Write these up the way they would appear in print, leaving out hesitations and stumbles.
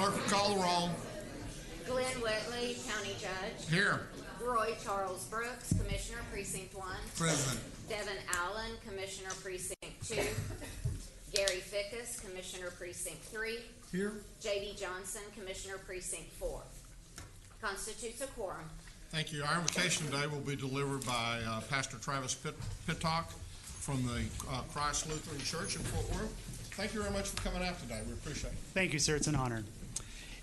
Clerk will call the roll. Glenn Whitley, County Judge. Here. Roy Charles Brooks, Commissioner Precinct 1. Present. Devin Allen, Commissioner Precinct 2. Gary Fickus, Commissioner Precinct 3. Here. J.D. Johnson, Commissioner Precinct 4. Constitutes a quorum. Thank you. Our invitation today will be delivered by Pastor Travis Pittock from the Christ Lutheran Church in Fort Worth. Thank you very much for coming out today. We appreciate it. Thank you, sir. It's an honor.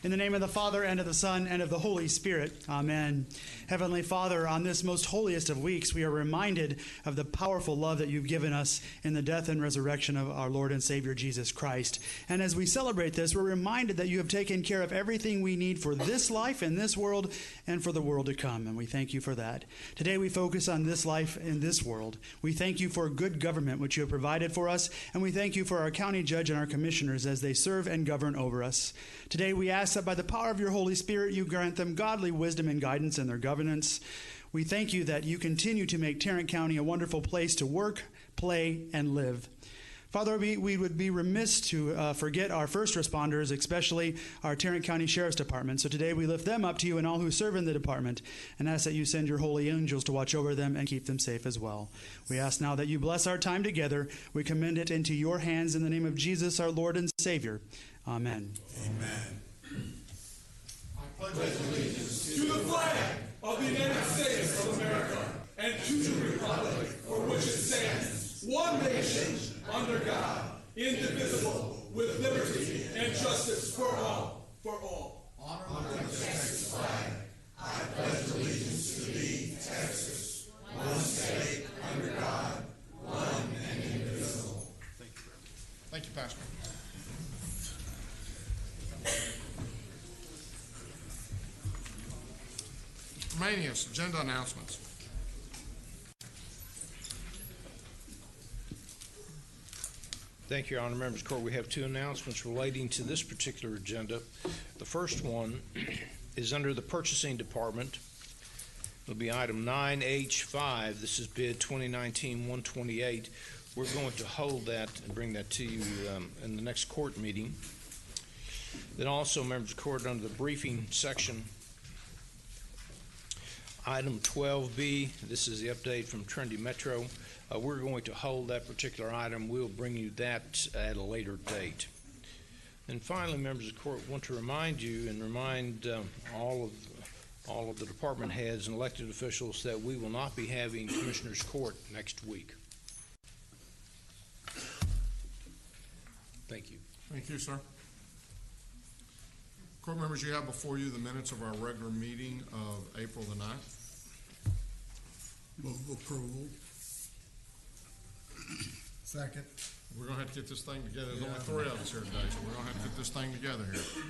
In the name of the Father, and of the Son, and of the Holy Spirit. Amen. Heavenly Father, on this most holiest of weeks, we are reminded of the powerful love that you've given us in the death and resurrection of our Lord and Savior, Jesus Christ. And as we celebrate this, we're reminded that you have taken care of everything we need for this life in this world and for the world to come. And we thank you for that. Today we focus on this life in this world. We thank you for good government, which you have provided for us. And we thank you for our county judge and our commissioners as they serve and govern over us. Today we ask that by the power of your Holy Spirit, you grant them godly wisdom and guidance in their governance. We thank you that you continue to make Tarrant County a wonderful place to work, play, and live. Father, we would be remiss to forget our first responders, especially our Tarrant County Sheriff's Department. So today we lift them up to you and all who serve in the department and ask that you send your holy angels to watch over them and keep them safe as well. We ask now that you bless our time together. We commend it into your hands in the name of Jesus, our Lord and Savior. Amen. Amen. I pledge allegiance To the flag of the United States of America and to the republic for which it stands, one nation, under God, indivisible, with liberty and justice for all. For all. honor the Texas flag. I pledge allegiance to thee, Texas, one state, under God, one and indivisible. Thank you, Pastor. Manius, agenda announcements. Thank you, Your Honor. Members of the Court, we have two announcements relating to this particular agenda. The first one is under the Purchasing Department. It'll be item 9H5. This is bid 2019-128. We're going to hold that and bring that to you in the next court meeting. Then also, members of the Court, under the briefing section, item 12B, this is the update from Trendy Metro. We're going to hold that particular item. We'll bring you that at a later date. And finally, members of the Court, want to remind you and remind all of the department heads and elected officials that we will not be having Commissioners Court next week. Thank you. Thank you, sir. Court members, you have before you the minutes of our regular meeting of April the 9th. Move approval. Second. We're going to have to get this thing together. There's only three of us here today, so we're going to have to get this thing together here.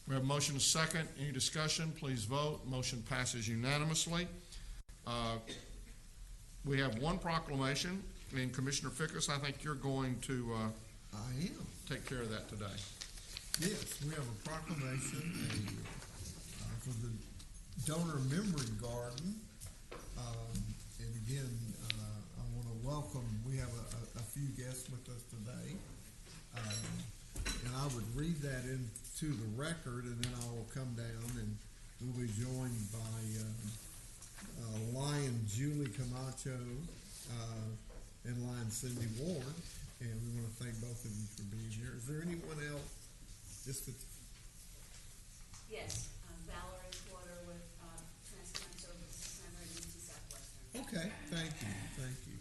We have a motion and a second. Any discussion? Please vote. Motion passes unanimously. We have one proclamation, and Commissioner Fickus, I think you're going to I am. take care of that today. Yes, we have a proclamation for the donor memory garden. And again, I want to welcome, we have a few guests with us today. And I would read that into the record, and then I will come down and we'll be joined by Lion Julie Camacho and Lion Cindy Ward. And we want to thank both of you for being here. Is there anyone else? Yes, Valerie Porter with Transplant Services Center at UT Southwestern. Okay, thank you.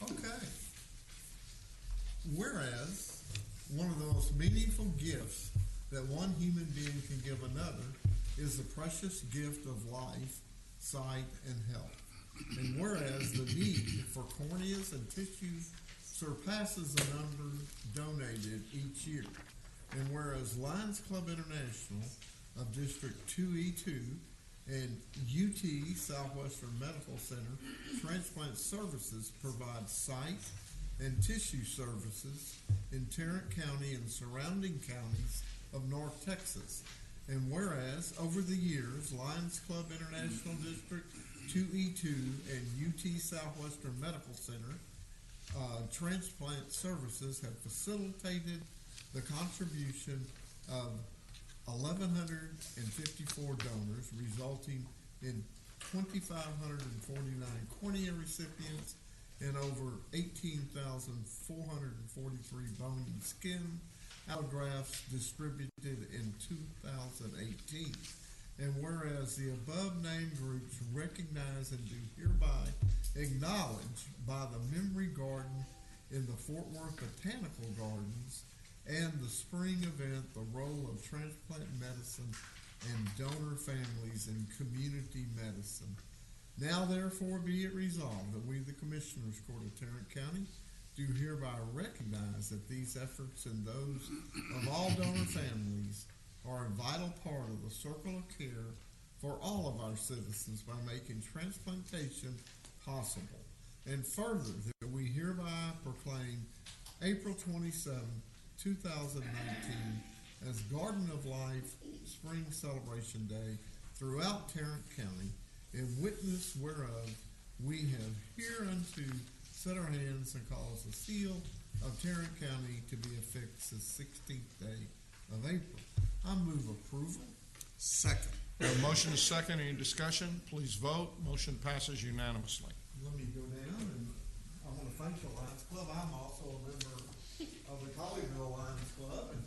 Okay. Whereas one of the most meaningful gifts that one human being can give another is the precious gift of life, sight, and health. And whereas the need for corneas and tissues surpasses the number donated each year. And whereas Lions Club International of District 2E2 and UT Southwestern Medical Center Transplant Services provide sight and tissue services in Tarrant County and surrounding counties of North Texas. And whereas over the years, Lions Club International District 2E2 and UT Southwestern Medical Center Transplant Services have facilitated the contribution of 1,154 donors, resulting in 2,549 cornea recipients and over 18,443 bone and skin allografts distributed in 2018. And whereas the above named groups recognize and do hereby acknowledge by the Memory Garden in the Fort Worth Botanical Gardens and the spring event the role of transplant medicine and donor families in community medicine. Now therefore be it resolved that we, the Commissioners Court of Tarrant County, do hereby recognize that these efforts and those of all donor families are a vital part of the circle of care for all of our citizens by making transplantation possible. And further, that we hereby proclaim April 27, 2019 as Garden of Life Spring Celebration Day throughout Tarrant County, in witness whereof we have hereunto set our hands and cause the seal of Tarrant County to be affixed the 16th day of April. I move approval. Second. We have a motion and a second. Any discussion? Please vote. Motion passes unanimously. Let me go down, and I want to thank the Lions Club. I'm also a member of the Colleyville Lions Club, and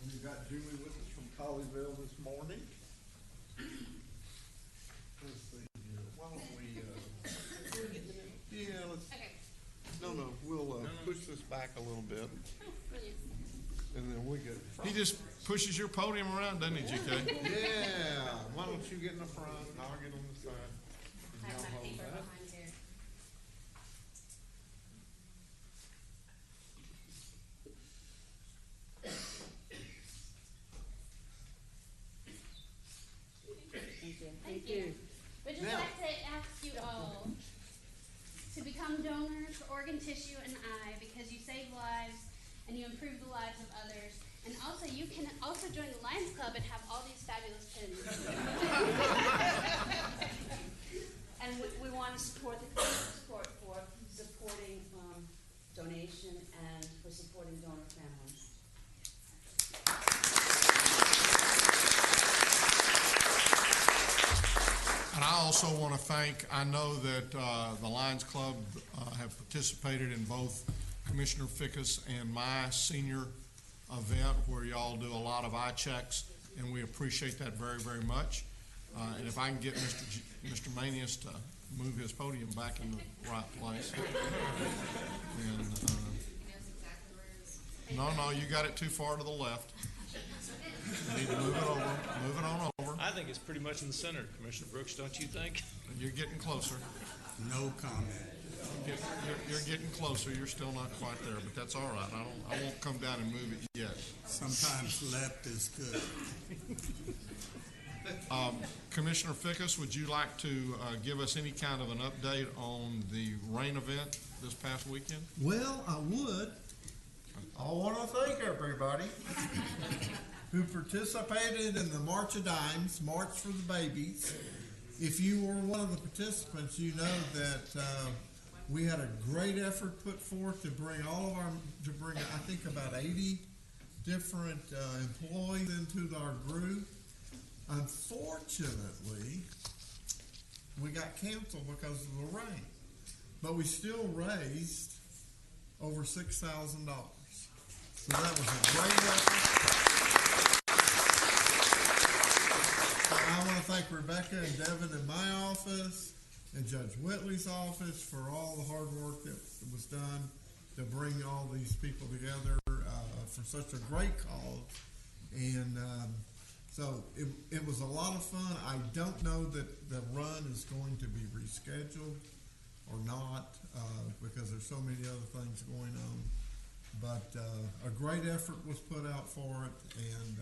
we've got Julie with us from Colleyville this morning. Let's see here. Why don't we, yeah, let's, Okay. no, we'll push this back a little bit, and then we get. He just pushes your podium around, doesn't he, GK? Yeah, why don't you get in the front, and I'll get on the side. I And have y'all my hold paper that. behind here. Thank you. We'd just Now- like to ask you all to become donors for organ tissue and eye because you save lives and you improve the lives of others. And also, you can also join the Lions Club and have all these fabulous pins. And we want to support the Commissioners Court for supporting donation and for supporting donor families. And I also want to thank, I know that the Lions Club have participated in both Commissioner Fickus and my senior event where y'all do a lot of eye checks, and we appreciate that very, very much. And if I can get Mr. Manius to move his podium back in the right place. And, no, you got it too far to the left. You need to move it on over. I think it's pretty much in the center, Commissioner Brooks, don't you think? You're getting closer. No comment. You're getting closer. You're still not quite there, but that's all right. I won't come down and move it yet. Sometimes left is good. Commissioner Fickus, would you like to give us any kind of an update on the rain event this past weekend? Well, I would. I want to thank everybody who participated in the March of Dimes, March for the Babies. If you were one of the participants, you know that we had a great effort put forth to bring I think about 80 different employees into our group. Unfortunately, we got canceled because of the rain, but we still raised over $6,000. So that was a great effort. I want to thank Rebecca and Devin in my office and Judge Whitley's office for all the hard work that was done to bring all these people together for such a great cause. And so it was a lot of fun. I don't know that the run is going to be rescheduled or not because there's so many other things going on. But a great effort was put out for it, and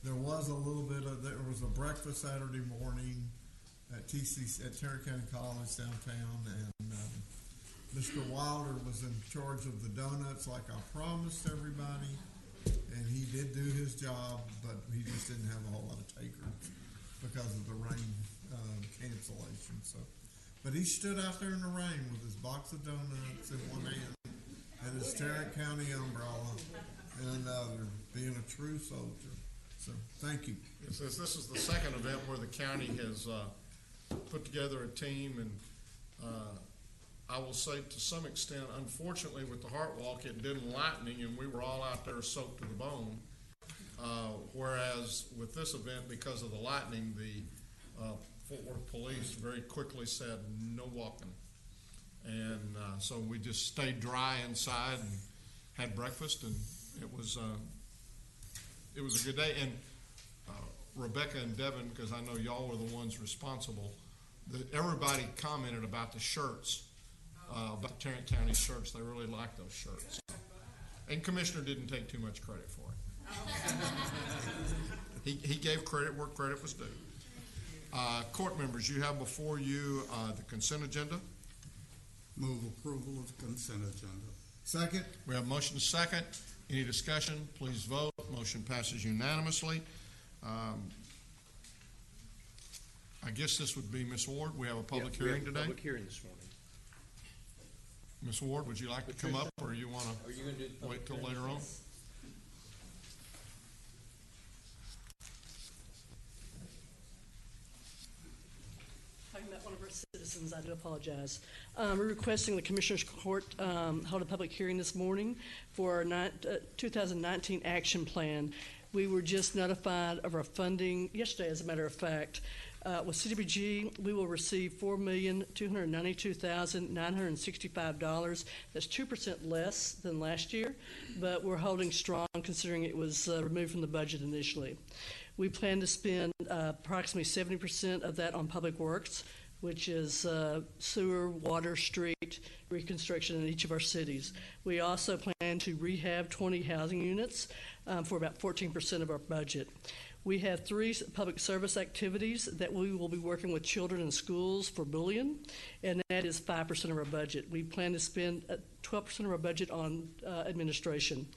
there was there was a breakfast Saturday morning at Tarrant County College downtown, and Mr. Wilder was in charge of the donuts like I promised everybody, and he did do his job, but he just didn't have a whole lot of takers because of the rain cancellation. So, but he stood out there in the rain with his box of donuts in one hand and his Tarrant County umbrella, and another, being a true soldier. So, thank you. It says this is the second event where the county has put together a team, and I will say to some extent, unfortunately with the Heart Walk, it did lightning and we were all out there soaked to the bone. Whereas with this event, because of the lightning, the Fort Worth police very quickly said no walking. And so we just stayed dry inside and had breakfast, and it was a good day. And Rebecca and Devin, because I know y'all were the ones responsible, everybody commented about the shirts, about the Tarrant County shirts. They really liked those shirts. And Commissioner didn't take too much credit for it. He gave credit where credit was due. Court members, you have before you the consent agenda. Move approval of the consent agenda. Second. We have motion second. Any discussion? Please vote. Motion passes unanimously. I guess this would be Ms. Ward. We have a public hearing today. Public hearing this morning. Ms. Ward, would you like to come up, or you want to wait till later on? Talking about one of our citizens, I do apologize. We're requesting the Commissioners Court hold a public hearing this morning for our 2019 action plan. We were just notified of our funding yesterday, as a matter of fact. With CDBG, we will receive $4,292,965. That's 2% less than last year, but we're holding strong considering it was removed from the budget initially. We plan to spend approximately 70% of that on public works, which is sewer, water, street reconstruction in each of our cities. We also plan to rehab 20 housing units for about 14% of our budget. We have 3 public service activities that we will be working with children in schools for bullying, and that is 5% of our budget. We plan to spend 12% of our budget on administration.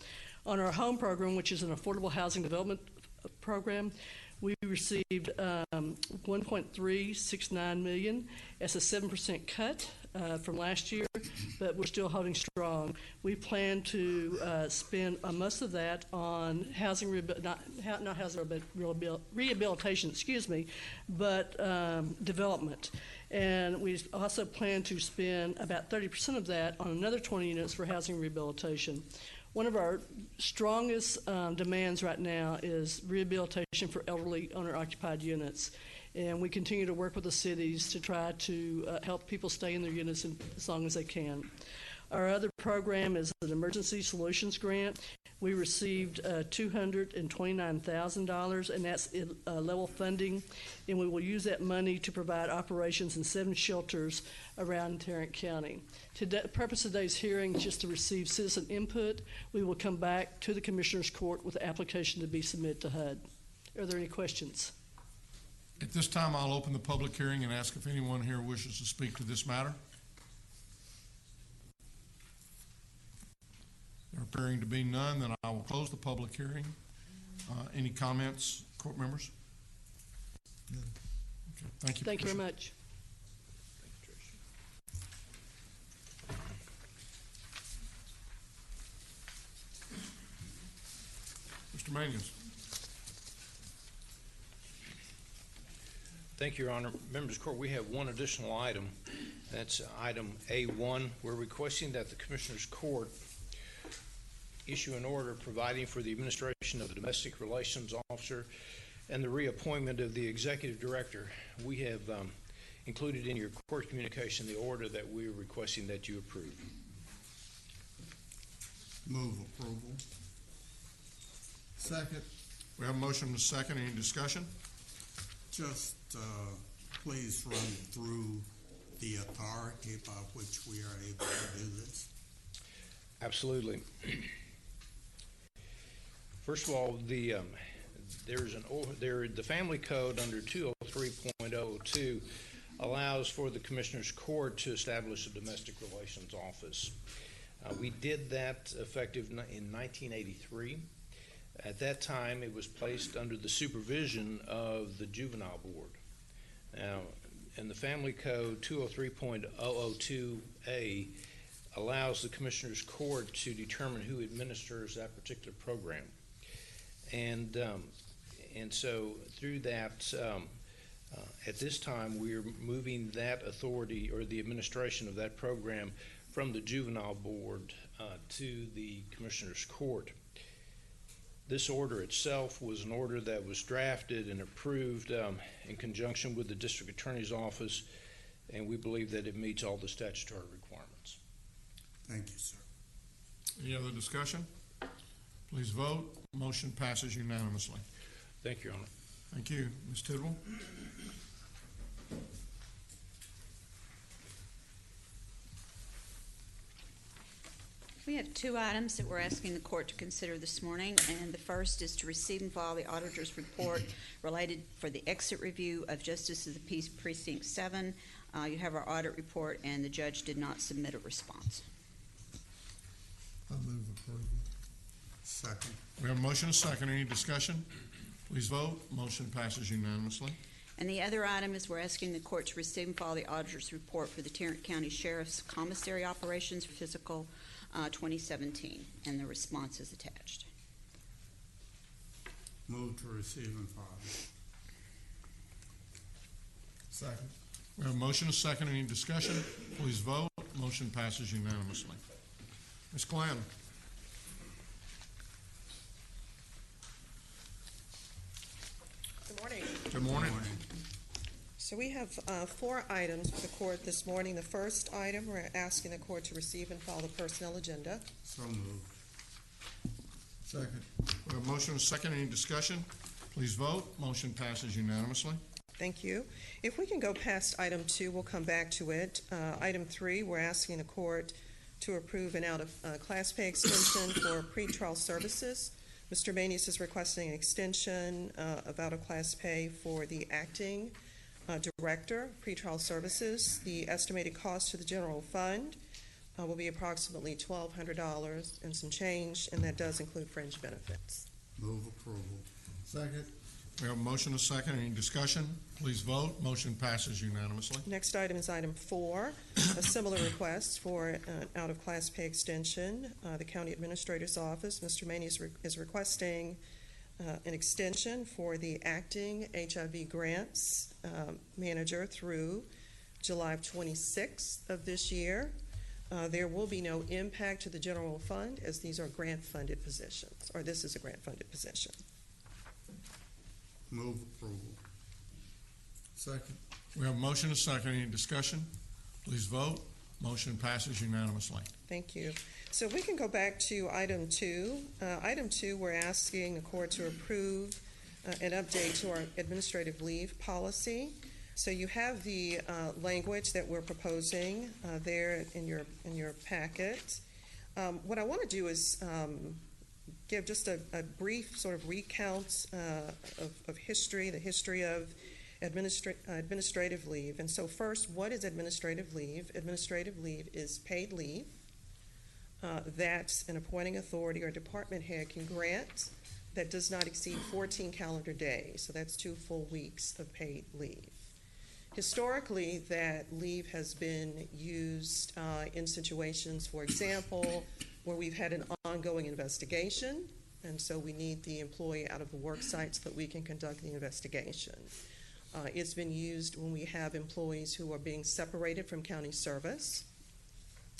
On our home program, which is an affordable housing development program, we received $1.369 million. That's a 7% cut from last year, but we're still holding strong. We plan to spend most of that on housing, rehabilitation, but development. And we also plan to spend about 30% of that on another 20 units for housing rehabilitation. One of our strongest demands right now is rehabilitation for elderly owner-occupied units. And we continue to work with the cities to try to help people stay in their units as long as they can. Our other program is an emergency solutions grant. We received $229,000, and that's level funding, and we will use that money to provide operations in 7 shelters around Tarrant County. The purpose of today's hearing is just to receive citizen input. We will come back to the Commissioners Court with the application to be submitted to HUD. Are there any questions? At this time, I'll open the public hearing and ask if anyone here wishes to speak to this matter. There appearing to be none, then I will close the public hearing. Any comments, court members? No. Okay. Thank you. Thank you very much. Mr. Manius. Thank you, Your Honor. Members of the Court, we have one additional item. That's item A1. We're requesting that the Commissioners Court issue an order providing for the administration of the Domestic Relations Officer and the reappointment of the Executive Director. We have included in your court communication the order that we're requesting that you approve. Move approval. Second. We have a motion and a second. Any discussion? Just please run through the authority by which we are able to do this. Absolutely. First of all, the Family Code under 203.002 allows for the Commissioners Court to establish a domestic relations office. We did that effective in 1983. At that time, it was placed under the supervision of the Juvenile Board. Now, in the Family Code 203.002A, allows the Commissioners Court to determine who administers that particular program. And so through that, at this time, we're moving that authority or the administration of that program from the Juvenile Board to the Commissioners Court. This order itself was an order that was drafted and approved in conjunction with the District Attorney's Office, and we believe that it meets all the statutory requirements. Thank you, sir. Any other discussion? Please vote. Motion passes unanimously. Thank you, Your Honor. Thank you. Ms. Tidwell? We have two items that we're asking the court to consider this morning, and the first is to receive and file the auditor's report related for the exit review of Justice of the Peace Precinct 7. You have our audit report, and the judge did not submit a response. I move approval. Second. We have a motion and a second. Any discussion? Please vote. Motion passes unanimously. And the other item is we're asking the court to receive and file the auditor's report for the Tarrant County Sheriff's Commissary Operations for fiscal 2017, and the response is attached. Move to receive and file. Second. We have a motion and a second. Any discussion? Please vote. Motion passes unanimously. Ms. Glenn? Good morning. Good morning. So we have 4 items for the court this morning. The first item, we're asking the court to receive and file the personnel agenda. So moved. Second. We have a motion and a second. Any discussion? Please vote. Motion passes unanimously. Thank you. If we can go past item 2, we'll come back to it. Item 3, we're asking the court to approve an out-of-class pay extension for pretrial services. Mr. Manius is requesting an extension of out-of-class pay for the acting director of pretrial services. The estimated cost to the general fund will be approximately $1,200 and some change, and that does include fringe benefits. Move approval. Second. We have a motion and a second. Any discussion? Please vote. Motion passes unanimously. Next item is item 4, a similar request for an out-of-class pay extension. The County Administrator's Office, Mr. Manius is requesting an extension for the acting HIV grants manager through July 26th of this year. There will be no impact to the general fund, as these are grant-funded positions, or this is a grant-funded position. Move approval. Second. We have a motion and a second. Any discussion? Please vote. Motion passes unanimously. Thank you. So we can go back to item 2. Item 2, we're asking the court to approve an update to our administrative leave policy. So you have the language that we're proposing there in your packet. What I want to do is give just a brief sort of recount of history, the history of administrative leave. And so first, what is administrative leave? Administrative leave is paid leave that an appointing authority or department head can grant that does not exceed 14 calendar days. So that's 2 full weeks of paid leave. Historically, that leave has been used in situations, for example, where we've had an ongoing investigation, and so we need the employee out of the work site so that we can conduct the investigation. It's been used when we have employees who are being separated from county service,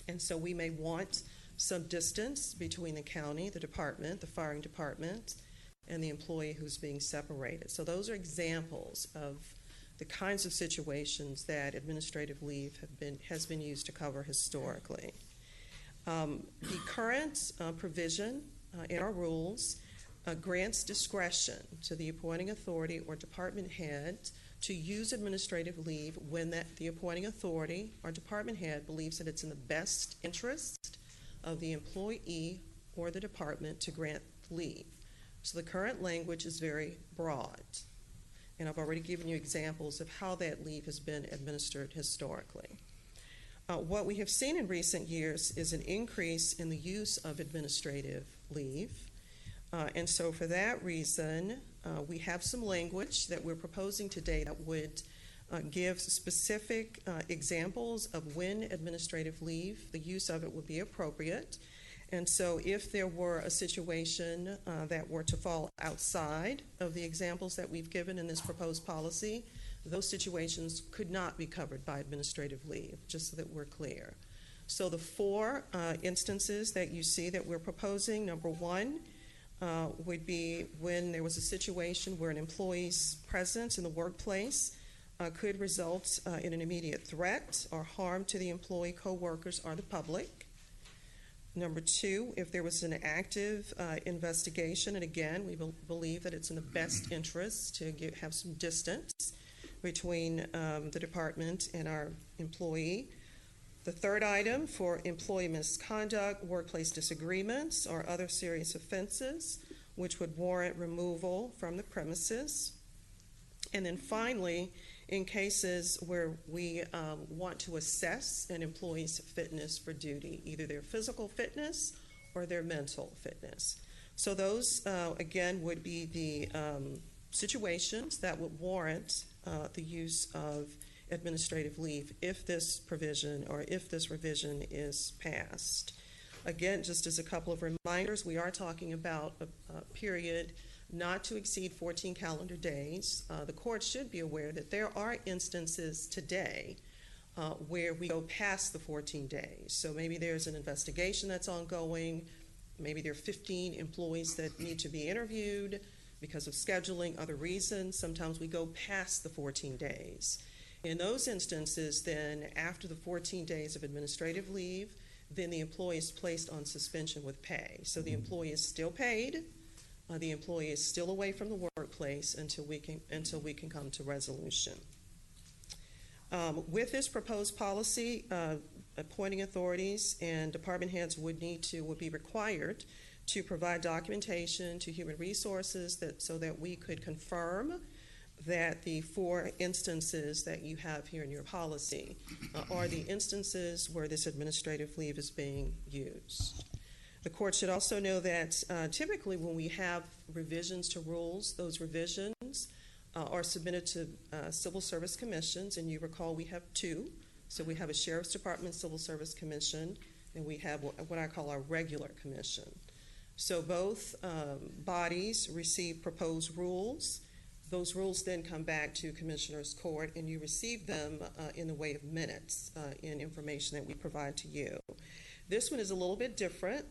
and so we may want some distance between the county, the department, the firing department, and the employee who's being separated. So those are examples of the kinds of situations that administrative leave has been used to cover historically. The current provision in our rules grants discretion to the appointing authority or department head to use administrative leave when the appointing authority or department head believes that it's in the best interest of the employee or the department to grant leave. So the current language is very broad, and I've already given you examples of how that leave has been administered historically. What we have seen in recent years is an increase in the use of administrative leave. And so for that reason, we have some language that we're proposing today that would gives specific examples of when administrative leave, the use of it would be appropriate. And so if there were a situation that were to fall outside of the examples that we've given in this proposed policy, those situations could not be covered by administrative leave, just so that we're clear. So the four instances that you see that we're proposing, number one, would be when there was a situation where an employee's presence in the workplace could result in an immediate threat or harm to the employee, co-workers, or the public. Number two, if there was an active investigation, and again, we believe that it's in the best interest to have some distance between the department and our employee. The third item, for employee misconduct, workplace disagreements, or other serious offenses, which would warrant removal from the premises. And then finally, in cases where we want to assess an employee's fitness for duty, either their physical fitness or their mental fitness. So those, again, would be the situations that would warrant the use of administrative leave if this provision or if this revision is passed. Again, just as a couple of reminders, we are talking about a period not to exceed 14 calendar days. The court should be aware that there are instances today where we go past the 14 days. So maybe there's an investigation that's ongoing, maybe there are 15 employees that need to be interviewed because of scheduling, other reasons. Sometimes we go past the 14 days. In those instances, then, after the 14 days of administrative leave, then the employee is placed on suspension with pay. So the employee is still paid. The employee is still away from the workplace until we can come to resolution. With this proposed policy, appointing authorities and department heads would be required to provide documentation to human resources so that we could confirm that the four instances that you have here in your policy are the instances where this administrative leave is being used. The court should also know that typically when we have revisions to rules, those revisions are submitted to civil service commissions, and you recall we have two. So we have a Sheriff's Department Civil Service Commission, and we have what I call our regular commission. So both bodies receive proposed rules. Those rules then come back to Commissioner's Court, and you receive them in the way of minutes in information that we provide to you. This one is a little bit different.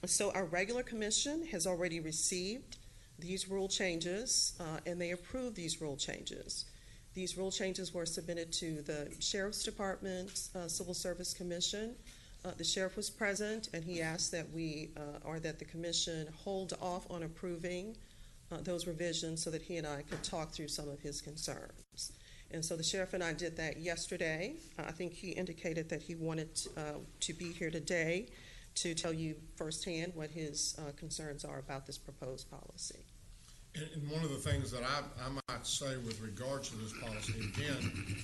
So our regular commission has already received these rule changes, and they approved these rule changes. These rule changes were submitted to the Sheriff's Department Civil Service Commission. The sheriff was present, and he asked that that the commission hold off on approving those revisions so that he and I could talk through some of his concerns. And so the sheriff and I did that yesterday. I think he indicated that he wanted to be here today to tell you firsthand what his concerns are about this proposed policy. And one of the things that I might say with regards to this policy, again,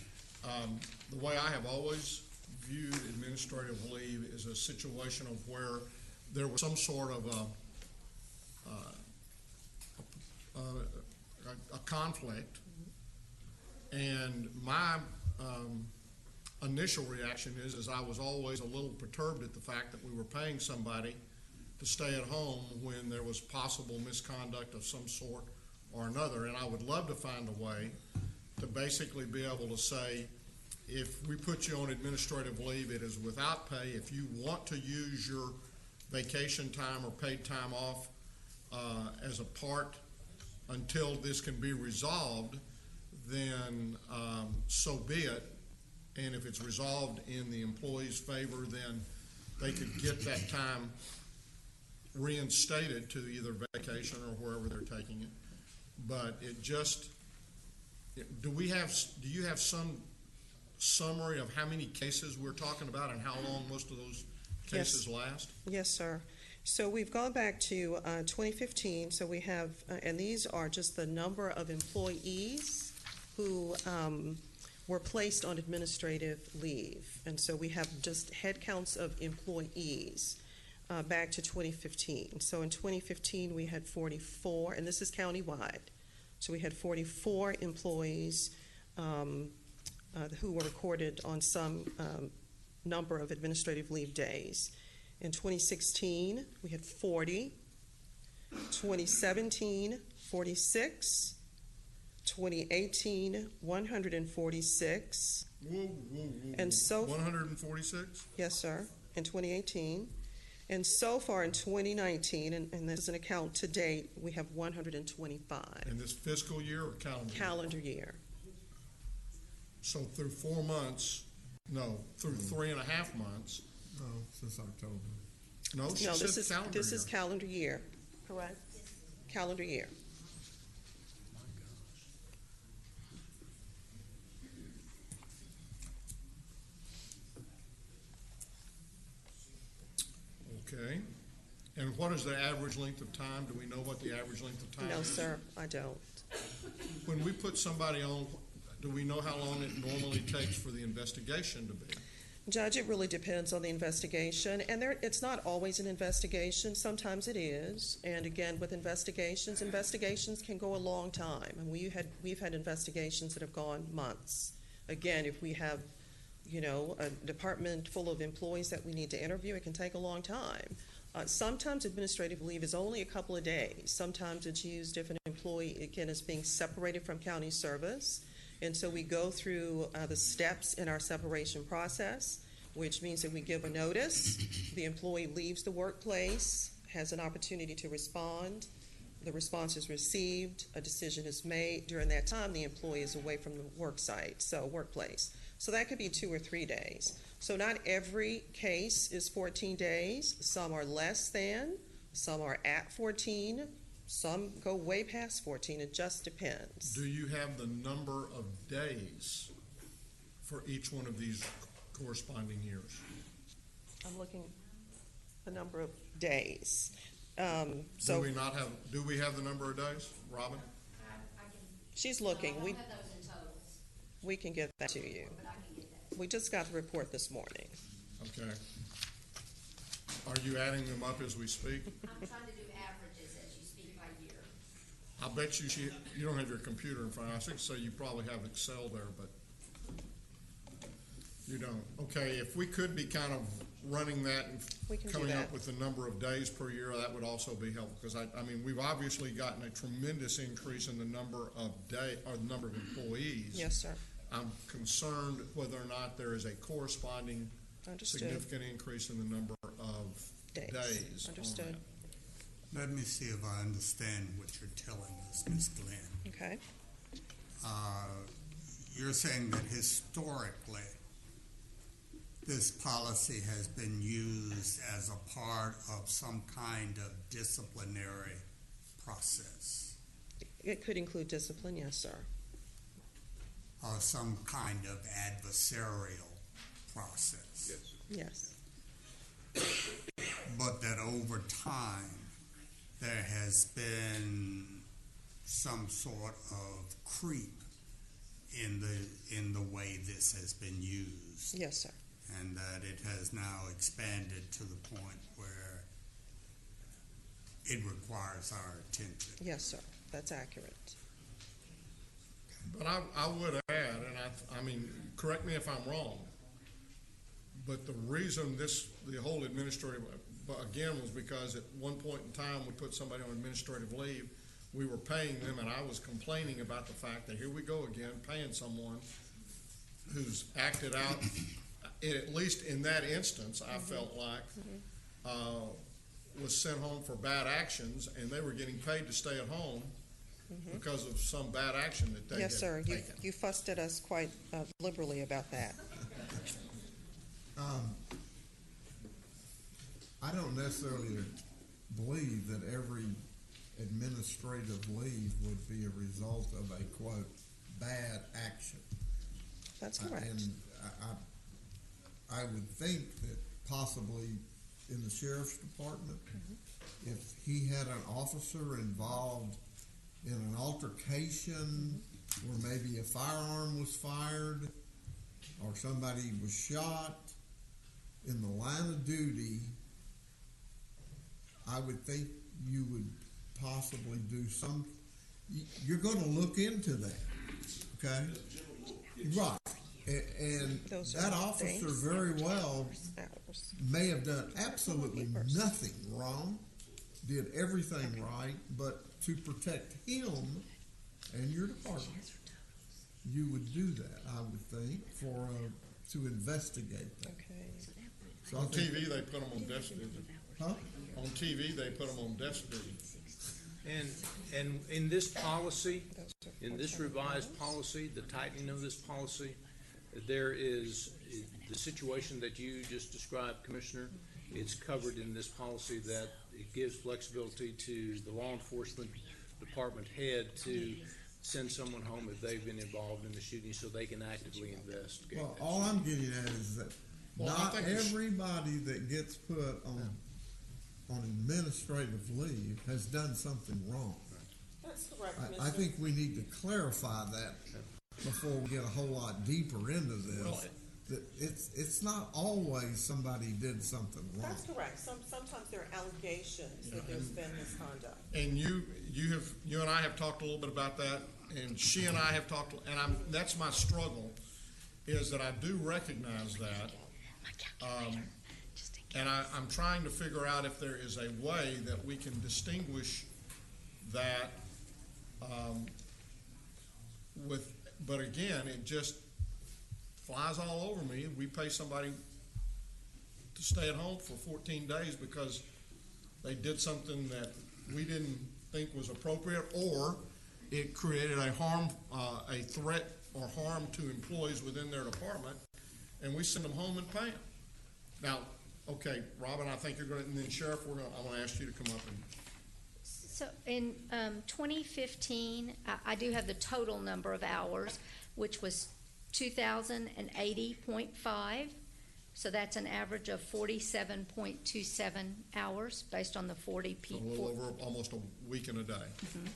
the way I have always viewed administrative leave is a situation of where there was some sort of a conflict, and my initial reaction is I was always a little perturbed at the fact that we were paying somebody to stay at home when there was possible misconduct of some sort or another. And I would love to find a way to basically be able to say, if we put you on administrative leave, it is without pay. If you want to use your vacation time or paid time off as a part until this can be resolved, then so be it. And if it's resolved in the employee's favor, then they could get that time reinstated to either vacation or wherever they're taking it. But it just, do you have some summary of how many cases we're talking about and how long most of those cases last? Yes, sir. So we've gone back to 2015. So we have, and these are just the number of employees who were placed on administrative leave. And so we have just head counts of employees back to 2015. So in 2015, we had 44, and this is countywide. So we had 44 employees who were recorded on some number of administrative leave days. In 2016, we had 40. 2017, 46. 2018, 146. Whoa. And so 146? Yes, sir, in 2018. And so far in 2019, and this is an account to date, we have 125. In this fiscal year or calendar year? Calendar year. So through 4 months, no, through 3.5 months. No, since October. No, she No, said this is calendar this year. is calendar year. Correct. Calendar year. Okay. And what is the average length of time? Do we know what the average length of time No, is? sir, I don't. When we put somebody on, do we know how long it normally takes for the investigation to be? Judge, it really depends on the investigation, and it's not always an investigation. Sometimes it is, and again, with investigations can go a long time, and we've had investigations that have gone months. Again, if we have, a department full of employees that we need to interview, it can take a long time. Sometimes administrative leave is only a couple of days. Sometimes it's used if an employee, again, is being separated from county service. And so we go through the steps in our separation process, which means that we give a notice. The employee leaves the workplace, has an opportunity to respond. The response is received. A decision is made. During that time, the employee is away from the workplace. So that could be 2 or 3 days. So not every case is 14 days. Some are less than. Some are at 14. Some go way past 14. It just depends. Do you have the number of days for each one of these corresponding years? I'm looking the number of days. Do we have the number of days, Robin? She's looking. I don't have those in totals, We can get that to you. but I can get that. We just got the report this morning. Okay. Are you adding them up as we speak? I'm trying to do averages as you speak by year. I bet you don't have your computer in front of you. I think so you probably have Excel there, but you don't. Okay, if we could be kind of running that We and can do coming that. up with the number of days per year, that would also be helpful, because I mean, we've obviously gotten a tremendous increase in the number of the number of employees. Yes, sir. I'm concerned whether or not there is a corresponding Understood. significant increase in the number of days. on Understood. that. Let me see if I understand what you're telling us, Ms. Glenn. Okay. You're saying that historically, this policy has been used as a part of some kind of disciplinary process, It could include discipline, yes, sir. or some kind of adversarial process. Yes. But that over time, there has been some sort of creep in the way this has been used. Yes, sir. And that it has now expanded to the point where it requires our attention. Yes, sir. That's accurate. But I would add, and I mean, correct me if I'm wrong, but the reason the whole administrative, again, was because at one point in time, we put somebody on administrative leave, we were paying them, and I was complaining about the fact that here we go again, paying someone who's acted out, at least in that instance, I felt like, was sent home for bad actions, and they were getting paid to stay at home because of some bad action that they had Yes, sir. taken. You fussed at us quite liberally about that. I don't necessarily believe that every administrative leave would be a result of a, quote, bad action. That's correct. And I would think that possibly in the sheriff's department, if he had an officer involved in an altercation where maybe a firearm was fired or somebody was shot in the line of duty, I would think you would possibly do you're going to look into that, okay? Right. And Those that are officer days, very well hours. may have done absolutely nothing wrong, did everything right, but to protect him and your department, you would do that, I would think, to investigate that. Okay. So I On think- TV, they put them on desk duty. Huh? On TV, they put them on desk duty. And in this policy, in this revised policy, the tightening of this policy, there is the situation that you just described, Commissioner. It's covered in this policy that it gives flexibility to the law enforcement department head to send someone home if they've been involved in the shooting so they can actively investigate. Well, that all shooting. I'm getting at is that Well, I not think it's- everybody that gets put on administrative leave has done something wrong. That's correct, I think we need to clarify that before we get a whole lot deeper into Well, this. That it's not always somebody did something wrong. That's correct. Sometimes there are allegations that there's been misconduct. And you and I have talked a little bit about that, and she and I have talked, and that's my struggle, is that I do recognize that. And I'm trying to figure out if there is a way that we can distinguish that but again, it just flies all over me. We pay somebody to stay at home for 14 days because they did something that we didn't think was appropriate, or it created a threat or harm to employees within their department, and we send them home and pay them. Now, okay, Robin, I think you're going to, and then Sheriff, I'm going to ask you to come up and. So in 2015, I do have the total number of hours, which was 2,080.5. So that's an average of 47.27 hours based on the 40 A people. little over almost a week and a day. Mm-hmm.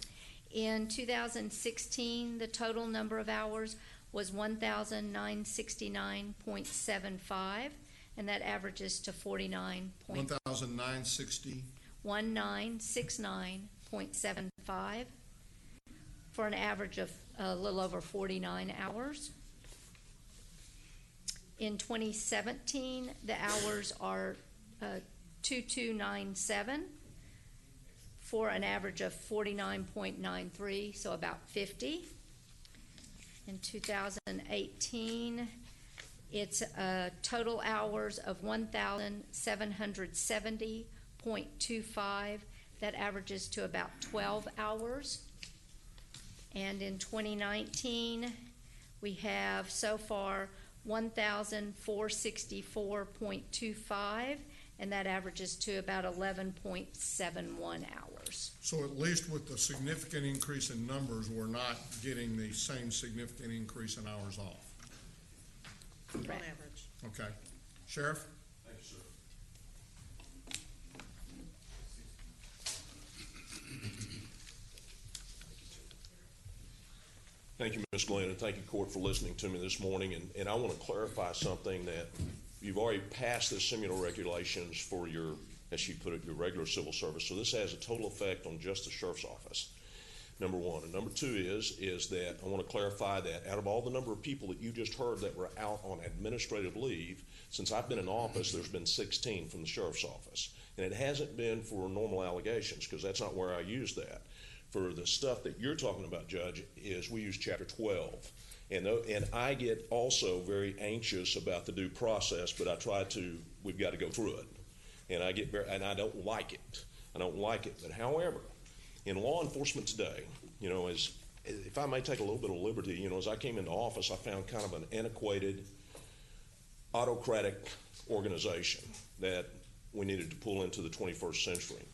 In 2016, the total number of hours was 1,969.75, and that averages to 1,960. 1969.75 for an average of a little over 49 hours. In 2017, the hours are 2297 for an average of 49.93, so about 50. In 2018, it's total hours of 1,770.25. That averages to about 12 hours. And in 2019, we have so far 1,464.25, and that averages to about 11.71 hours. So at least with the significant increase in numbers, we're not getting the same significant increase in hours off. On average. Okay. Sheriff? Thank you, sir. Thank you, Ms. Glenn, and thank you, Court, for listening to me this morning. And I want to clarify something that you've already passed the similar regulations for your, as you put it, your regular civil service. So this has a total effect on just the sheriff's office, number one. And number two is that I want to clarify that out of all the number of people that you just heard that were out on administrative leave, since I've been in office, there's been 16 from the sheriff's office. And it hasn't been for normal allegations, because that's not where I use that. For the stuff that you're talking about, Judge, is we use Chapter 12. And I get also very anxious about the due process, but I try to, we've got to go through it. And I don't like it. I don't like it. But however, in law enforcement today, as if I may take a little bit of liberty, as I came into office, I found kind of an antiquated, autocratic organization that we needed to pull into the 21st century.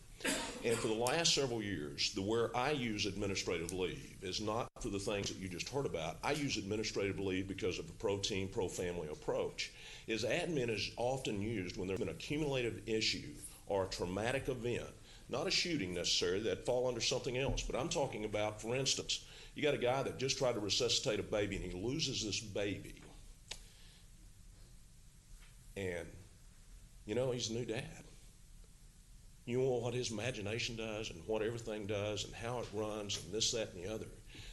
And for the last several years, where I use administrative leave is not for the things that you just heard about. I use administrative leave because of the pro-team, pro-family approach. Admin is often used when there's been an accumulative issue or a traumatic event, not a shooting necessarily, that fall under something else. But I'm talking about, for instance, you got a guy that just tried to resuscitate a baby and he loses this baby. And, he's a new dad. You know what his imagination does and what everything does and how it runs and this, that, and the other.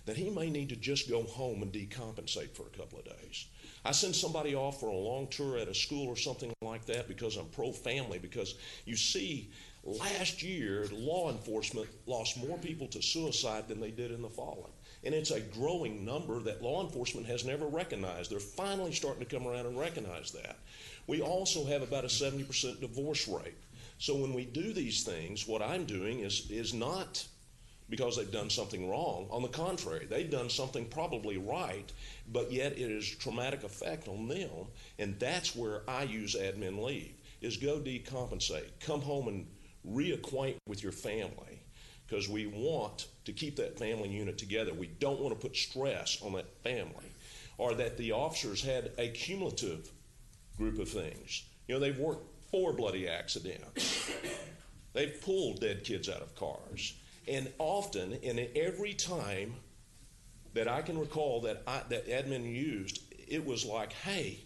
that he may need to just go home and decompensate for a couple of days. I send somebody off for a long tour at a school or something like that because I'm pro-family, because you see, last year, law enforcement lost more people to suicide than they did in the falling. And it's a growing number that law enforcement has never recognized. They're finally starting to come around and recognize that. We also have about a 70% divorce rate. So when we do these things, what I'm doing is not because they've done something wrong. On the contrary, they've done something probably right, but yet it is a traumatic effect on them, and that's where I use admin leave, is go decompensate, come home and reacquaint with your family, because we want to keep that family unit together. We don't want to put stress on that family, or that the officers had a cumulative group of things. You know, they've worked 4 bloody accidents. They've pulled dead kids out of cars. And often, and every time that I can recall that admin used, it was like, hey,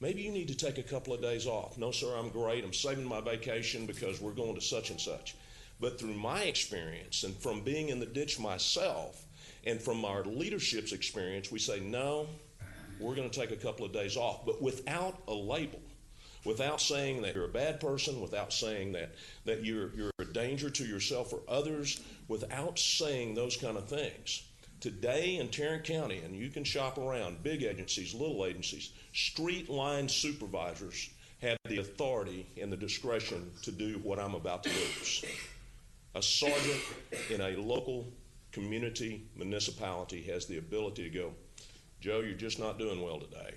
maybe you need to take a couple of days off. No, sir, I'm great. I'm saving my vacation because we're going to such and such. But through my experience and from being in the ditch myself and from our leadership's experience, we say, no, we're going to take a couple of days off, but without a label. Without saying that you're a bad person, without saying that you're a danger to yourself or others, without saying those kind of things. Today in Tarrant County, and you can shop around, big agencies, little agencies, street line supervisors have the authority and the discretion to do what I'm about to do. A sergeant in a local community municipality has the ability to go, Joe, you're just not doing well today.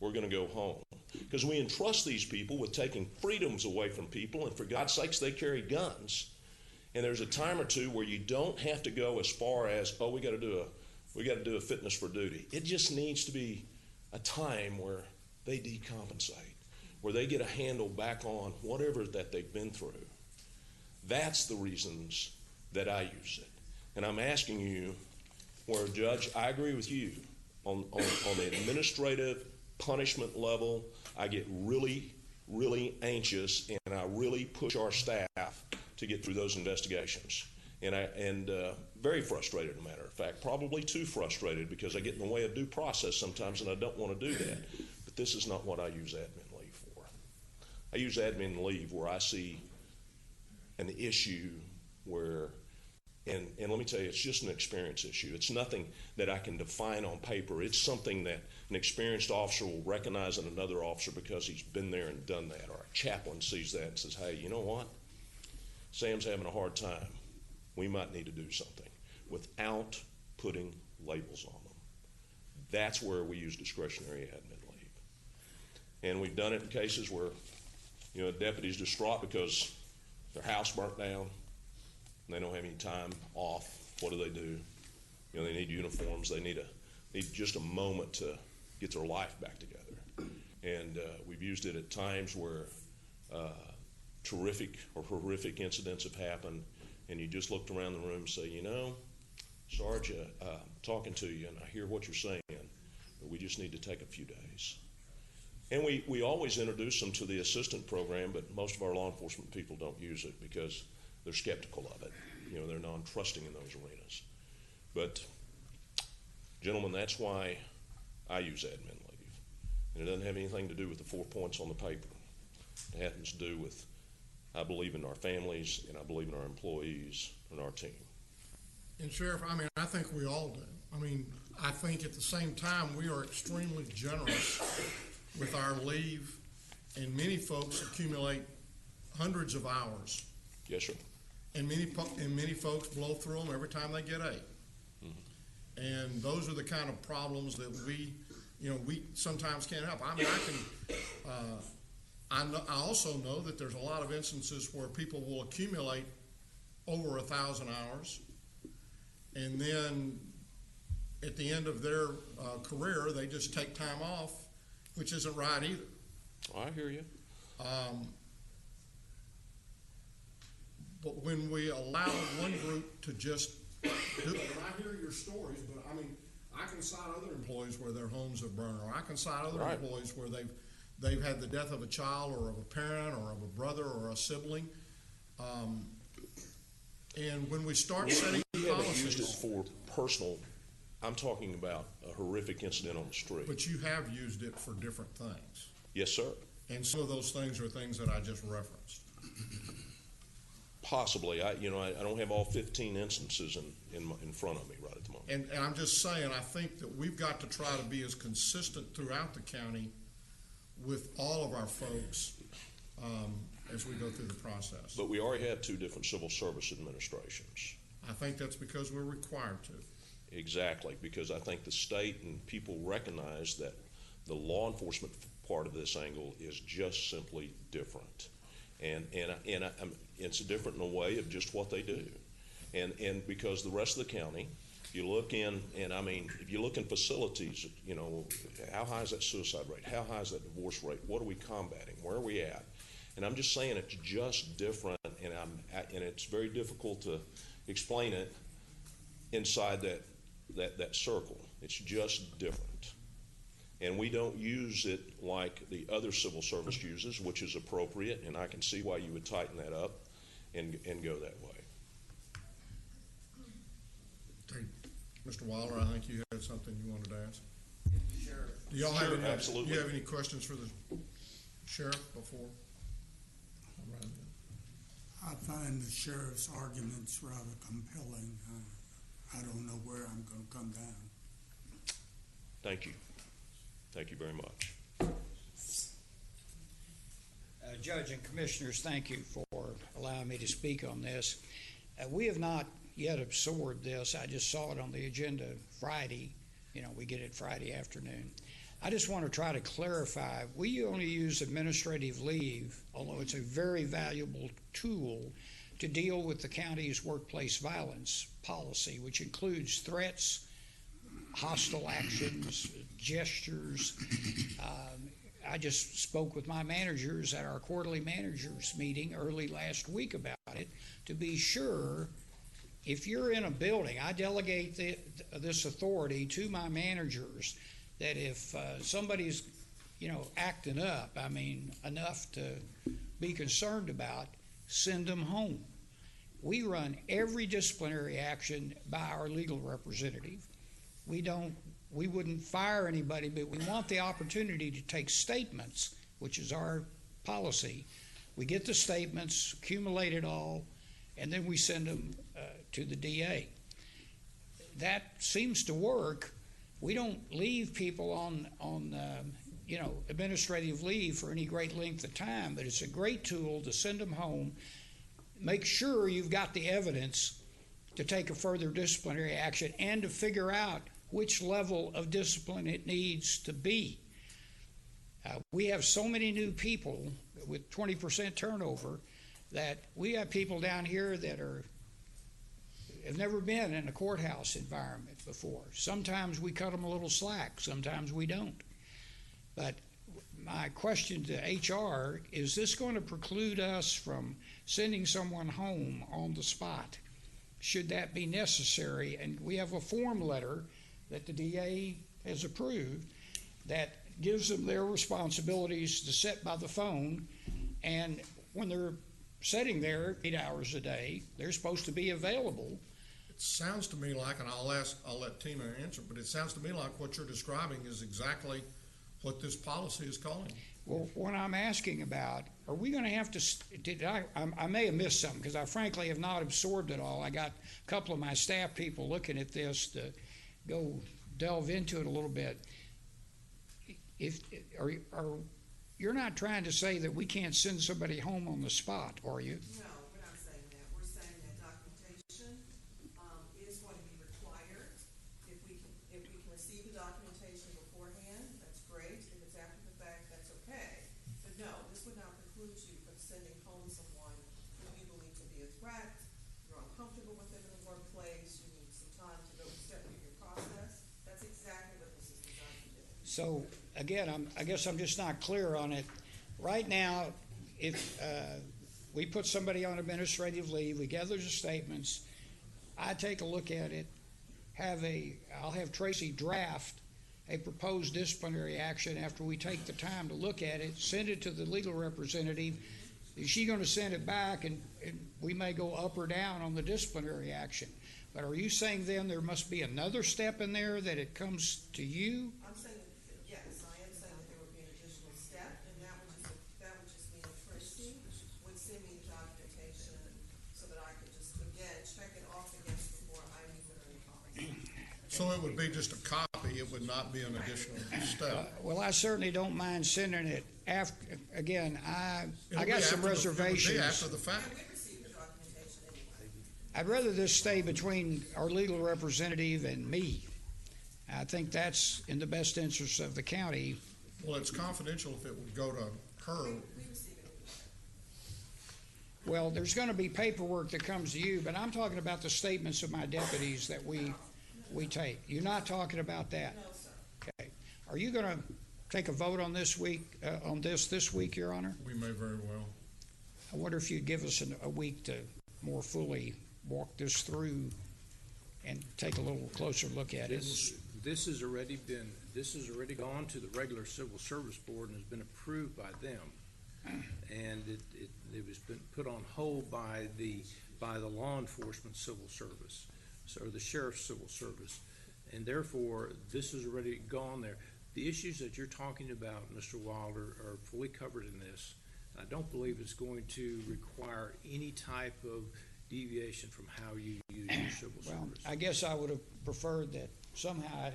We're going to go home. Because we entrust these people with taking freedoms away from people, and for God's sakes, they carry guns. And there's a time or two where you don't have to go as far as, oh, we got to do a fitness for duty. It just needs to be a time where they decompensate, where they get a handle back on whatever that they've been through. That's the reasons that I use it. And I'm asking you, where Judge, I agree with you on the administrative punishment level. I get really, really anxious, and I really push our staff to get through those investigations. And very frustrated, as a matter of fact, probably too frustrated, because I get in the way of due process sometimes, and I don't want to do that. But this is not what I use admin leave for. I use admin leave where I see an issue where, and let me tell you, it's just an experience issue. It's nothing that I can define on paper. It's something that an experienced officer will recognize in another officer because he's been there and done that, or a chaplain sees that and says, hey, you know what? Sam's having a hard time. We might need to do something without putting labels on them. That's where we use discretionary admin leave. And we've done it in cases where, you know, a deputy's distraught because their house burnt down. They don't have any time off. What do? You know, they need uniforms. They need just a moment to get their life back together. And we've used it at times where terrific or horrific incidents have happened, and you just looked around the room and say, you know, Sarge, I'm talking to you, and I hear what you're saying, but we just need to take a few days. And we always introduce them to the assistant program, but most of our law enforcement people don't use it because they're skeptical of it. You know, they're non-trusting in those arenas. But, gentlemen, that's why I use admin leave. And it doesn't have anything to do with the 4 points on the paper. It happens to do with, I believe in our families, and I believe in our employees and our team. And Sheriff, I mean, I think we all do. I mean, I think at the same time, we are extremely generous with our leave, and many folks accumulate hundreds of hours. Yes, sir. And many folks blow through them every time they get 8. Mm-hmm. And those are the kind of problems that we sometimes can't help. I mean, I also know that there's a lot of instances where people will accumulate over 1,000 hours, and then at the end of their career, they just take time off, which isn't right either. I hear you. But when we allow one group to just do it, and I hear your stories, but I mean, I can cite other employees where their homes have burned, or I can cite other employees where they've had the death of a child or of a parent or of a brother or a sibling. And when we start setting we policies, haven't used it for personal I'm talking about a horrific incident on the street. But you have used it for different things. Yes, sir. And some of those things are things that I just referenced. Possibly. I don't have all 15 instances in front of me right at the moment. And I'm just saying, I think that we've got to try to be as consistent throughout the county with all of our folks as we go through the process. But we already have 2 different civil service administrations. I think that's because we're required to. Exactly, because I think the state and people recognize that the law enforcement part of this angle is just simply different. And it's different in a way of just what they do. And because the rest of the county, if you look in, if you look in facilities, how high is that suicide rate? How high is that divorce rate? What are we combating? Where are we at? And I'm just saying it's just different, and it's very difficult to explain it inside that circle. It's just different. And we don't use it like the other civil service uses, which is appropriate, and I can see why you would tighten that up and go that way. Okay. Mr. Wilder, I think you had something you wanted to ask. Sheriff. Do y'all have any, absolutely. Do you have any questions for the sheriff before? I find the sheriff's arguments rather compelling. I don't know where I'm going to come down. Thank you. Thank you very much. Judge and Commissioners, thank you for allowing me to speak on this. We have not yet absorbed this. I just saw it on the agenda Friday. We get it Friday afternoon. I just want to try to clarify, we only use administrative leave, although it's a very valuable tool to deal with the county's workplace violence policy, which includes threats, hostile actions, gestures. I just spoke with my managers at our quarterly managers meeting early last week about it to be sure if you're in a building, I delegate this authority to my managers that if somebody's, acting up, enough to be concerned about, send them home. We run every disciplinary action by our legal representative. We wouldn't fire anybody, but we want the opportunity to take statements, which is our policy. We get the statements, accumulate it all, and then we send them to the DA. That seems to work. We don't leave people on administrative leave for any great length of time, but it's a great tool to send them home, make sure you've got the evidence to take a further disciplinary action and to figure out which level of discipline it needs to be. We have so many new people with 20% turnover that we have people down here that have never been in a courthouse environment before. Sometimes we cut them a little slack, sometimes we don't. But my question to HR, is this going to preclude us from sending someone home on the spot? Should that be necessary? And we have a form letter that the DA has approved that gives them their responsibilities to sit by the phone, and when they're sitting there 8 hours a day, they're supposed to be available. It sounds to me like, and I'll let Tina answer, but it sounds to me like what you're describing is exactly what this policy is calling. Well, what I'm asking about, are we going to have to, I may have missed something because I frankly have not absorbed it all. I got a couple of my staff people looking at this to go delve into it a little bit. You're not trying to say that we can't send somebody home on the spot, are you? No, we're not saying that. We're saying that documentation is going to be required. If we can receive the documentation beforehand, that's great. If it's after the fact, that's okay. But no, this would not preclude you from sending home someone who you believe to be a threat. You're uncomfortable with them in the workplace. You need some time to go step through your process. That's exactly what this is designed to do. So again, I guess I'm just not clear on it. Right now, if we put somebody on administrative leave, we gather the statements, I take a look at it, I'll have Tracy draft a proposed disciplinary action after we take the time to look at it, send it to the legal representative. Is she going to send it back, and we may go up or down on the disciplinary action? But are you saying then there must be another step in there that it comes to you? I'm saying that, yes, I am saying that there would be an additional step, and that would just mean Tracy would send me the documentation so that I could just, again, check it off against before I move it any policy. So it would be just a copy, it would not be an additional step. Well, I certainly don't mind sending it after. Again, I It'll got be some after reservations. It would be after the fact. We received the documentation anyway. I'd rather this stay between our legal representative and me. I think that's in the best interest of the county. Well, it's confidential if it would go to her. We received it anyway. Well, there's going to be paperwork that comes to you, but I'm talking about the statements of my deputies that we take. You're not talking about that? No, sir. Okay. Are you going to take a vote on this week, this week, Your Honor? We may very well. I wonder if you'd give us a week to more fully walk this through and take a little closer look at it. This has already gone to the regular Civil Service Board and has been approved by them. And it was been put on hold by the law enforcement civil service, so the sheriff's civil service. And therefore, this has already gone there. The issues that you're talking about, Mr. Wilder, are fully covered in this. I don't believe it's going to require any type of deviation from how you use your civil service. I guess I would have preferred that somehow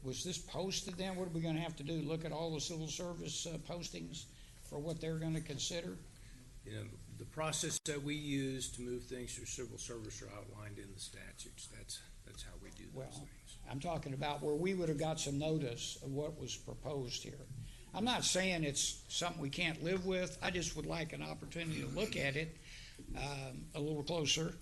was this posted then? What are we going to have to do? Look at all the civil service postings for what they're going to consider? You know, the process that we use to move things through civil service are outlined in the statutes. That's how we do those things. I'm talking about where we would have got some notice of what was proposed here. I'm not saying it's something we can't live with. I just would like an opportunity to look at it a little closer.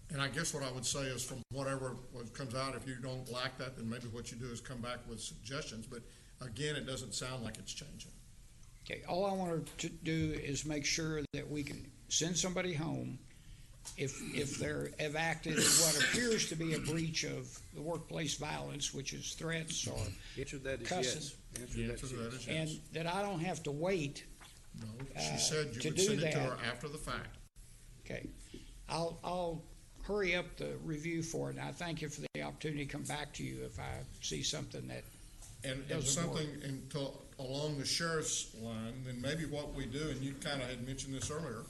And I guess what I would say is from whatever comes out, if you don't like that, then maybe what you do is come back with suggestions. But again, it doesn't sound like it's changing. Okay, all I wanted to do is make sure that we can send somebody home if they have acted in what appears to be a breach of the workplace violence, which is threats or Answer that is cussing. yes. The answer to that is yes. And that I don't have to wait. No, she said you to would do send it to that. her after the fact. Okay, I'll hurry up the review for it, and I thank you for the opportunity to come back to you if I see something that And doesn't something work. along the sheriff's line, then maybe what we do, and you kind of had mentioned this earlier,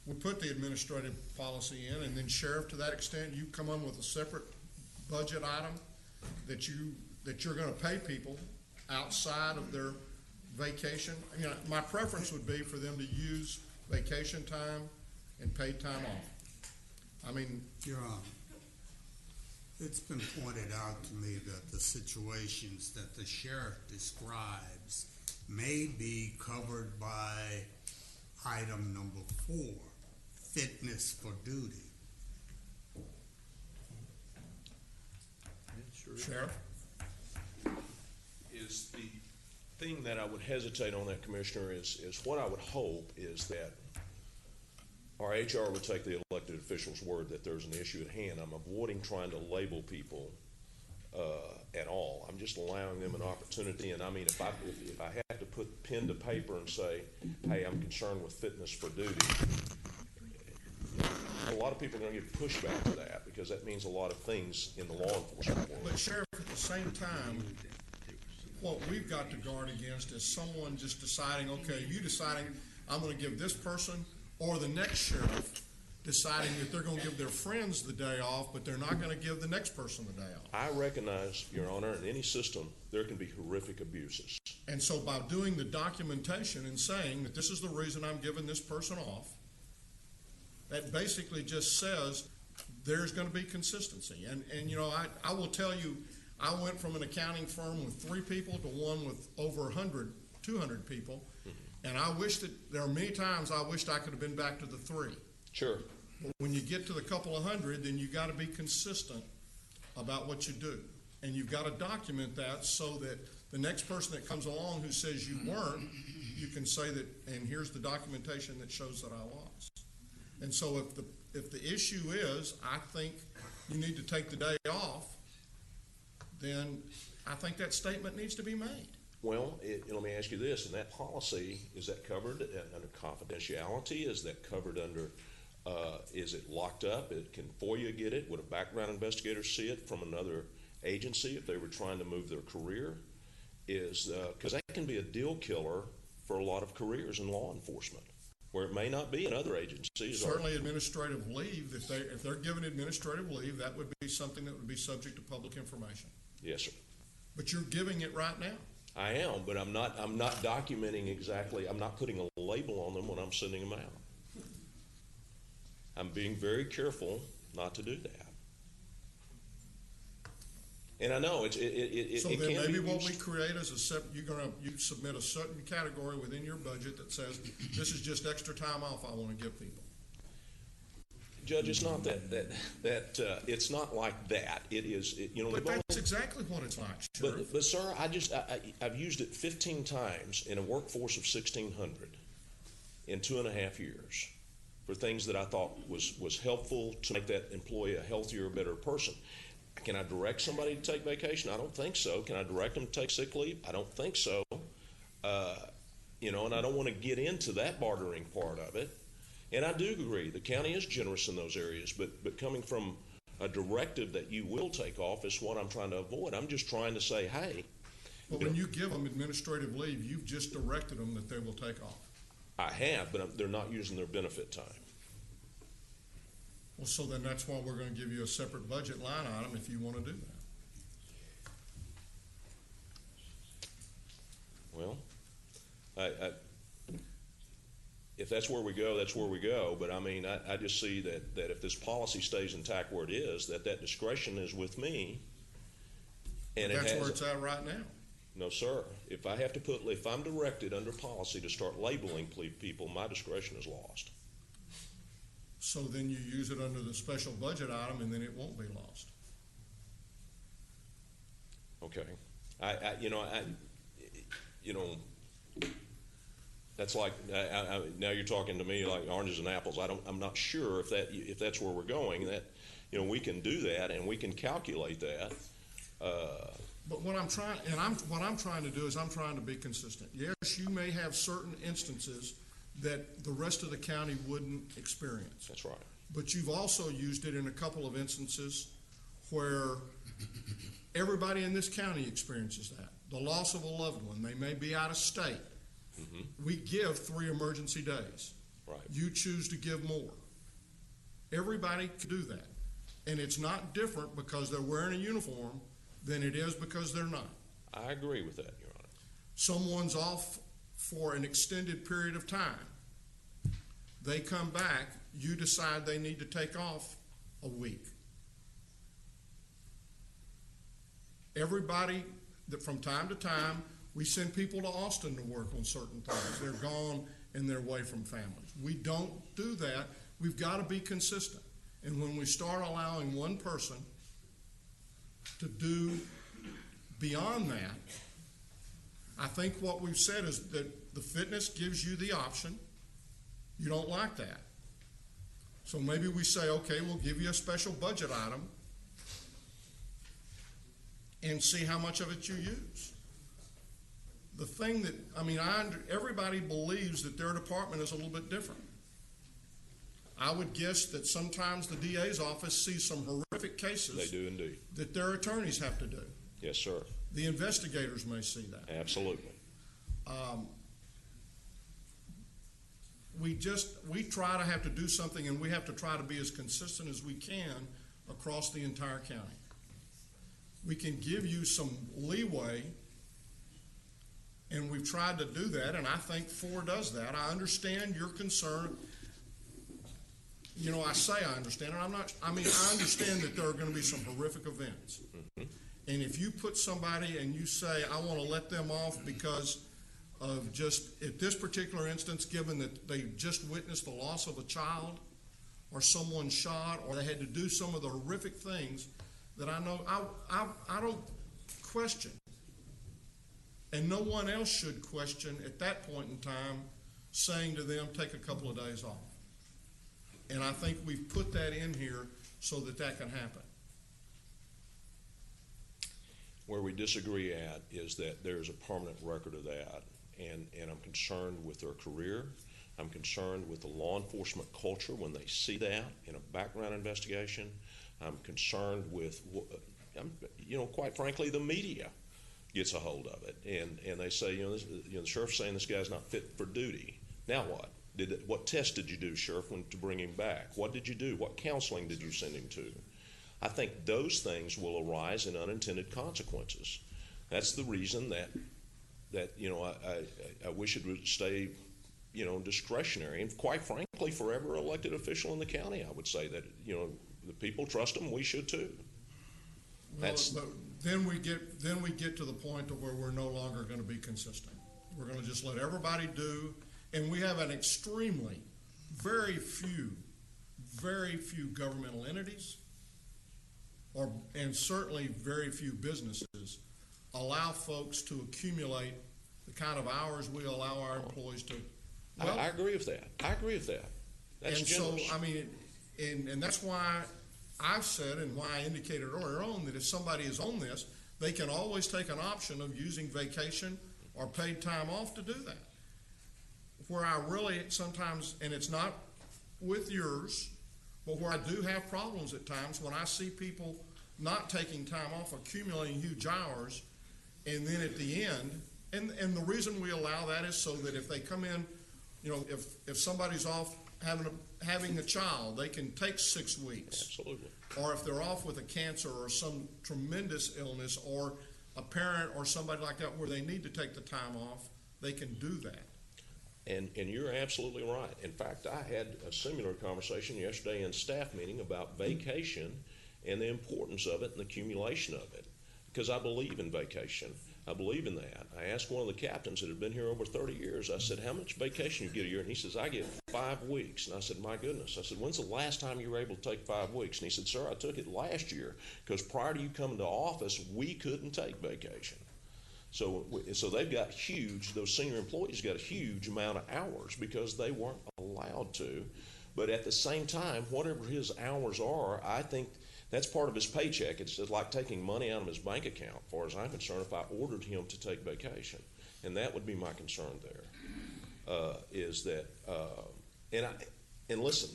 we put the administrative policy in, and then sheriff, to that extent, you come on with a separate budget item that you're going to pay people outside of their vacation. You know, my preference would be for them to use vacation time and paid time off. I mean, Your Honor, it's been pointed out to me that the situations that the sheriff describes may be covered by item number 4, fitness for duty. Sheriff? Is the thing that I would hesitate on that, Commissioner, is what I would hope is that our HR would take the elected official's word that there's an issue at hand. I'm avoiding trying to label people at all. I'm just allowing them an opportunity. And I mean, if I have to put pen to paper and say, hey, I'm concerned with fitness for duty, a lot of people are going to get pushback to that because that means a lot of things in the law enforcement world. But Sheriff, at the same time, what we've got to guard against is someone just deciding, okay, you deciding I'm going to give this person, or the next sheriff deciding that they're going to give their friends the day off, but they're not going to give the next person the day off. I recognize, Your Honor, in any system, there can be horrific abuses. And so by doing the documentation and saying that this is the reason I'm giving this person off, that basically just says there's going to be consistency. And you know, I will tell you, I went from an accounting firm with 3 people to one with over 100, 200 people. And I wish that there are many times I wished I could have been back to the 3. Sure. But when you get to the couple of hundred, then you got to be consistent about what you do. And you've got to document that so that the next person that comes along who says you weren't, you can say that, and here's the documentation that shows that I was. And so if the issue is, I think you need to take the day off, then I think that statement needs to be made. Well, let me ask you this: in that policy, is that covered under confidentiality? Is that covered under? Is it locked up? Can FOIA get it? Would a background investigator see it from another agency if they were trying to move their career? Because that can be a deal killer for a lot of careers in law enforcement, where it may not be in other agencies. Certainly administrative leave, if they're given administrative leave, that would be something that would be subject to public information. Yes, sir. But you're giving it right now. I am, but I'm not documenting exactly. I'm not putting a label on them when I'm sending them out. I'm being very careful not to do that. And I know So it then can maybe be what used. we create is you submit a certain category within your budget that says, this is just extra time off I want to give people. Judge, it's not that it's not like that. It is, But that's exactly what it's like, Sheriff. But sir, I've used it 15 times in a workforce of 1,600 in 2.5 years for things that I thought was helpful to make that employee a healthier, better person. Can I direct somebody to take vacation? I don't think so. Can I direct them to take sick leave? I don't think so. And I don't want to get into that bartering part of it. And I do agree, the county is generous in those areas, but coming from a directive that you will take off is what I'm trying to avoid. I'm just trying to say, hey. But when you give them administrative leave, you've just directed them that they will take off. I have, but they're not using their benefit time. Well, so then that's why we're going to give you a separate budget line item if you want to do that. Well, if that's where we go, that's where we go. But I mean, I just see that if this policy stays intact where it is, that discretion is with me. And that's where it's at right now. No, sir. If I'm directed under policy to start labeling people, my discretion is lost. So then you use it under the special budget item, and then it won't be lost. Okay. That's like now you're talking to me like oranges and apples. I'm not sure if that's where we're going. That we can do that and we can calculate that. But what I'm trying to do is I'm trying to be consistent. Yes, you may have certain instances that the rest of the county wouldn't experience. That's right. But you've also used it in a couple of instances where everybody in this county experiences that. The loss of a loved one. They may be out of state. Mm-hmm. We give 3 emergency days. Right. You choose to give more. Everybody can do that. And it's not different because they're wearing a uniform than it is because they're not. I agree with that, Your Honor. Someone's off for an extended period of time. They come back, you decide they need to take off a week. Everybody, that from time to time, we send people to Austin to work on certain things. They're gone and they're away from families. We don't do that. We've got to be consistent. And when we start allowing one person to do beyond that, I think what we've said is that the fitness gives you the option. You don't like that. So maybe we say, okay, we'll give you a special budget item and see how much of it you use. The thing that, everybody believes that their department is a little bit different. I would guess that sometimes the DA's office sees some horrific cases. They do indeed. That their attorneys have to do. Yes, sir. The investigators may see that. Absolutely. We try to have to do something, and we have to try to be as consistent as we can across the entire county. We can give you some leeway, and we've tried to do that, and I think 4 does that. I understand your concern. I say I understand it. I understand that there are going to be some horrific events. Mm-hmm. And if you put somebody and you say, I want to let them off because of just, at this particular instance, given that they just witnessed the loss of a child or someone shot, or they had to do some of the horrific things that I know, I don't question. And no one else should question at that point in time saying to them, take a couple of days off. And I think we've put that in here so that can happen. Where we disagree at is that there's a permanent record of that, and I'm concerned with their career. I'm concerned with the law enforcement culture when they see that in a background investigation. I'm concerned with, quite frankly, the media gets a hold of it, and they say, the sheriff's saying this guy's not fit for duty. Now what? What test did you do, Sheriff, to bring him back? What did you do? What counseling did you send him to? I think those things will arise in unintended consequences. That's the reason that I wish it would stay, discretionary. And quite frankly, for every elected official in the county, I would say that, the people trust them. We should too. But then we get to the point to where we're no longer going to be consistent. We're going to just let everybody do, and we have an extremely, very few governmental entities, and certainly very few businesses allow folks to accumulate the kind of hours we allow our employees to. Well, I agree with that. That's and generous. so, I mean, and that's why I've said, and why I indicated earlier on, that if somebody is on this, they can always take an option of using vacation or paid time off to do that. Where I really sometimes, and it's not with yours, but where I do have problems at times when I see people not taking time off, accumulating huge hours, and then at the end, and the reason we allow that is so that if they come in, if somebody's off having a child, they can take 6 weeks. Absolutely. Or if they're off with a cancer or some tremendous illness, or a parent or somebody like that where they need to take the time off, they can do that. And you're absolutely right. In fact, I had a similar conversation yesterday in staff meeting about vacation and the importance of it and the accumulation of it, because I believe in vacation. I believe in that. I asked one of the captains that had been here over 30 years, I said, how much vacation you get a year? And he says, I get 5 weeks. And I said, my goodness. I said, when's the last time you were able to take 5 weeks? And he said, sir, I took it last year, because prior to you coming to office, we couldn't take vacation. So they've got those senior employees got a huge amount of hours because they weren't allowed to. But at the same time, whatever his hours are, I think that's part of his paycheck. It's just like taking money out of his bank account, as far as I'm concerned, if I ordered him to take vacation. And that would be my concern there, is that, and listen,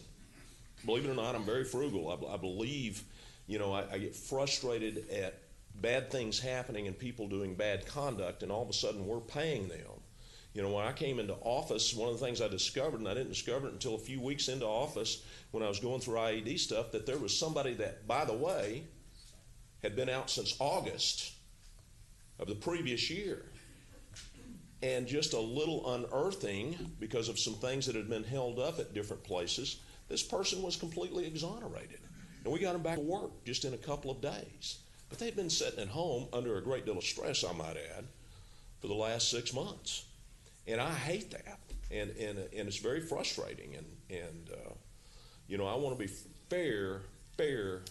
believe it or not, I'm very frugal. I believe, I get frustrated at bad things happening and people doing bad conduct, and all of a sudden we're paying them. When I came into office, one of the things I discovered, and I didn't discover it until a few weeks into office when I was going through IED stuff, that there was somebody that, by the way, had been out since August of the previous year. And just a little unearthing, because of some things that had been held up at different places, this person was completely exonerated. And we got him back to work just in a couple of days. But they'd been sitting at home under a great deal of stress, I might add, for the last 6 months. And I hate that, and it's very frustrating. And I want to be fair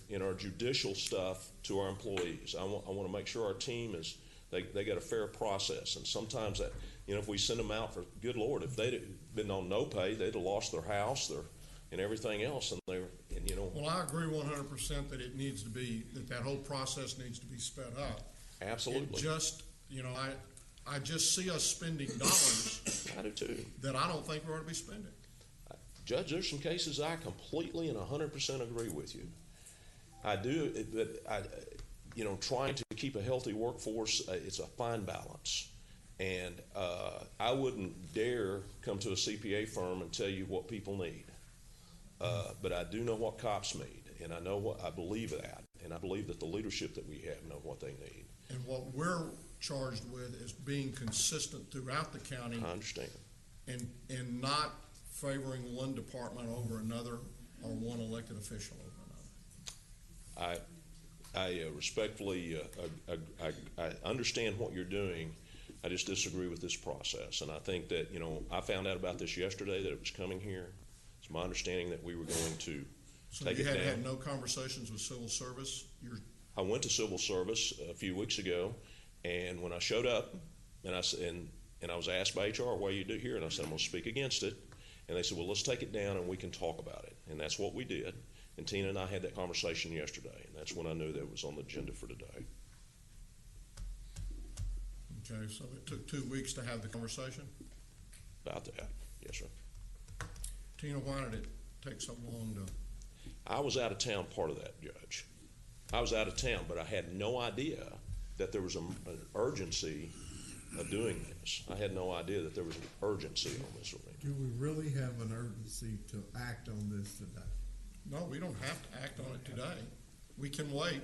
in our judicial stuff to our employees. I want to make sure our team they get a fair process. And sometimes that, if we send them out for, good Lord, if they'd been on no pay, they'd have lost their house, and everything else. Well, I agree 100% that it needs to be, that whole process needs to be sped up. Absolutely. It just, I just see us spending dollars. I do too. That I don't think we ought to be spending. Judge, there's some cases I completely and 100% agree with you. I do, but trying to keep a healthy workforce, it's a fine balance. And I wouldn't dare come to a CPA firm and tell you what people need. But I do know what cops need, and I believe that, and I believe that the leadership that we have know what they need. And what we're charged with is being consistent throughout the county. I understand. And not favoring one department over another, or one elected official over another. I respectfully, I understand what you're doing. I just disagree with this process, and I think that, I found out about this yesterday, that it was coming here. It's my understanding that we were going to take it down. So you had no conversations with civil service? I went to civil service a few weeks ago, and when I showed up, and I was asked by HR, what do you do here? And I said, I'm going to speak against it. And they said, well, let's take it down and we can talk about it. And that's what we did. And Tina and I had that conversation yesterday, and that's when I knew that it was on the agenda for today. Okay, so it took 2 weeks to have the conversation? About that, yes, sir. Tina, why did it take so long to? I was out of town part of that, Judge. I was out of town, but I had no idea that there was an urgency of doing this. I had no idea that there was an urgency on this arena. Do we really have an urgency to act on this today? No, we don't have to act on it today. We can wait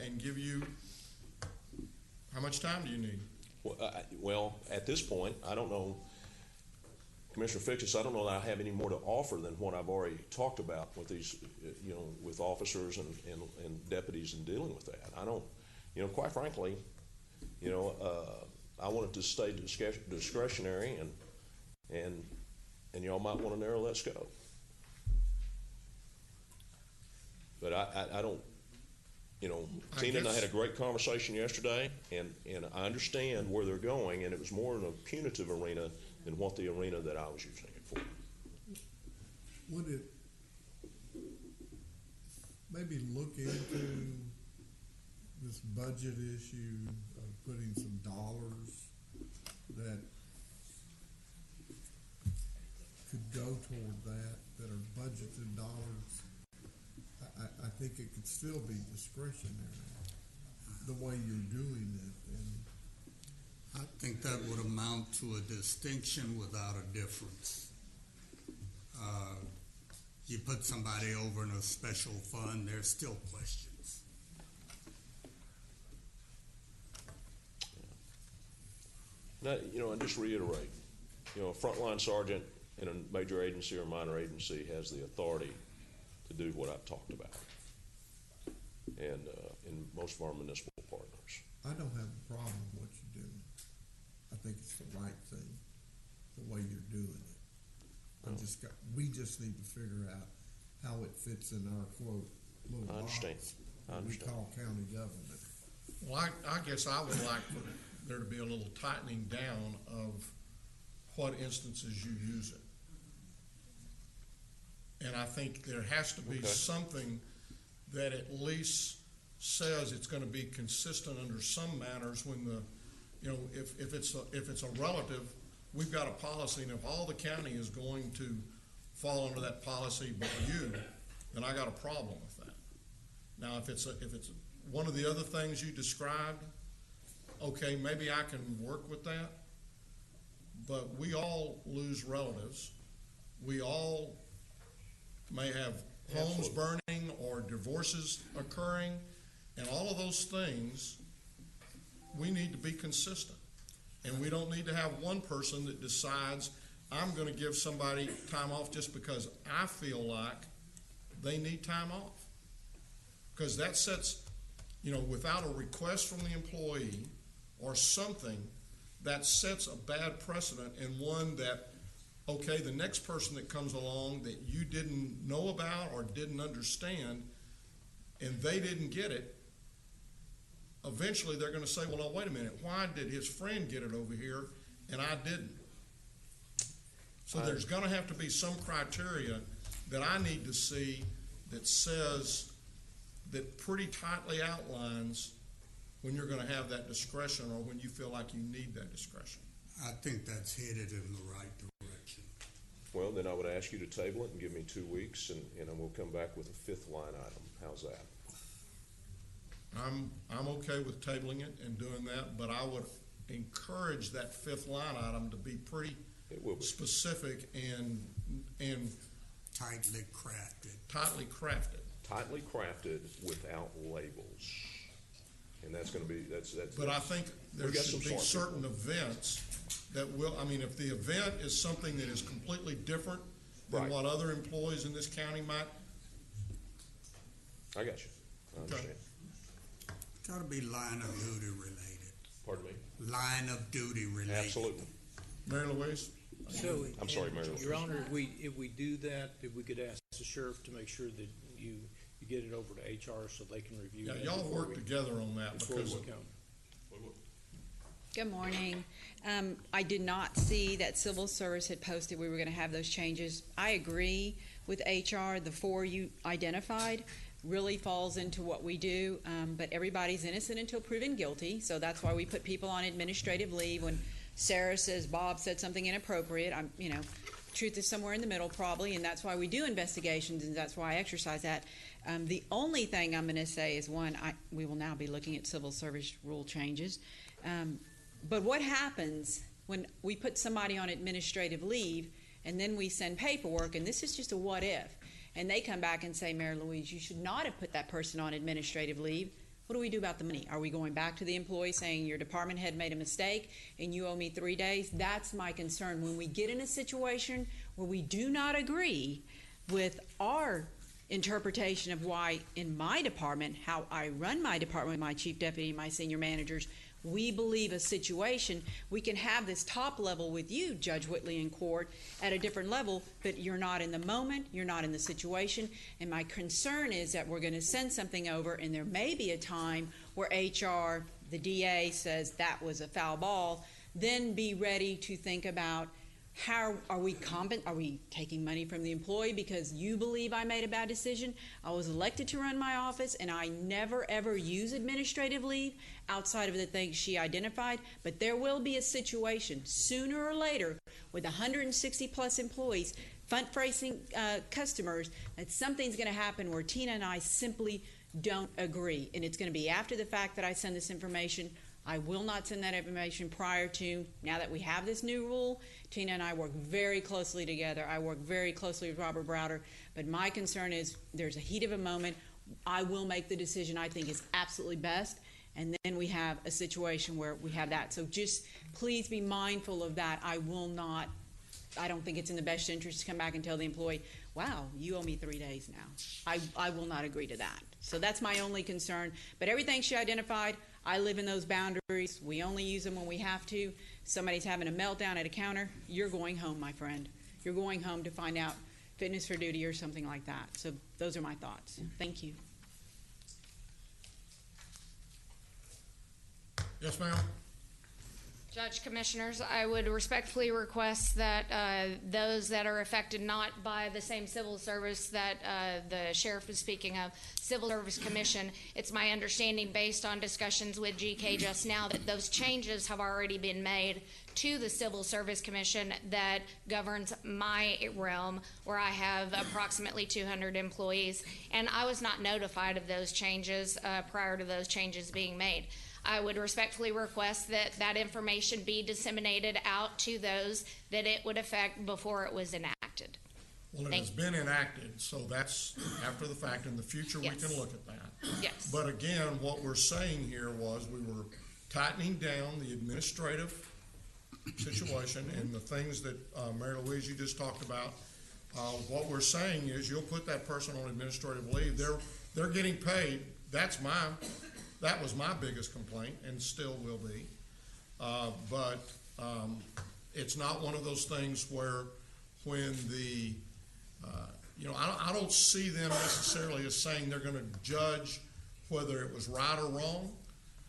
and give you, how much time do you need? Well, at this point, I don't know, Commissioner Fixus, I don't know that I have any more to offer than what I've already talked about with these, with officers and deputies and dealing with that. I don't, quite frankly, I want it to stay discretionary, and y'all might want to narrow that scope. But I don't, Tina and I had a great conversation yesterday, and I understand where they're going, and it was more in a punitive arena than what the arena that I was using it for. Would it maybe look into this budget issue of putting some dollars that could go toward that are budgeted dollars? I think it could still be discretionary, the way you're doing it. And I think that would amount to a distinction without a difference. You put somebody over in a special fund, there's still questions. Now, and just reiterate, a frontline sergeant in a major agency or minor agency has the authority to do what I've talked about, and in most of our municipal partners. I don't have a problem with what you're doing. I think it's the right thing, the way you're doing it. We just need to figure out how it fits in our quote little box we call county government. Well, I guess I would like for there to be a little tightening down of what instances you use it. And I think there has to be something that at least says it's going to be consistent under some manners when if it's a relative, we've got a policy, and if all the county is going to fall under that policy but you, then I got a problem with that. Now, if it's one of the other things you described, okay, maybe I can work with that. But we all lose relatives. We all may have homes burning or divorces occurring, and all of those things, we need to be consistent. And we don't need to have one person that decides, I'm going to give somebody time off just because I feel like they need time off. Because that sets, without a request from the employee or something, that sets a bad precedent, and one that, okay, the next person that comes along that you didn't know about or didn't understand, and they didn't get it, eventually they're going to say, well, now, wait a minute, why did his friend get it over here and I didn't? So there's going to have to be some criteria that I need to see that says, that pretty tightly outlines when you're going to have that discretion or when you feel like you need that discretion. I think that's headed in the right direction. Well, then I would ask you to table it and give me 2 weeks, and we'll come back with a fifth line item. How's that? I'm okay with tabling it and doing that, but I would encourage that fifth line item to be pretty specific and tightly crafted. Tightly crafted without labels. And that's going to be, that's. But I think there should be certain events that will, if the event is something that is completely different than what other employees in this county might. I got you. I understand. Got to be line of duty related. Pardon me? Line of duty related. Absolutely. Mary Louise? So, I'm sorry, Mary Louise. Your Honor, if we do that, if we could ask the sheriff to make sure that you get it over to HR so they can review Yeah, that. y'all work together on that because Good morning. I did not see that Civil Service had posted we were going to have those changes. I agree with HR, the four you identified, really falls into what we do, but everybody's innocent until proven guilty, so that's why we put people on administrative leave. When Sarah says Bob said something inappropriate, truth is somewhere in the middle probably, and that's why we do investigations, and that's why I exercise that. The only thing I'm going to say is, one, we will now be looking at civil service rule changes. But what happens when we put somebody on administrative leave and then we send paperwork, and this is just a what if, and they come back and say, Mary Louise, you should not have put that person on administrative leave. What do we do about the money? Are we going back to the employee saying your department head made a mistake and you owe me 3 days? That's my concern. When we get in a situation where we do not agree with our interpretation of why in my department, how I run my department, my chief deputy, my senior managers, we believe a situation, we can have this top level with you, Judge Whitley, in court at a different level, but you're not in the moment, you're not in the situation, and my concern is that we're going to send something over, and there may be a time where HR, the DA, says that was a foul ball. Then be ready to think about, how are we taking money from the employee because you believe I made a bad decision? I was elected to run my office, and I never ever use administrative leave outside of the things she identified, but there will be a situation sooner or later with 160 plus employees, front-facing customers, that something's going to happen where Tina and I simply don't agree, and it's going to be after the fact that I send this information. I will not send that information prior to. Now that we have this new rule, Tina and I work very closely together. I work very closely with Robert Browder, but my concern is there's a heat of a moment. I will make the decision I think is absolutely best, and then we have a situation where we have that. So just please be mindful of that. I don't think it's in the best interest to come back and tell the employee, wow, you owe me 3 days now. I will not agree to that. So that's my only concern. But everything she identified, I live in those boundaries. We only use them when we have to. Somebody's having a meltdown at a counter, you're going home, my friend. You're going home to find out fitness for duty or something like that. So those are my thoughts. Thank you. Yes, ma'am. Judge, Commissioners, I would respectfully request that those that are affected not by the same civil service that the sheriff is speaking of, Civil Service Commission, it's my understanding based on discussions with GK just now that those changes have already been made to the Civil Service Commission that governs my realm, where I have approximately 200 employees, and I was not notified of those changes prior to those changes being made. I would respectfully request that that information be disseminated out to those that it would affect before it was enacted. Well, it has been enacted, so that's after the fact. In the future, Yes. we can look at that. Yes. But again, what we're saying here was we were tightening down the administrative situation and the things that Mary Louise, you just talked about. What we're saying is you'll put that person on administrative leave. They're getting paid. That was my biggest complaint, and still will be. But it's not one of those things where when the, I don't see them necessarily as saying they're going to judge whether it was right or wrong.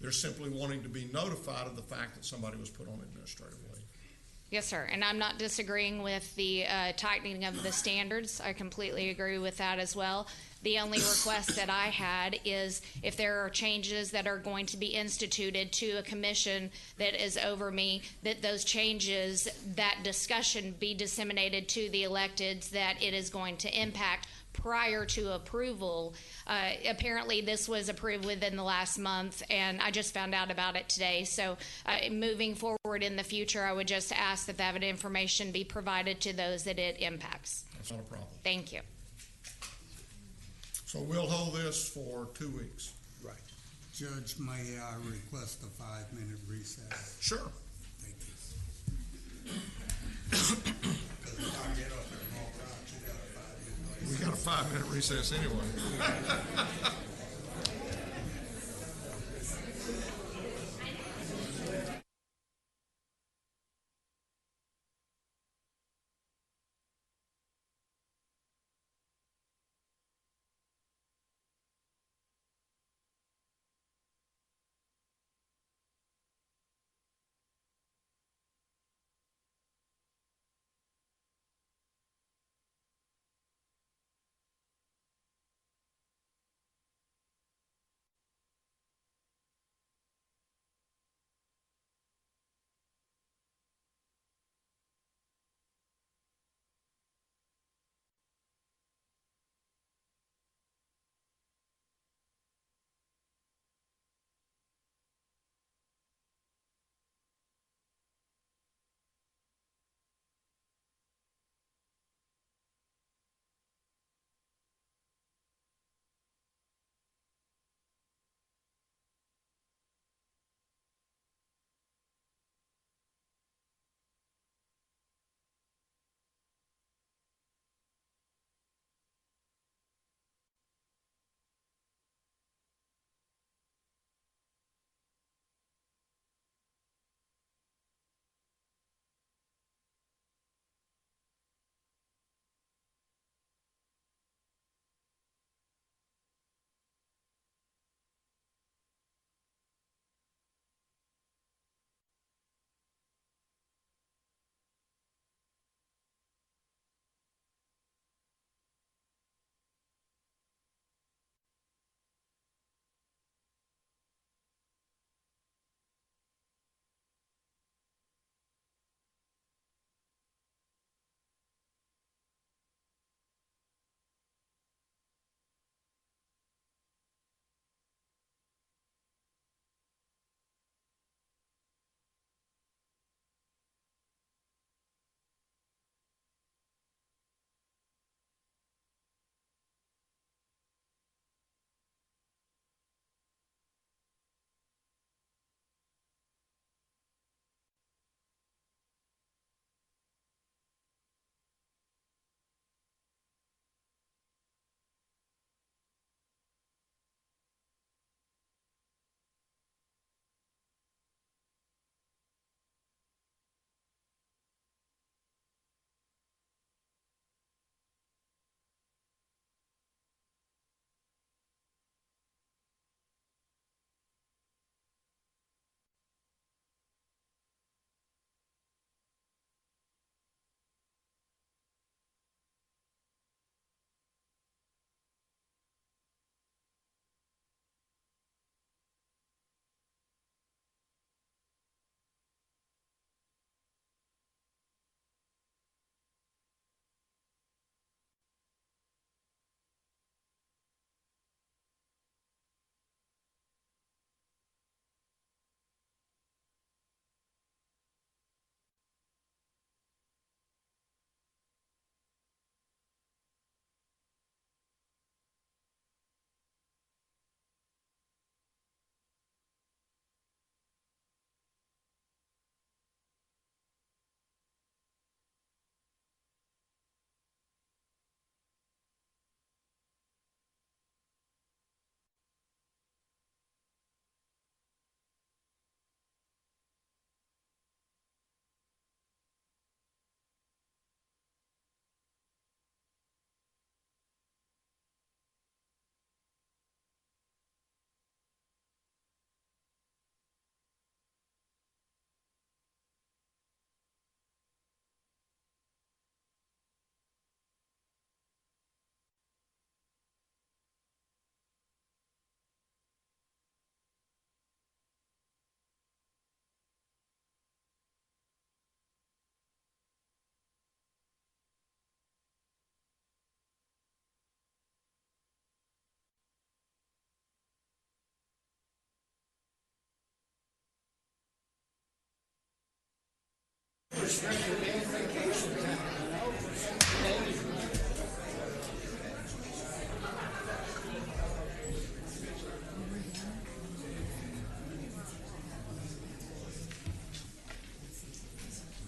They're simply wanting to be notified of the fact that somebody was put on administrative leave. Yes, sir. And I'm not disagreeing with the tightening of the standards. I completely agree with that as well. The only request that I had is if there are changes that are going to be instituted to a commission that is over me, that those changes, that discussion be disseminated to the electeds that it is going to impact prior to approval. Apparently this was approved within the last month, and I just found out about it today. So moving forward in the future, I would just ask that that information be provided to those that it impacts. That's not a problem. Thank you. So we'll hold this for 2 weeks. Right. Judge, may I request a 5-minute recess? Sure. Thank you. We got a 5-minute recess anyway.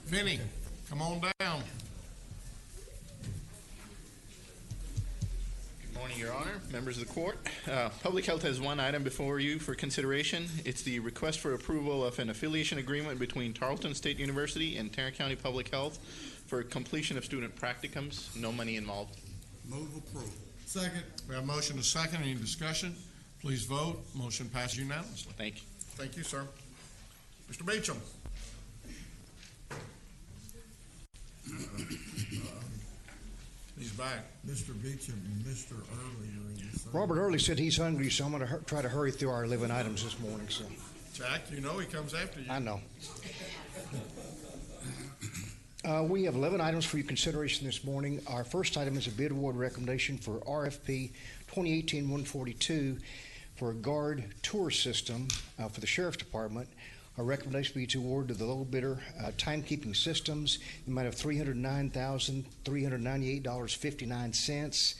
Vinny, come on down. Good morning, Your Honor, members of the court. Public Health has one item before you for consideration. It's the request for approval of an affiliation agreement between Tarleton State University and Tarrant County Public Health for completion of student practicums. No money involved. Move approval. Second. We have motion to second. Any discussion? Please vote. Motion passes unanimously. Thank you. Thank you, sir. Mr. Beecham. He's back. Mr. Beecham and Mr. Early are in the same. Robert Early said he's hungry, so I'm going to try to hurry through our 11 items this morning. So, Jack, you know he comes after you. I know. We have 11 items for your consideration this morning. Our first item is a bid award recommendation for RFP 2018-142 for a guard tour system for the Sheriff's Department. Our recommendation would be to award to the low bidder timekeeping systems, the amount of $309,398.59.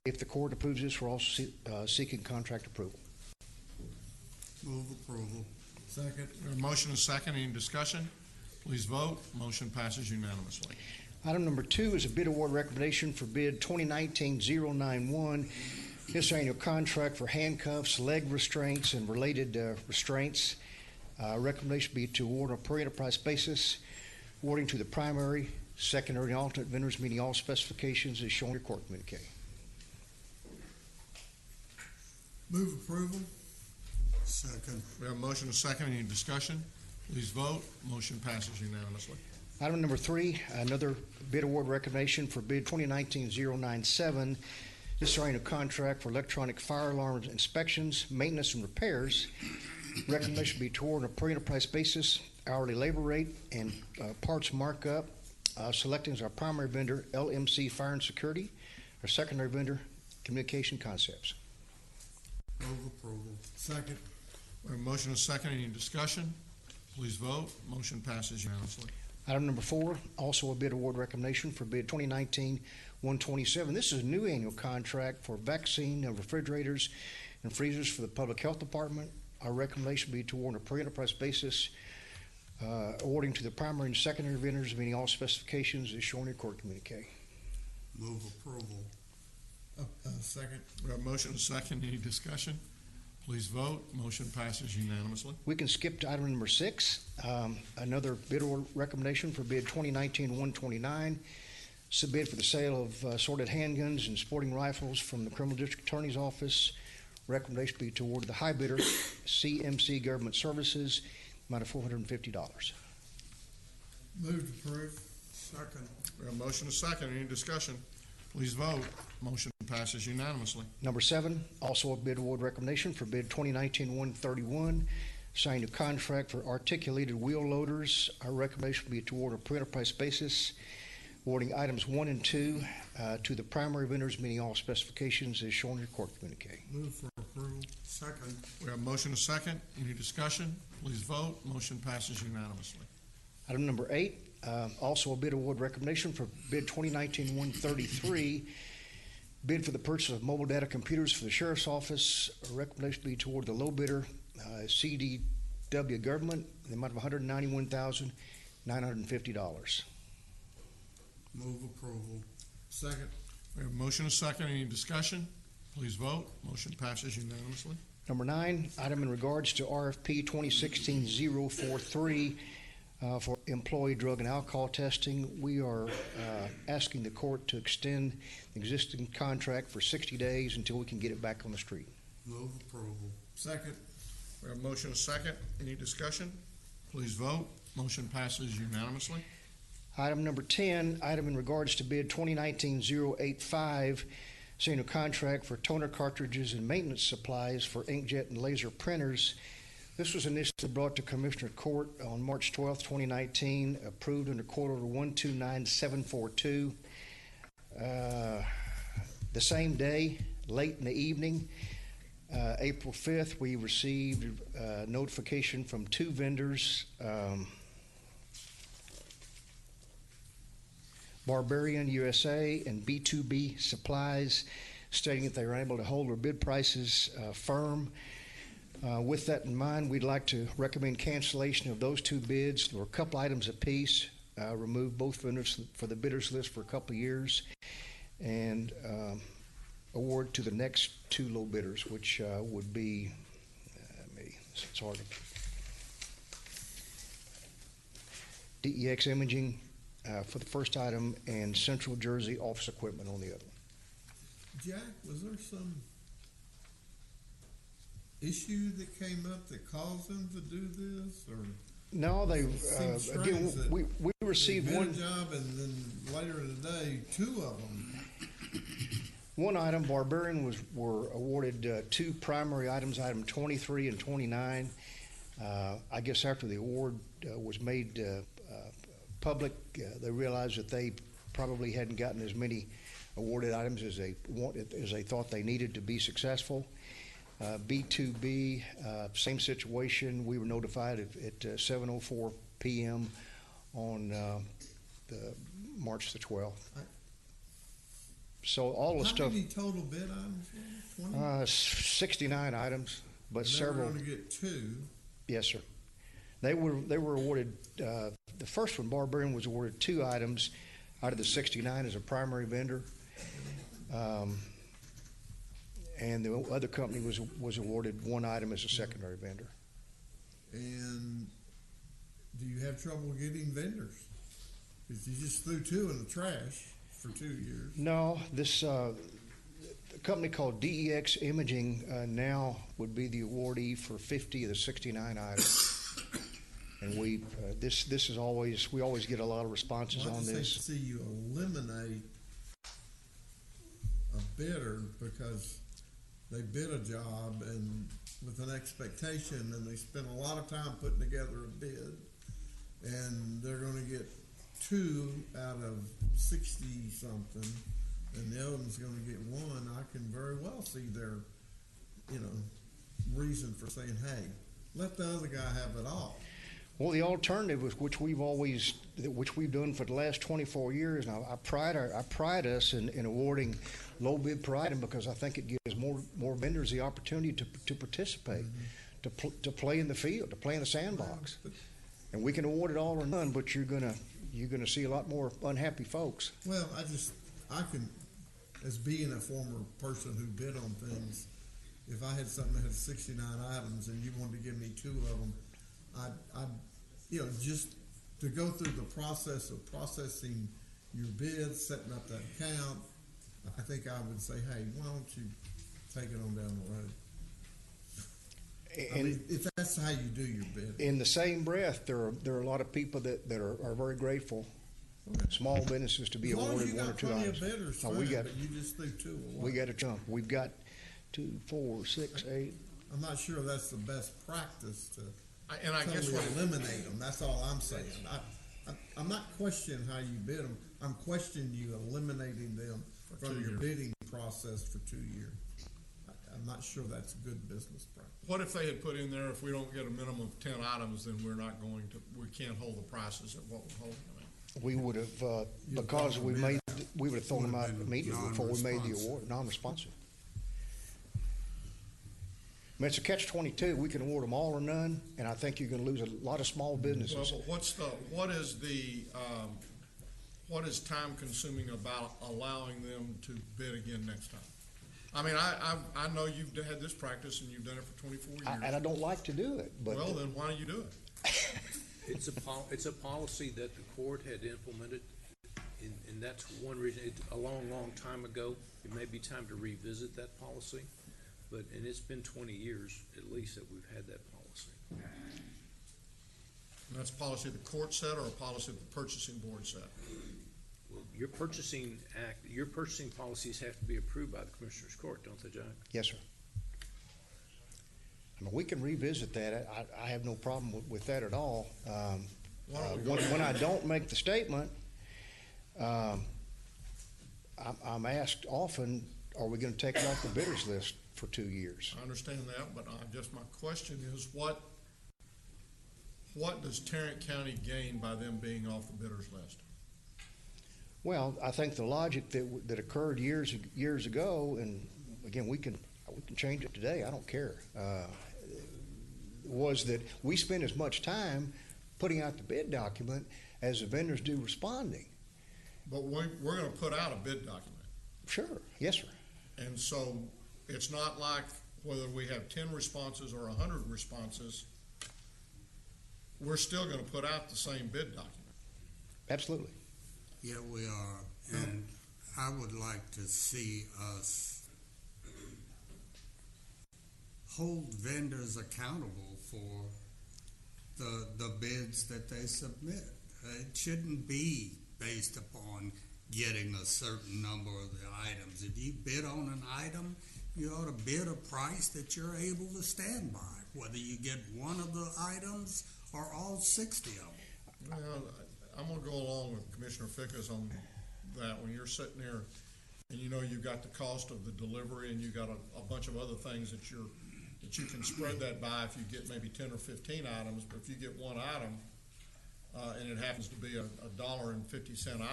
If the court approves this, we're also seeking contract approval. Move approval. Second. We have motion and second. Any discussion? Please vote. Motion passes unanimously. Item number 2 is a bid award recommendation for bid 2019-091. This annual contract for handcuffs, leg restraints, and related restraints. Recommendation be to award on a per enterprise basis, awarding to the primary, secondary, and alternate vendors meeting all specifications as shown in your court communique. Move approval. Second. We have motion and second. Any discussion? Please vote. Motion passes unanimously. Item number 3, another bid award recommendation for bid 2019-097. This is our annual contract for electronic fire alarm inspections, maintenance, and repairs. Recommendation be to award on a per enterprise basis, hourly labor rate, and parts markup. Selecting as our primary vendor, LMC Fire and Security. Our secondary vendor, Communication Concepts. Move approval. Second. We have motion and second. Any discussion? Please vote. Motion passes unanimously. Item number 4, also a bid award recommendation for bid 2019-127. This is a new annual contract for vaccine and refrigerators and freezers for the Public Health Department. Our recommendation would be to award on a per enterprise basis, awarding to the primary and secondary vendors meeting all specifications as shown in your court communique. Move approval. Second. We have motion and second. Any discussion? Please vote. Motion passes unanimously. We can skip to item number 6, another bid award recommendation for bid 2019-129. It's a bid for the sale of assorted handguns and sporting rifles from the Criminal District Attorney's Office. Recommendation be to award the high bidder, CMC Government Services, amount of $450. Move to approve. Second. We have motion and second. Any discussion? Please vote. Motion passes unanimously. Number 7, also a bid award recommendation for bid 2019-131, signing a contract for articulated wheel loaders. Our recommendation would be to award on a per enterprise basis, awarding items 1 and 2 to the primary vendors meeting all specifications as shown in your court communique. Move for approval. Second. We have motion and second. Any discussion? Please vote. Motion passes unanimously. Item number 8, also a bid award recommendation for bid 2019-133, bid for the purchase of mobile data computers for the Sheriff's Office. A recommendation be toward the low bidder, CDW Government, the amount of $191,950. Move approval. Second. We have motion and second. Any discussion? Please vote. Motion passes unanimously. Number 9, item in regards to RFP 2016-043 for employee drug and alcohol testing. We are asking the court to extend the existing contract for 60 days until we can get it back on the street. Move approval. Second. We have motion and second. Any discussion? Please vote. Motion passes unanimously. Item number 10, item in regards to bid 2019-085, setting a contract for toner cartridges and maintenance supplies for inkjet and laser printers. This was initially brought to Commissioner Court on March 12, 2019, approved under Court Order 129742. The same day, late in the evening, April 5th, we received notification from 2 vendors. Barbarian USA, and B2B Supplies, stating that they were able to hold their bid prices firm. With that in mind, we'd like to recommend cancellation of those two bids. There were a couple items apiece, remove both vendors for the bidders list for a couple of years, and award to the next two low bidders, which would be, it's hard to, DEX Imaging for the first item, and Central Jersey Office Equipment on the other. Jack, was there some issue that came up that caused them to do this, or? No, they again we received one job, and then later in the day, two of them. One item, Barbarian were awarded two primary items, item 23 and 29. I guess after the award was made public, they realized that they probably hadn't gotten as many awarded items as they thought they needed to be successful. B2B, same situation. We were notified at 7:04 p.m. on the March the 12th. So all the stuff. How many total bid items? 69 items, but several. They were going to get two. Yes, sir. They were awarded. The first one, Barbarian, was awarded two items out of the 69 as a primary vendor. And the other company was awarded one item as a secondary vendor. And do you have trouble getting vendors? Because you just threw two in the trash for 2 years. No, this a company called DEX Imaging now would be the awardee for 50 of the 69 items. And we this is always, we always get a lot of responses on this. I just hate to see you eliminate a bidder because they bid a job and with an expectation, and they spent a lot of time putting together a bid, and they're going to get two out of 60 something, and the other one's going to get one. I can very well see their, reason for saying, "Hey, let the other guy have it all." Well, the alternative, which we've done for the last 24 years now, I pride us in awarding low bid per item because I think it gives more vendors the opportunity to participate, to play in the field, to play in the sandbox, and we can award it all or none. But you're gonna see a lot more unhappy folks. Well, I can, as being a former person who bid on things, if I had something that had 69 items and you wanted to give me two of them, I'd just to go through the process of processing your bid, setting up that account, I think I would say, hey, why don't you take it on down the road? If that's how you do your bid. In the same breath, there are a lot of people that are very grateful, small businesses, to be awarded one or two items. Bidders, we got, but you just threw two away. We got a chunk. We've got 2, 4, 6, 8. I'm not sure that's the best practice to guess eliminate them. That's all I'm saying. I'm not questioning how you bid them. I'm questioning you eliminating them from your bidding process for 2 years. I'm not sure that's good business practice. What if they had put in there, if we don't get a minimum of 10 items, then we can't hold the prices at what we're holding them at? We would have, because we would have thrown them out immediately before we made the award, non-responsive. I mean, it's a catch-22. We can award them all or none, and I think you're going to lose a lot of small businesses. Well, what is time-consuming about allowing them to bid again next time? I mean, I know you've had this practice and you've done it for 24 years. And I don't like to do it. But well, then why don't you do it? It's a policy that the court had implemented, and that's one reason. A long time ago. It may be time to revisit that policy. And it's been 20 years at least that we've had that policy. And that's a policy the court set or a policy the purchasing board set? Well, your purchasing policies have to be approved by the Commissioner's Court, don't they, John? Yes, sir. I mean, we can revisit that. I have no problem with that at all. When I don't make the statement, I'm asked often, are we going to take it off the bidders list for 2 years? I understand that, but my question is, what does Tarrant County gain by them being off the bidders list? Well, I think the logic that occurred years ago, and again, we can change it today. I don't care. Was that we spend as much time putting out the bid document as the vendors do responding. But we're going to put out a bid document. Sure. Yes, sir. And so it's not like whether we have 10 responses or 100 responses, we're still going to put out the same bid document. Absolutely. Yeah, we are. And I would like to see us hold vendors accountable for the bids that they submit. It shouldn't be based upon getting a certain number of the items. If you bid on an item, you ought to bid a price that you're able to stand by, whether you get one of the items or all 60 of them. Well, I'm going to go along with Commissioner Fickus on that. When you're sitting there and you know you've got the cost of the delivery and you've got a bunch of other things that you can spread that by if you get maybe 10 or 15 items, but if you get one item and it happens to be a $1.50 item.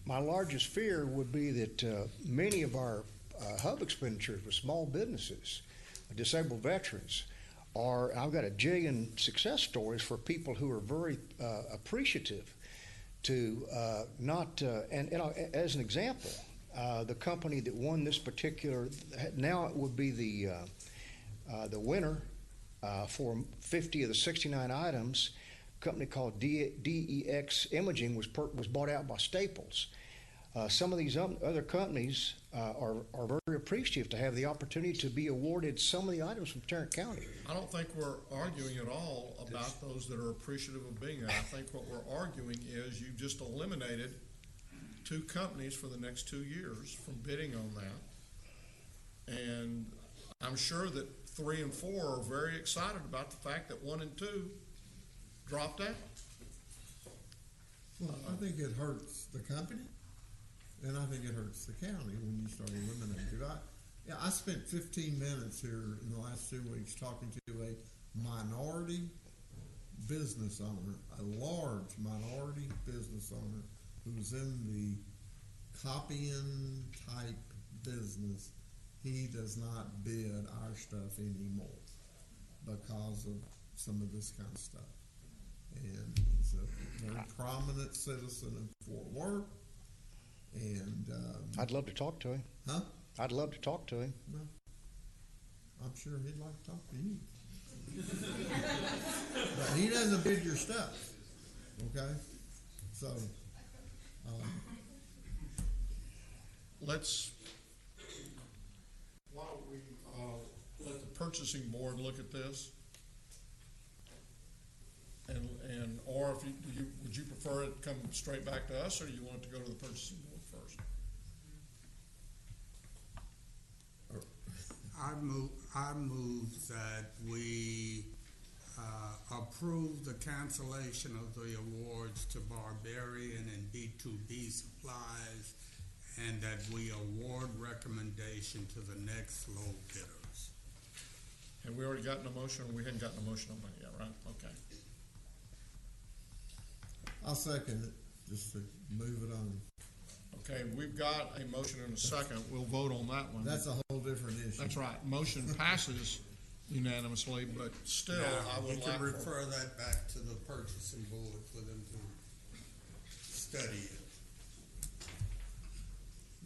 My largest fear would be that many of our hub expenditures with small businesses, disabled veterans, I've got a jillion success stories for people who are very appreciative to as an example, the company that won this particular, now it would be the winner for 50 of the 69 items. A company called DEX Imaging was bought out by Staples. Some of these other companies are very appreciative to have the opportunity to be awarded some of the items from Tarrant County. I don't think we're arguing at all about those that are appreciative of being there. I think what we're arguing is you just eliminated 2 companies for the next 2 years from bidding on that. And I'm sure that 3 and 4 are very excited about the fact that 1 and 2 dropped out. Well, I think it hurts the company, and I think it hurts the county when you start eliminating it. I spent 15 minutes here in the last 2 weeks talking to a minority business owner, a large minority business owner who's in the copying type business. He does not bid our stuff anymore because of some of this kind of stuff. And he's a very prominent citizen in Fort Worth. And I'd love to talk to him. Huh? I'd love to talk to him. Well, I'm sure he'd like to talk to you. But he doesn't bid your stuff. Okay? So, why don't we let the purchasing board look at this? And or if would you prefer it to come straight back to us, or do you want it to go to the purchasing board first? I move that we approve the cancellation of the awards to Barbarian and B2B Supplies, and that we award recommendation to the next low bidders. Have we already gotten a motion, or we hadn't gotten a motion on that yet, right? Okay. I'll second it, just to move it on. Okay, we've got a motion and a second. We'll vote on that one. That's a whole different issue. That's right. Motion passes unanimously, but still, I would You like can refer that back to the purchasing board for them to study it.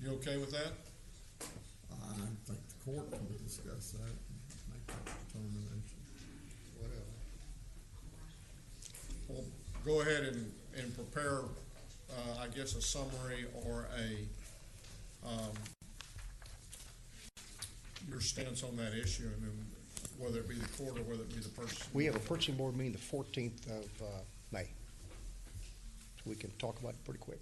You okay with that? I think the court can discuss that and make that determination. Whatever. Well, go ahead and prepare, I guess, a summary or your stance on that issue, and then whether it be the court or whether it be the purchasing. We have a purchasing board meeting the 14th of May, so we can talk about it pretty quick.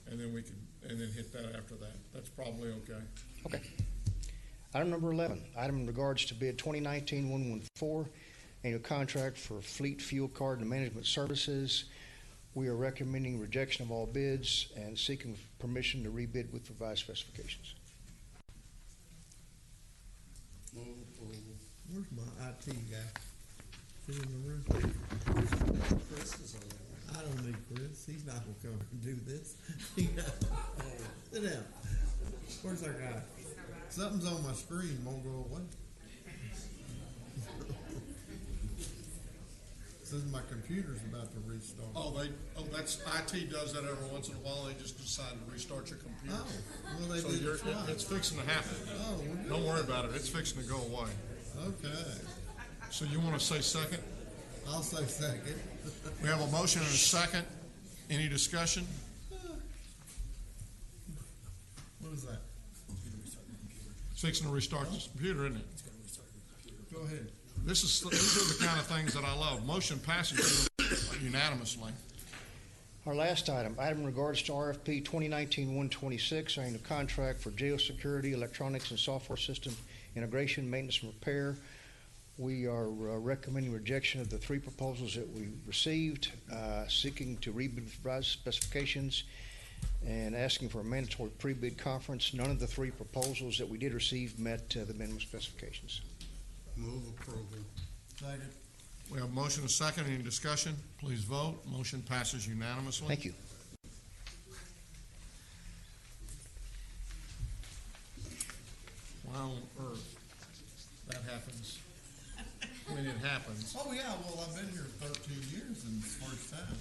And then hit that after that. That's probably okay. Okay. Item number 11, item in regards to bid 2019-114, annual contract for fleet fuel card and management services. We are recommending rejection of all bids and seeking permission to rebid with revised specifications. Move approval. Where's my IT guy? Is he in the room? Chris is on that one. I don't need Chris. He's not gonna come and do this. Sit down. Where's our guy? Something's on my screen, won't go away. Says my computer's about to restart. That's IT does that every once in a while. They just decide to restart your computer. Oh, well, they So did it twice. it's fixing to happen. Oh, well, good. Don't worry about it. It's fixing to go away. Okay. So you want to say second? I'll say second. We have a motion and a second. Any discussion? What is that? It's fixing to restart this computer, isn't it? Go ahead. These are the kind of things that I love. Motion passes unanimously. Our last item in regards to RFP 2019-126, signing a contract for jail security, electronics, and software system integration, maintenance, and repair. We are recommending rejection of the three proposals that we received, seeking to rebid revised specifications, and asking for a mandatory pre-bid conference. None of the three proposals that we did receive met the minimum specifications. Move approval. Second. We have a motion and a second. Any discussion? Please vote. Motion passes unanimously. Thank you. Why on earth that happens when it happens? Oh, yeah, well, I've been here 13 years and it's the first time.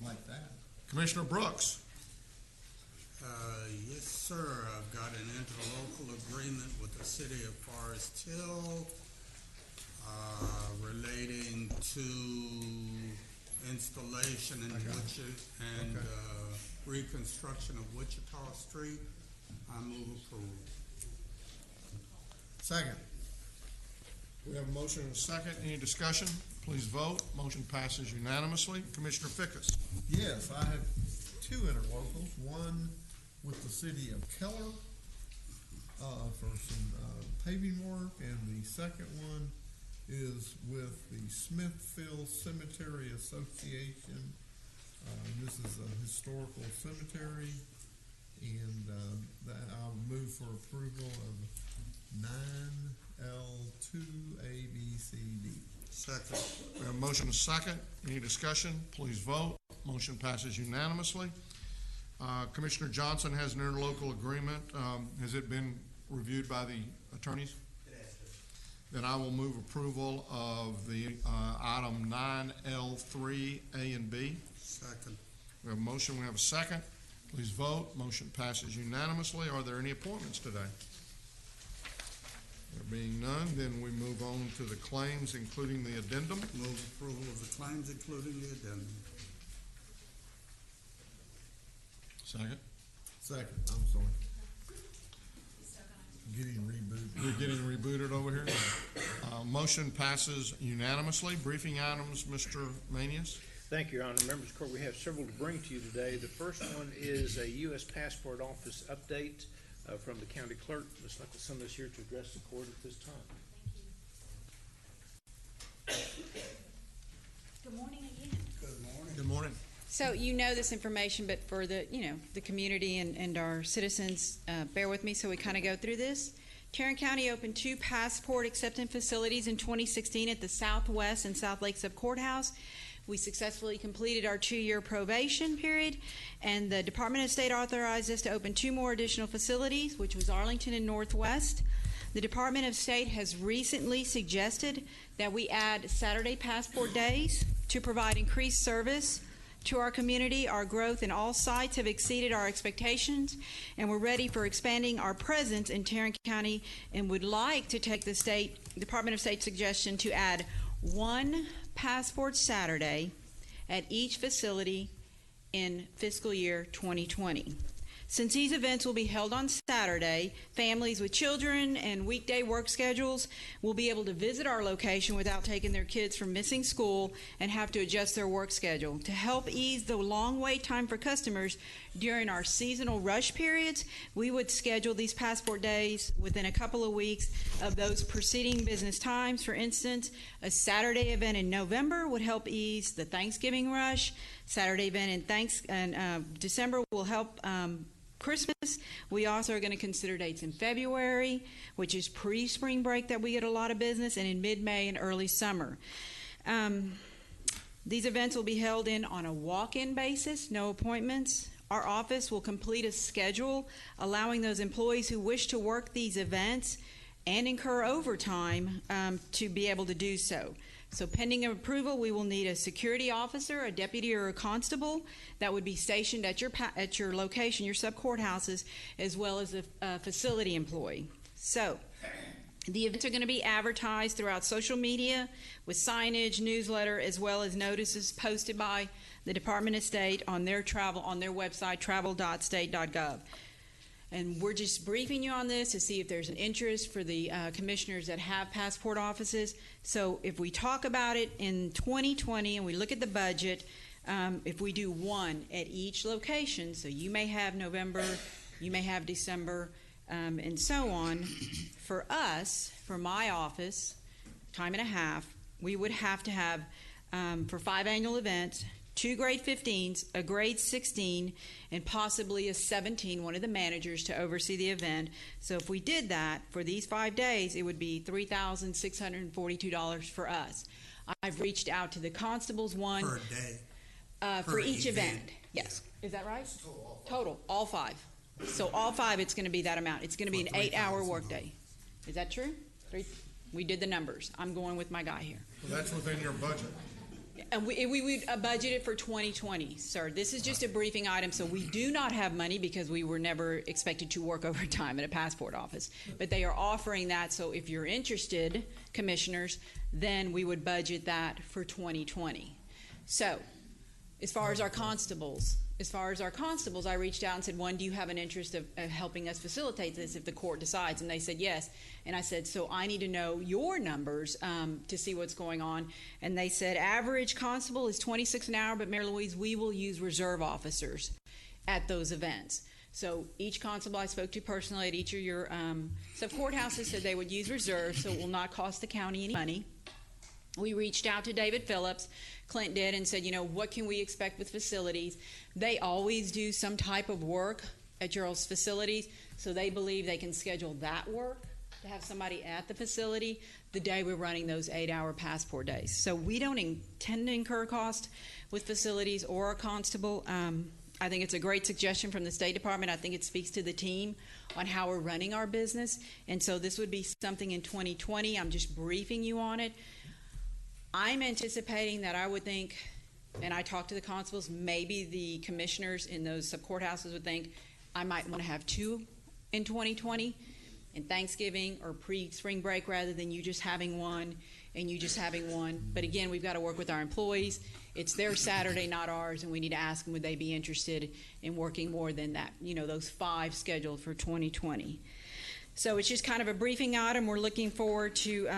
Like that. Commissioner Brooks. Yes, sir. I've got an interlocal agreement with the city of Forest Hill relating to installation and reconstruction of Wichita Street. I move approval. Second. We have a motion and a second. Any discussion? Please vote. Motion passes unanimously. Commissioner Fickus. Yes, I have two interlocals. One with the city of Keller for some paving work, and the second one is with the Smithfield Cemetery Association. This is a historical cemetery, and that I'll move for approval of 9L2ABCD. Second. We have a motion and a second. Any discussion? Please vote. Motion passes unanimously. Commissioner Johnson has an interlocal agreement. Has it been reviewed by the attorneys? It has been. Then I will move approval of the item 9L3 A and B. Second. We have a motion. We have a second. Please vote. Motion passes unanimously. Are there any appointments today? There being none, then we move on to the claims, including the addendum. Move approval of the claims, including the addendum. Second. Second. I'm sorry. Getting rebooted. We're getting rebooted over here. Motion passes unanimously. Briefing items, Mr. Manius. Thank you, Your Honor. Members of the Court, we have several to bring to you today. The first one is a U.S. Passport Office update from the County Clerk. Ms. Nicholson is here to address the Court at this time. Good morning again. Good morning. Good morning. So you know this information, but for the the community and our citizens, bear with me so we kind of go through this. Tarrant County opened 2 passport acceptance facilities in 2016 at the Southwest and South Lake Sub Courthouse. We successfully completed our 2-year probation period, and the Department of State authorized us to open 2 more additional facilities, which was Arlington and Northwest. The Department of State has recently suggested that we add Saturday passport days to provide increased service to our community. Our growth in all sites have exceeded our expectations, and we're ready for expanding our presence in Tarrant County, and would like to take the Department of State suggestion to add 1 passport Saturday at each facility in fiscal year 2020. Since these events will be held on Saturday, families with children and weekday work schedules will be able to visit our location without taking their kids from missing school and have to adjust their work schedule. To help ease the long wait time for customers during our seasonal rush periods, we would schedule these passport days within a couple of weeks of those preceding business times. For instance, a Saturday event in November would help ease the Thanksgiving rush. Saturday event in December will help Christmas. We also are going to consider dates in February, which is pre-spring break that we get a lot of business, and in mid-May and early summer. These events will be held on a walk-in basis, no appointments. Our office will complete a schedule allowing those employees who wish to work these events and incur overtime to be able to do so. So pending approval, we will need a security officer, a deputy, or a constable that would be stationed at your location, your sub-courthouses, as well as a facility employee. So the events are going to be advertised throughout social media with signage, newsletter, as well as notices posted by the Department of State on their website, travel.state.gov. And we're just briefing you on this to see if there's an interest for the commissioners that have passport offices. So if we talk about it in 2020 and we look at the budget, if we do one at each location, so you may have November, you may have December, and so on. For us, for my office, time and a half, we would have to have, for 5 annual events, 2 grade 15s, a grade 16, and possibly a 17, one of the managers, to oversee the event. So if we did that for these 5 days, it would be $3,642 for us. I've reached out to the constables per day. For each event. Yes. Is that right? Total, all 5. So all 5, it's going to be that amount. It's going to be an 8-hour workday. Is that true? We did the numbers. I'm going with my guy here. Well, that's within your budget. And we would budget it for 2020, sir. This is just a briefing item, so we do not have money because we were never expected to work overtime at a passport office. But they are offering that, so if you're interested, commissioners, then we would budget that for 2020. So, as far as our constables, I reached out and said, one, do you have an interest of helping us facilitate this if the court decides? And they said yes. And I said, so I need to know your numbers to see what's going on. And they said, average constable is $26 an hour, but Mary Louise, we will use reserve officers at those events. So each constable I spoke to personally at each of your sub-courthouses said they would use reserves, so it will not cost the county any money. We reached out to David Phillips, Clint did, and said, what can we expect with facilities? They always do some type of work at your facilities, so they believe they can schedule that work to have somebody at the facility the day we're running those 8-hour passport days. So we don't intend to incur cost with facilities or a constable. I think it's a great suggestion from the State Department. I think it speaks to the team on how we're running our business. And so this would be something in 2020. I'm just briefing you on it. I'm anticipating that I would think, and I talked to the constables, maybe the commissioners in those sub-courthouses would think I might want to have 2 in 2020, in Thanksgiving or pre-spring break, rather than you just having one and you just having one. But again, we've got to work with our employees. It's their Saturday, not ours, and we need to ask them would they be interested in working more than that, those 5 scheduled for 2020. So it's just kind of a briefing item. We're looking forward to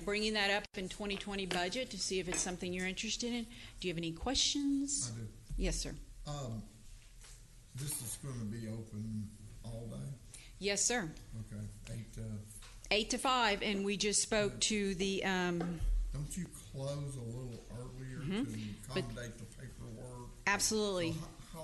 bringing that up in 2020 budget to see if it's something you're interested in. Do you have any questions? I do. Yes, sir. This is going to be open all day? Yes, sir. Okay. 8 to 5, and we just spoke to the... Don't you close a little earlier to accommodate the paperwork? Absolutely. So how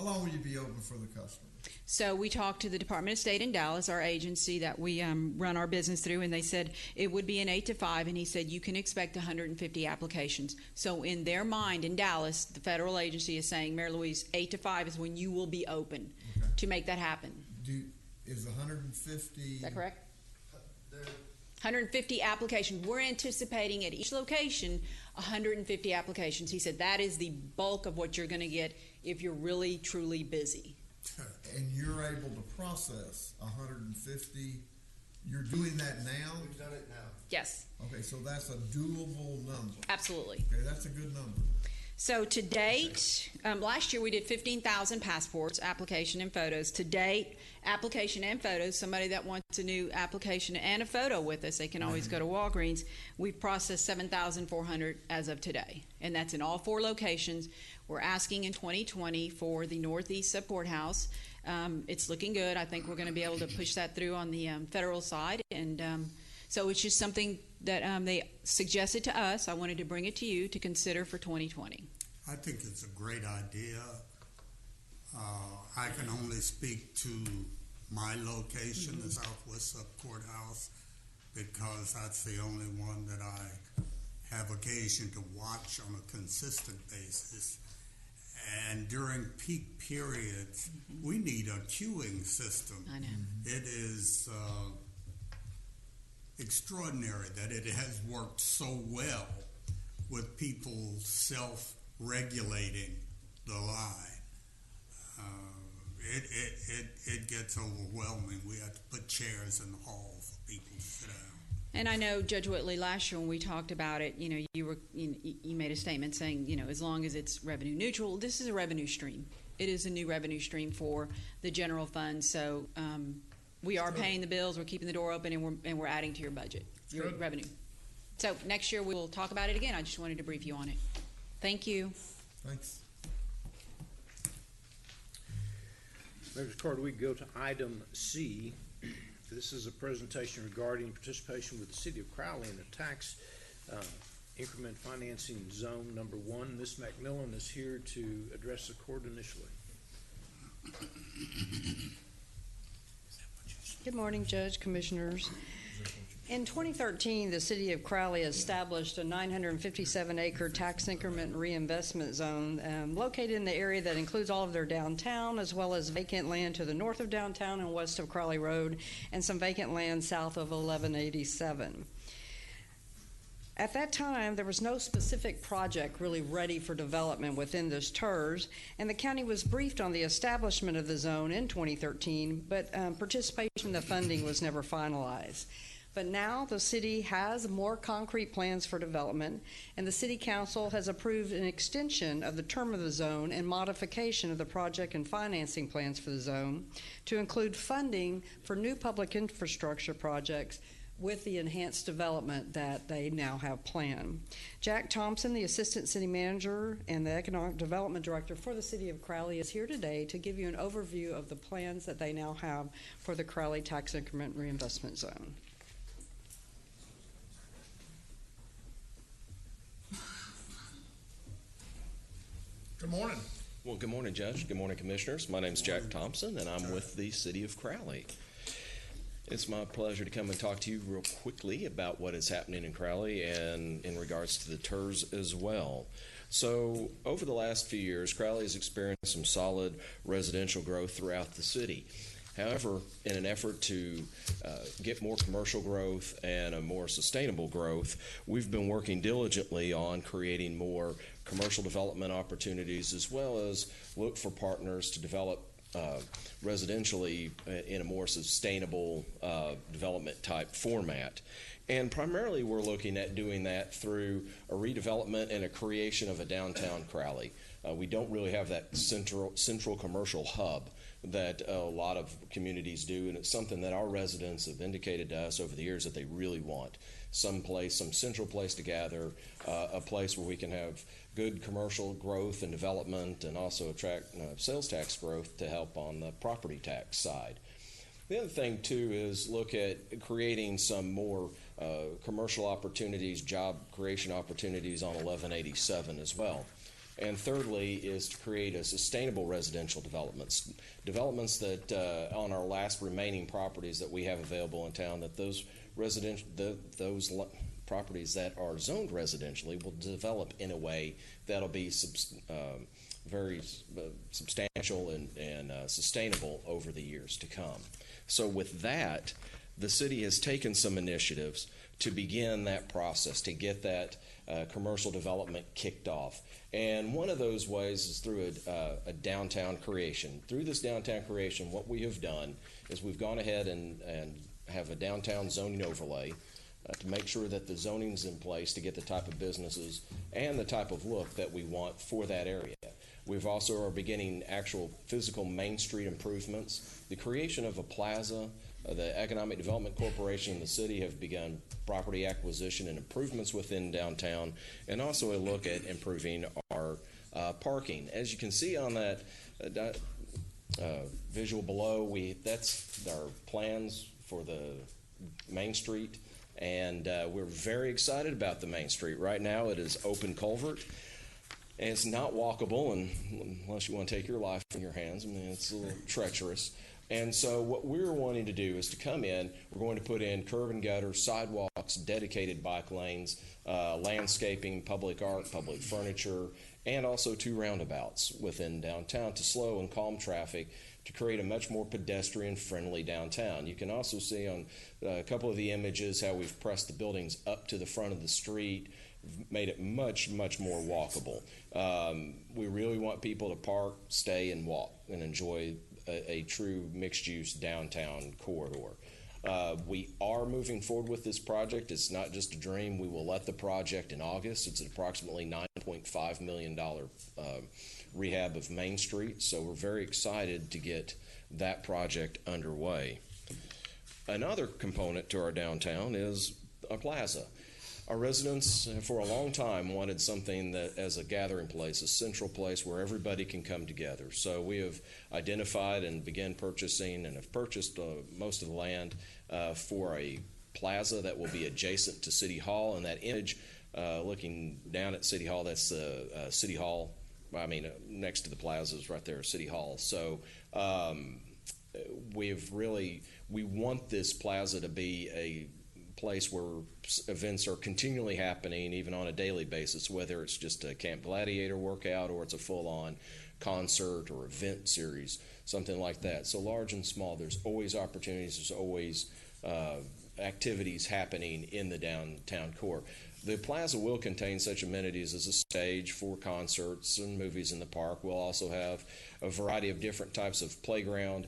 long will you be open for the customer? So we talked to the Department of State in Dallas, our agency that we run our business through, and they said it would be an 8 to 5, and he said you can expect 150 applications. So in their mind, in Dallas, the federal agency is saying, Mary Louise, 8 to 5 is when you will be open to make that happen. Is 150... Is that correct? 150 applications. We're anticipating at each location 150 applications. He said that is the bulk of what you're going to get if you're really, truly busy. And you're able to process 150. You're doing that now? We've done it now. Yes. Okay, so that's a doable number. Absolutely. Okay, that's a good number. So to date, last year we did 15,000 passports, application and photos. To date, application and photos, somebody that wants a new application and a photo with us, they can always go to Walgreens. We've processed 7,400 as of today, and that's in all 4 locations. We're asking in 2020 for the Northeast Sub-Courthouse. It's looking good. I think we're going to be able to push that through on the federal side, and so it's just something that they suggested to us. I wanted to bring it to you to consider for 2020. I think it's a great idea. I can only speak to my location, the Southwest Sub Courthouse, because that's the only one that I have occasion to watch on a consistent basis. And during peak periods, we need a queuing system. I know. It is extraordinary that it has worked so well with people self-regulating the line. It gets overwhelming. We have to put chairs in the hall for people to sit down. And I know, Judge Whitley, last year when we talked about it, you made a statement saying, as long as it's revenue neutral, this is a revenue stream. It is a new revenue stream for the general fund. So we are paying the bills, we're keeping the door open, and we're adding to your budget, your revenue. So next year we will talk about it again. I just wanted to brief you on it. Thank you. Thanks. Members of the Court, we go to item C. This is a presentation regarding participation with the City of Crowley in the tax increment financing zone number 1. Ms. McMillan is here to address the court initially. Good morning, Judge, Commissioners. In 2013, the City of Crowley established a 957-acre tax increment reinvestment zone located in the area that includes all of their downtown, as well as vacant land to the north of downtown and west of Crowley Road, and some vacant land south of 1187. At that time, there was no specific project really ready for development within this TERS, and the county was briefed on the establishment of the zone in 2013, but participation in the funding was never finalized. But now the city has more concrete plans for development, and the City Council has approved an extension of the term of the zone and modification of the project and financing plans for the zone to include funding for new public infrastructure projects with the enhanced development that they now have planned. Jack Thompson, the Assistant City Manager and the Economic Development Director for the City of Crowley, is here today to give you an overview of the plans that they now have for the Crowley Tax Increment Reinvestment Zone. Good morning. Well, good morning, Judge. Good morning, Commissioners. My name is Jack Thompson, and I'm with the City of Crowley. It's my pleasure to come and talk to you real quickly about what is happening in Crowley and in regards to the TERS as well. So, over the last few years, Crowley has experienced some solid residential growth throughout the city. However, in an effort to get more commercial growth and a more sustainable growth, we've been working diligently on creating more commercial development opportunities, as well as look for partners to develop residentially in a more sustainable development type format. And primarily we're looking at doing that through a redevelopment and a creation of a downtown Crowley. We don't really have that central commercial hub that a lot of communities do, and it's something that our residents have indicated to us over the years that they really want. Some central place to gather, a place where we can have good commercial growth and development, and also attract sales tax growth to help on the property tax side. The other thing too is look at creating some more commercial opportunities, job creation opportunities on 1187 as well. And thirdly is to create a sustainable residential developments that on our last remaining properties that we have available in town, that those properties that are zoned residentially will develop in a way that'll be very substantial and sustainable over the years to come. So with that, the city has taken some initiatives to begin that process, to get that commercial development kicked off. And one of those ways is through a downtown creation. Through this downtown creation, what we have done is we've gone ahead and have a downtown zoning overlay to make sure that the zoning's in place to get the type of businesses and the type of look that we want for that area. We've also are beginning actual physical Main Street improvements. The creation of a plaza, the Economic Development Corporation and the city have begun property acquisition and improvements within downtown, and also a look at improving our parking. As you can see on that visual below, that's our plans for the Main Street, and we're very excited about the Main Street. Right now it is open culvert. And it's not walkable, and unless you want to take your life in your hands, I mean, it's a little treacherous. And so what we're wanting to do is to come in, we're going to put in curb and gutter, sidewalks, dedicated bike lanes, landscaping, public art, public furniture, and also 2 roundabouts within downtown to slow and calm traffic to create a much more pedestrian-friendly downtown. You can also see on a couple of the images how we've pressed the buildings up to the front of the street, made it much, much more walkable. We really want people to park, stay, and walk and enjoy a true mixed-use downtown corridor. We are moving forward with this project. It's not just a dream. We will let the project in August. It's an approximately $9.5 million rehab of Main Street, so we're very excited to get that project underway. Another component to our downtown is a plaza. Our residents for a long time wanted something that as a gathering place, a central place where everybody can come together. So we have identified and began purchasing and have purchased most of the land for a plaza that will be adjacent to City Hall. And that image looking down at City Hall, that's City Hall. I mean, next to the plaza is right there, City Hall. So we want this plaza to be a place where events are continually happening, even on a daily basis, whether it's just a Camp Gladiator workout or it's a full-on concert or event series, something like that. So large and small, there's always opportunities, there's always activities happening in the downtown core. The plaza will contain such amenities as a stage for concerts and movies in the park. We'll also have a variety of different types of playground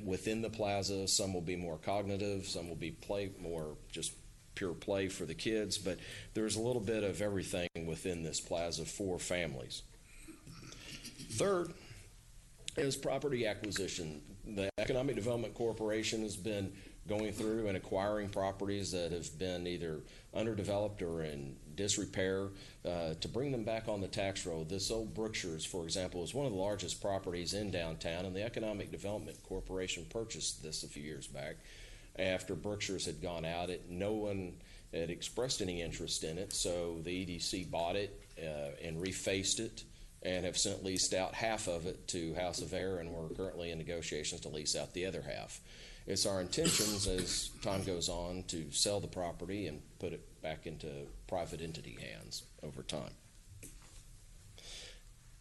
within the plaza. Some will be more cognitive, some will be more just pure play for the kids, but there's a little bit of everything within this plaza for families. Third is property acquisition. The Economic Development Corporation has been going through and acquiring properties that have been either underdeveloped or in disrepair to bring them back on the tax roll. This old Brookshire's, for example, is one of the largest properties in downtown, and the Economic Development Corporation purchased this a few years back after Brookshire's had gone out. No one had expressed any interest in it, so the EDC bought it and refaced it and have since leased out half of it to House of Air, and we're currently in negotiations to lease out the other half. It's our intentions as time goes on to sell the property and put it back into private entity hands over time.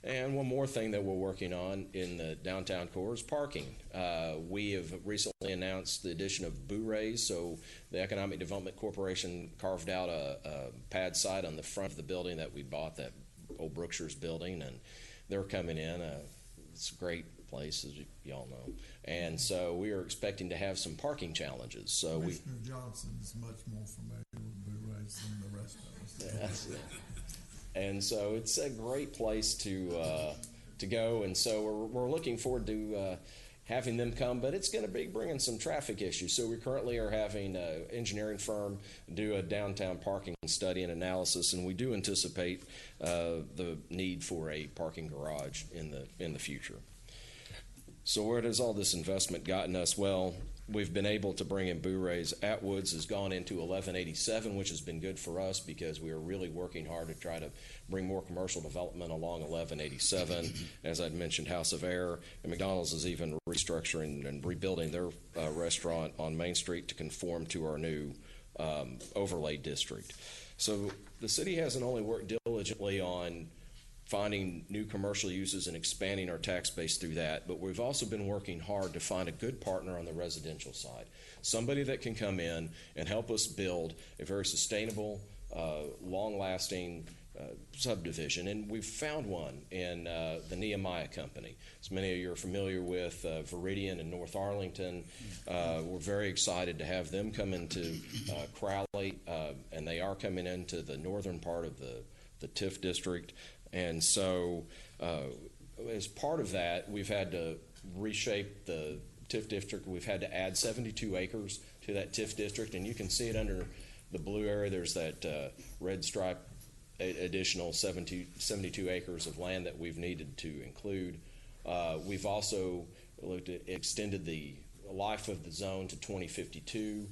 And one more thing that we're working on in the downtown core is parking. We have recently announced the addition of boo-rays, so the Economic Development Corporation carved out a pad site on the front of the building that we bought, that old Brookshire's building, and they're coming in. It's a great place, as y'all know. And so we are expecting to have some parking challenges. So Commissioner Johnson is much more familiar with boo-rays than the rest of us. That's it. And so it's a great place to go. And so we're looking forward to having them come, but it's going to be bringing some traffic issues. So we currently are having an engineering firm do a downtown parking study and analysis, and we do anticipate the need for a parking garage in the future. So where has all this investment gotten us? Well, we've been able to bring in boo-rays. Atwoods has gone into 1187, which has been good for us because we are really working hard to try to bring more commercial development along 1187. As I'd mentioned, House of Air, and McDonald's is even restructuring and rebuilding their restaurant on Main Street to conform to our new overlay district. So the city hasn't only worked diligently on finding new commercial uses and expanding our tax base through that, but we've also been working hard to find a good partner on the residential side, somebody that can come in and help us build a very sustainable, long-lasting subdivision, and we've found one in the Nehemiah Company. As many of you are familiar with Viridian in North Arlington, we're very excited to have them come into Crowley, and they are coming into the northern part of the TIF district. And so as part of that, we've had to reshape the TIF district. We've had to add 72 acres to that TIF district, and you can see it under the blue area. There's that red stripe, additional 72 acres of land that we've needed to include. We've also extended the life of the zone to 2052.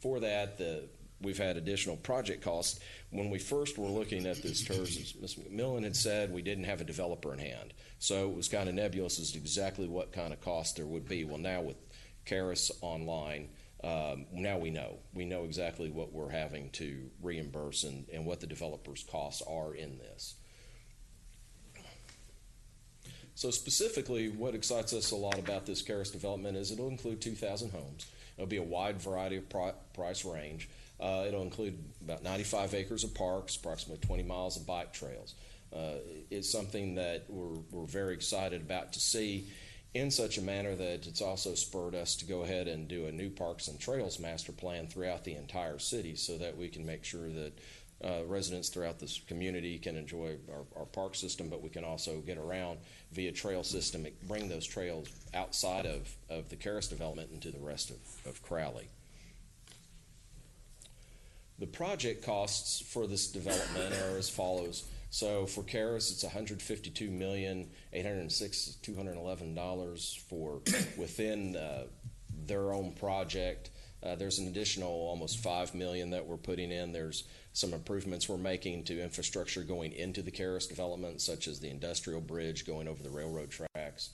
For that, the we've had additional project costs. When we first were looking at this TERS, as Ms. McMillan had said, we didn't have a developer in hand. So it was kind of nebulous as to exactly what kind of cost there would be. Well, now with Karis online, now we know. We know exactly what we're having to reimburse and what the developer's costs are in this. So specifically, what excites us a lot about this Karis development is it'll include 2,000 homes. It'll be a wide variety of price range. It'll include about 95 acres of parks, approximately 20 miles of bike trails. It's something that we're very excited about to see in such a manner that it's also spurred us to go ahead and do a new Parks and Trails master plan throughout the entire city so that we can make sure that residents throughout this community can enjoy our park system, but we can also get around via trail system, bring those trails outside of the Karis development into the rest of Crowley. The project costs for this development are as follows. So for Karis, it's $152,806,211 for within their own project. There's an additional almost $5 million that we're putting in. There's some improvements we're making to infrastructure going into the Karis development, such as the industrial bridge going over the railroad tracks.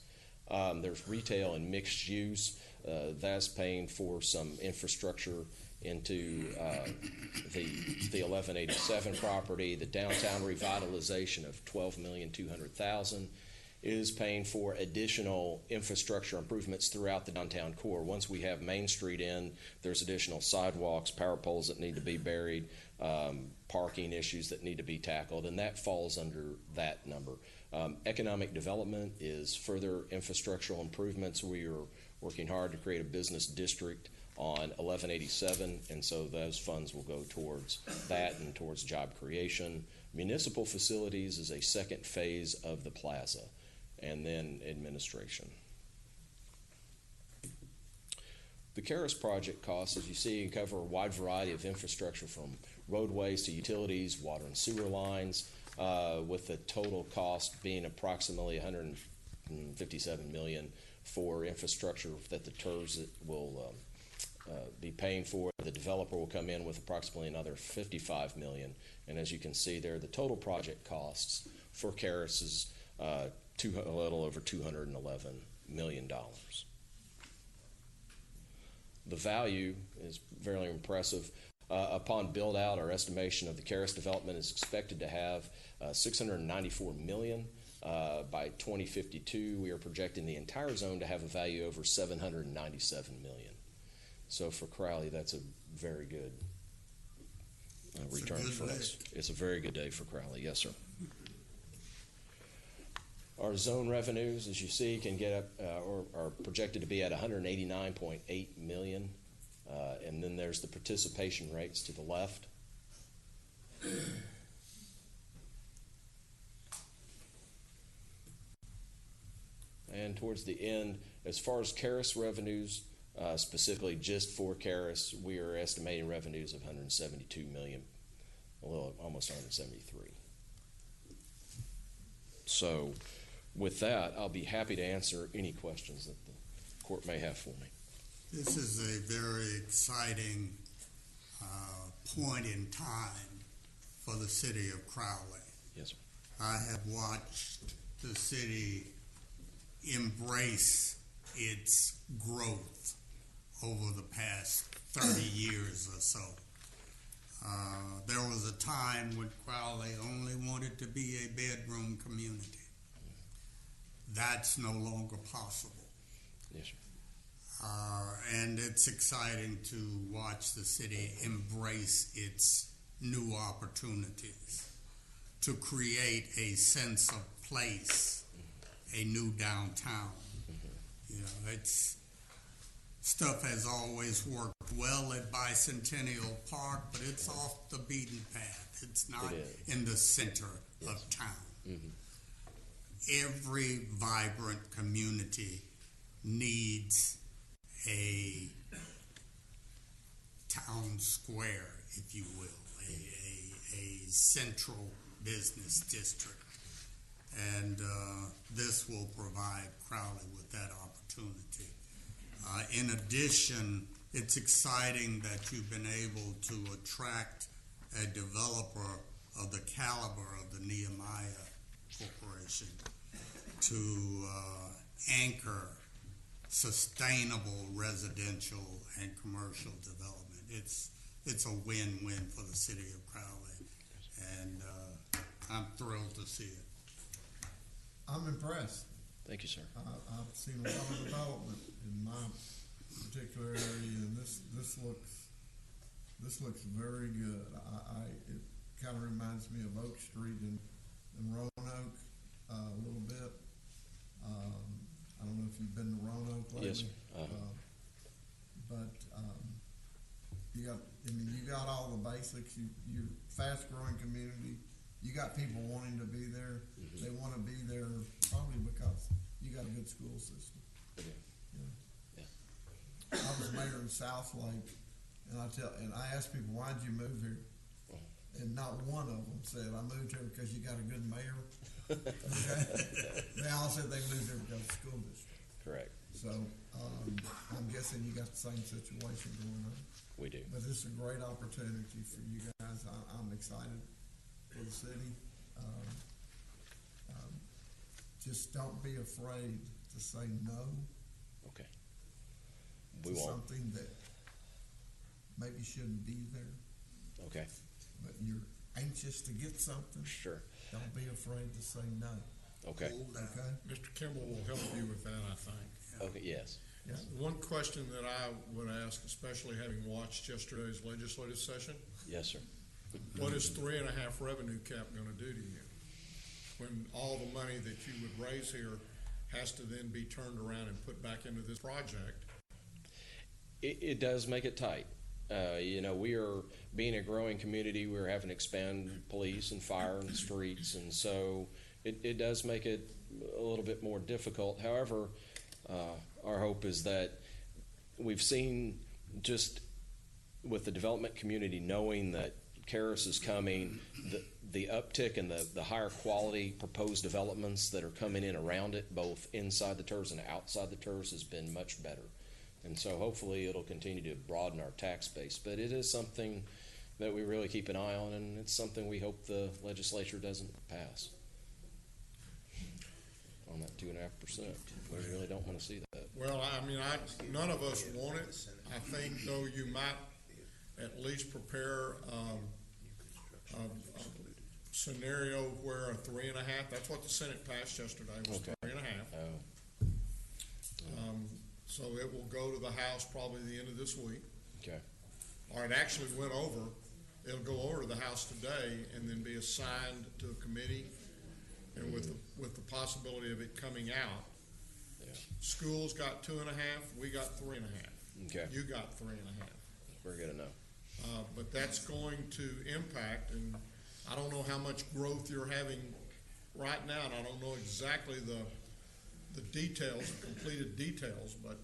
There's retail and mixed use. That's paying for some infrastructure into the 1187 property. The downtown revitalization of $12,200,000 is paying for additional infrastructure improvements throughout the downtown core. Once we have Main Street in, there's additional sidewalks, power poles that need to be buried, parking issues that need to be tackled, and that falls under that number. Economic development is further infrastructural improvements. We are working hard to create a business district on 1187, and so those funds will go towards that and towards job creation. Municipal facilities is a second phase of the Plaza, and then administration. The Karis project costs, as you see, cover a wide variety of infrastructure from roadways to utilities, water and sewer lines, with the total cost being approximately $157 million for infrastructure that the TERS will be paying for. The developer will come in with approximately another $55 million, and as you can see there, the total project costs for Karis is a little over $211 million. The value is very impressive. Upon build out, our estimation of the Karis development is expected to have $694 million. By 2052, we are projecting the entire zone to have a value over $797 million. So for Crowley, that's a very good return for us. It's a very good day for Crowley. Yes, sir. Our zone revenues, as you see, can get up or are projected to be at $189.8 million. And then there's the participation rates to the left. And towards the end, as far as Karis revenues, specifically just for Karis, we are estimating revenues of $172 million, almost $173. So with that, I'll be happy to answer any questions that the court may have for me. This is a very exciting point in time for the city of Crowley. Yes, sir. I have watched the city embrace its growth over the past 30 years or so. There was a time when Crowley only wanted to be a bedroom community. That's no longer possible. Yes, sir. And it's exciting to watch the city embrace its new opportunities to create a sense of place, a new downtown. You know, it's stuff has always worked well at Bicentennial Park, but it's off the beaten path. It's not in the center of town. Every vibrant community needs a town square, if you will, a central business district. And this will provide Crowley with that opportunity. In addition, it's exciting that you've been able to attract a developer of the caliber of the Nehemiah Corporation to anchor sustainable residential and commercial development. It's a win-win for the city of Crowley, and I'm thrilled to see it. I'm impressed. Thank you, sir. I've seen a lot of development in my particular area, and this looks very good. It kind of reminds me of Oak Street in Roanoke a little bit. I don't know if you've been to Roanoke lately. Yes, sir. But you got all the basics. You're a fast-growing community. You got people wanting to be there. They want to be there probably because you got a good school system. Yeah. I was mayor in Southlake, and I asked people, why'd you move here? And not one of them said, I moved here because you got a good mayor. Okay? They all said they moved here because of the school district. Correct. So I'm guessing you got the same situation going on. We do. But it's a great opportunity for you guys. I'm excited for the city. Just don't be afraid to say no. Okay. To We won't. something that maybe shouldn't be there. Okay. But you're anxious to get something. Sure. Don't be afraid to say no. Okay. Okay. Mr. Kimball will help you with that, I think. Okay, yes. Yeah. One question that I would ask, especially having watched yesterday's legislative session, Yes, sir. what is 3.5 revenue cap going to do to you? When all the money that you would raise here has to then be turned around and put back into this project? It does make it tight. We are being a growing community. We're having to expand police and fire and streets, and so it does make it a little bit more difficult. However, our hope is that we've seen just with the development community knowing that Karis is coming, the uptick in the higher quality proposed developments that are coming in around it, both inside the TERS and outside the TERS, has been much better. And so hopefully it'll continue to broaden our tax base. But it is something that we really keep an eye on, and it's something we hope the legislature doesn't pass on that 2.5%. We really don't want to see that. Well, none of us want it. I think, though, you might at least prepare a scenario where a 3.5, that's what the Senate passed yesterday, was 3.5. Oh. So it will go to the House probably the end of this week. Okay. Or it actually went over. It'll go over to the House today and then be assigned to a committee, and with the possibility of it coming out. Yeah. Schools got 2.5. We got 3.5. Okay. You got 3.5. We're good to know. But that's going to impact, and I don't know how much growth you're having right now, and I don't know exactly the details, the completed details, but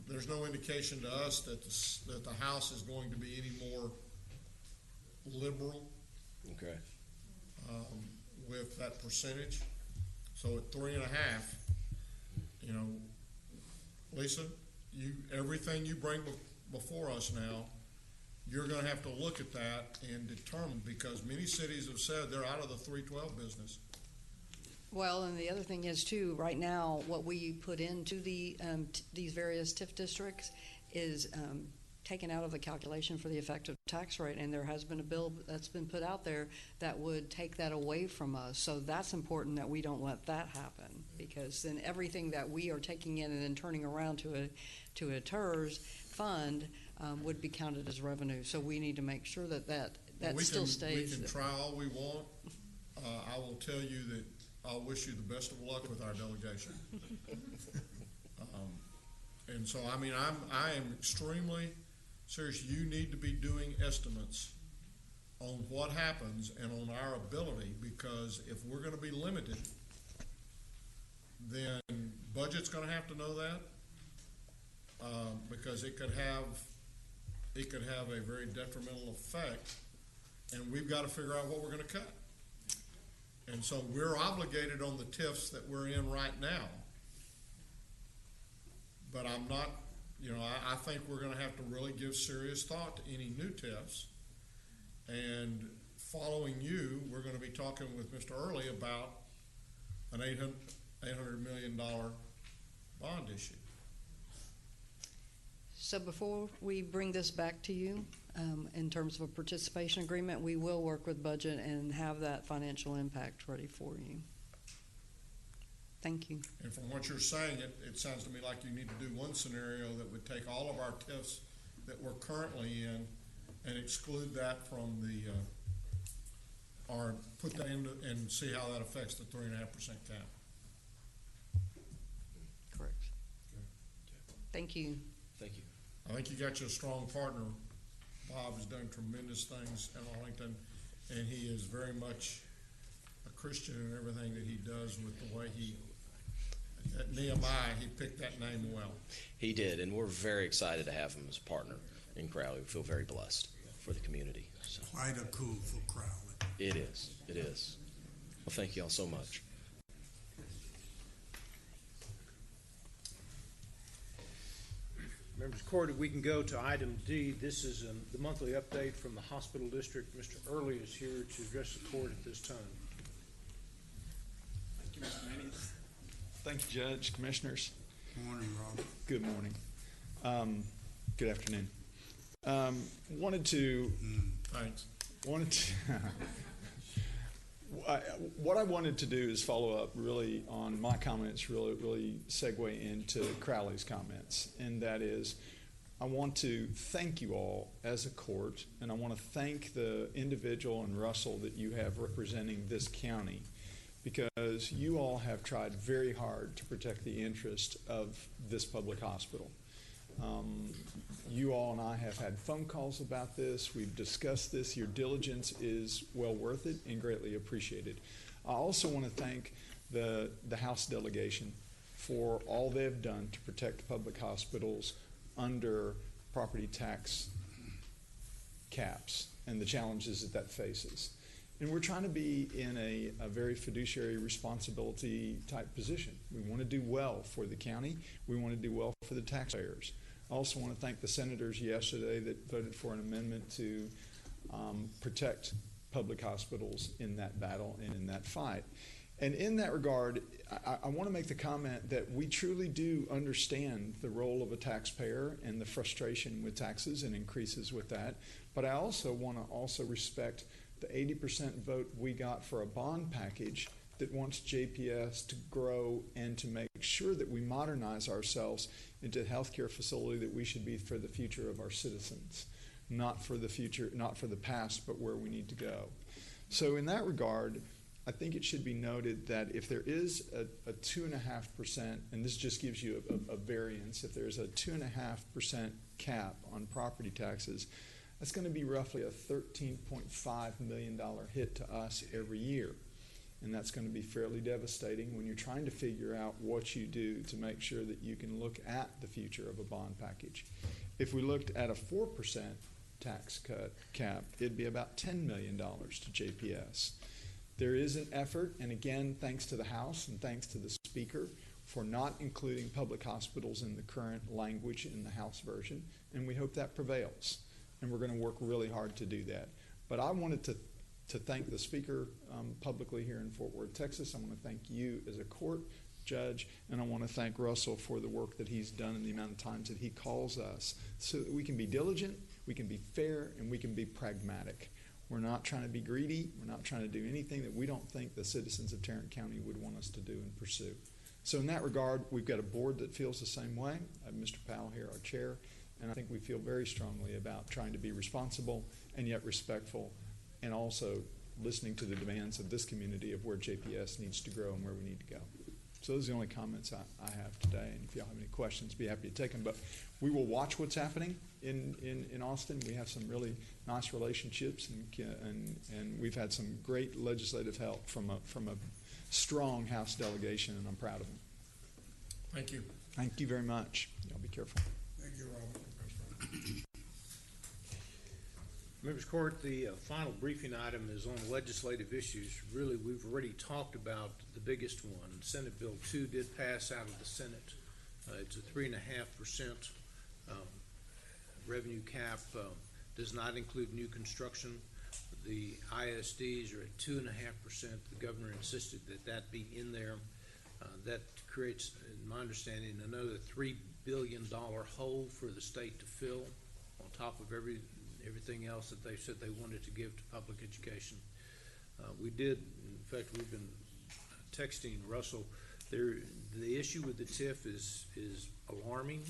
there's no indication to us that the House is going to be any more liberal. Okay. With that percentage. So at 3.5, Lisa, everything you bring before us now, you're going to have to look at that and determine, because many cities have said they're out of the 312 business. Well, and the other thing is too, right now, what we put into these various TIF districts is taken out of the calculation for the effective tax rate, and there has been a bill that's been put out there that would take that away from us. So that's important that we don't let that happen, because then everything that we are taking in and then turning around to a TERS fund would be counted as revenue. So we need to make sure that still stays. We can try all we want. I will tell you that I'll wish you the best of luck with our delegation. And so, I am extremely serious. You need to be doing estimates on what happens and on our ability, because if we're going to be limited, then budget's going to have to know that, because it could have a very detrimental effect, and we've got to figure out what we're going to cut. And so we're obligated on the TIFs that we're in right now, but I'm not I think we're going to have to really give serious thought to any new TIFs. And following you, we're going to be talking with Mr. Early about an $800 million bond issue. So before we bring this back to you, in terms of a participation agreement, we will work with budget and have that financial impact ready for you. Thank you. And from what you're saying, it sounds to me like you need to do one scenario that would take all of our TIFs that we're currently in and exclude that from the, or put that in and see how that affects the 3.5% cap. Correct. Thank you. Thank you. I think you got you a strong partner. Bob has done tremendous things in Arlington, and he is very much a Christian in everything that he does with the way at Nehemiah, he picked that name well. He did, and we're very excited to have him as a partner in Crowley. We feel very blessed for the community. So. Quite a coup for Crowley. It is. It is. Well, thank you all so much. Members of the court, if we can go to item D, this is the monthly update from the hospital district. Mr. Early is here to address the court at this time. Thank you, Mr. Manning. Thank you, Judge, Commissioners. Good morning, Robert. Good morning. Good afternoon. Wanted to. Thanks. What I wanted to do is follow up really on my comments, really segue into Crowley's comments, and that is, I want to thank you all as a court, and I want to thank the individual and Russell that you have representing this county, because you all have tried very hard to protect the interest of this public hospital. You all and I have had phone calls about this. We've discussed this. Your diligence is well worth it and greatly appreciated. I also want to thank the House delegation for all they've done to protect public hospitals under property tax caps and the challenges that faces. And we're trying to be in a very fiduciary responsibility type position. We want to do well for the county. We want to do well for the taxpayers. I also want to thank the senators yesterday that voted for an amendment to protect public hospitals in that battle and in that fight. And in that regard, I want to make the comment that we truly do understand the role of a taxpayer and the frustration with taxes and increases with that. But I also want to respect the 80% vote we got for a bond package that wants JPS to grow and to make sure that we modernize ourselves into a healthcare facility that we should be for the future of our citizens, not for the future, not for the past, but where we need to go. So in that regard, I think it should be noted that if there is a 2.5%, and this just gives you a variance, if there's a 2.5% cap on property taxes, that's going to be roughly a $13.5 million hit to us every year. And that's going to be fairly devastating when you're trying to figure out what you do to make sure that you can look at the future of a bond package. If we looked at a 4% tax cut cap, it'd be about $10 million to JPS. There is an effort, and again, thanks to the House and thanks to the Speaker, for not including public hospitals in the current language in the House version, and we hope that prevails. And we're going to work really hard to do that. But I wanted to thank the Speaker publicly here in Fort Worth, Texas. I want to thank you as a court judge, and I want to thank Russell for the work that he's done and the amount of times that he calls us so that we can be diligent, we can be fair, and we can be pragmatic. We're not trying to be greedy. We're not trying to do anything that we don't think the citizens of Tarrant County would want us to do and pursue. So in that regard, we've got a board that feels the same way. I have Mr. Powell here, our chair, and I think we feel very strongly about trying to be responsible and yet respectful, and also listening to the demands of this community of where JPS needs to grow and where we need to go. So those are the only comments I have today, and if y'all have any questions, be happy to take them. But we will watch what's happening in Austin. We have some really nice relationships, and we've had some great legislative help from a strong House delegation, and I'm proud of them. Thank you. Thank you very much. Y'all be careful. Thank you, Robert. Members of Court, the final briefing item is on legislative issues. Really, we've already talked about the biggest one. Senate Bill 2 did pass out of the Senate. It's a 3.5% revenue cap does not include new construction. The ISDs are at 2.5%. The governor insisted that that be in there. That creates, in my understanding, another $3 billion hole for the state to fill on top of everything else that they said they wanted to give to public education. We did, in fact, we've been texting Russell. The issue with the TIF is alarming,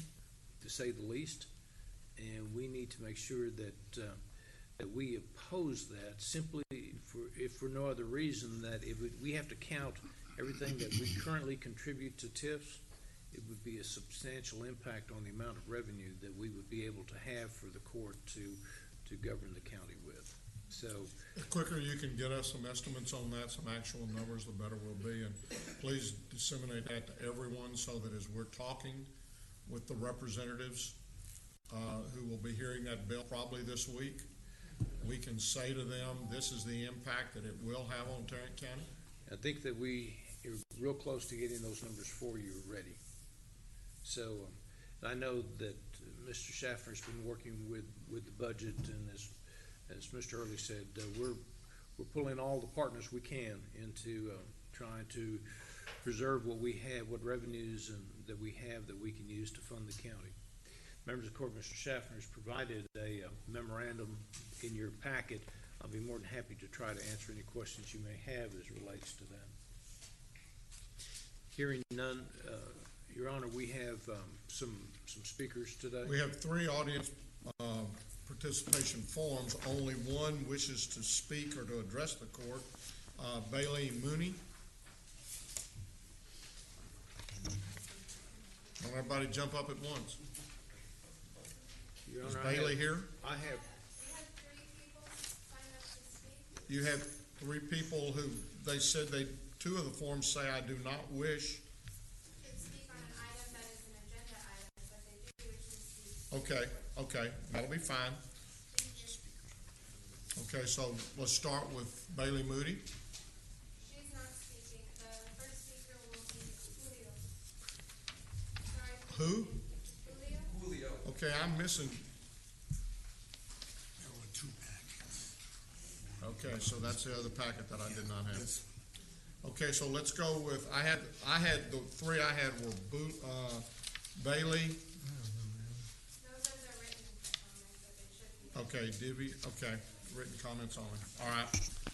to say the least, and we need to make sure that that we oppose that simply if for no other reason that we have to count everything that we currently contribute to TIFs. It would be a substantial impact on the amount of revenue that we would be able to have for the court to govern the county with. So the quicker you can get us some estimates on that, some actual numbers, the better we'll be. And please disseminate that to everyone so that as we're talking with the representatives who will be hearing that bill probably this week, we can say to them, this is the impact that it will have on Tarrant County. I think that we are real close to getting those numbers for you ready. So I know that Mr. Schaffner's been working with the budget, and as Mr. Early said, we're pulling all the partners we can into trying to preserve what we have, what revenues that we have that we can use to fund the county. Members of the court, Mr. Schaffner has provided a memorandum in your packet. I'll be more than happy to try to answer any questions you may have as it relates to that. Hearing none, Your Honor, we have some speakers today. We have 3 audience participation forms. Only one wishes to speak or to address the court. Bailey Mooney. Don't everybody jump up at once. Your Is Honor, Bailey here? I have. You have 3 people who they said 2 of the forms say I do not wish. Okay, that'll be fine. Okay, so let's start with Bailey Moody. She's not speaking. The first speaker will be Julio. Who? Julio. Okay, I'm missing. There were 2 packets. Okay, so that's the other packet that I did not have. Okay, so let's go with, I had the 3 I had were Bailey. Those are the written comments, but they should be. Okay, Divvy, okay, written comments only. All right,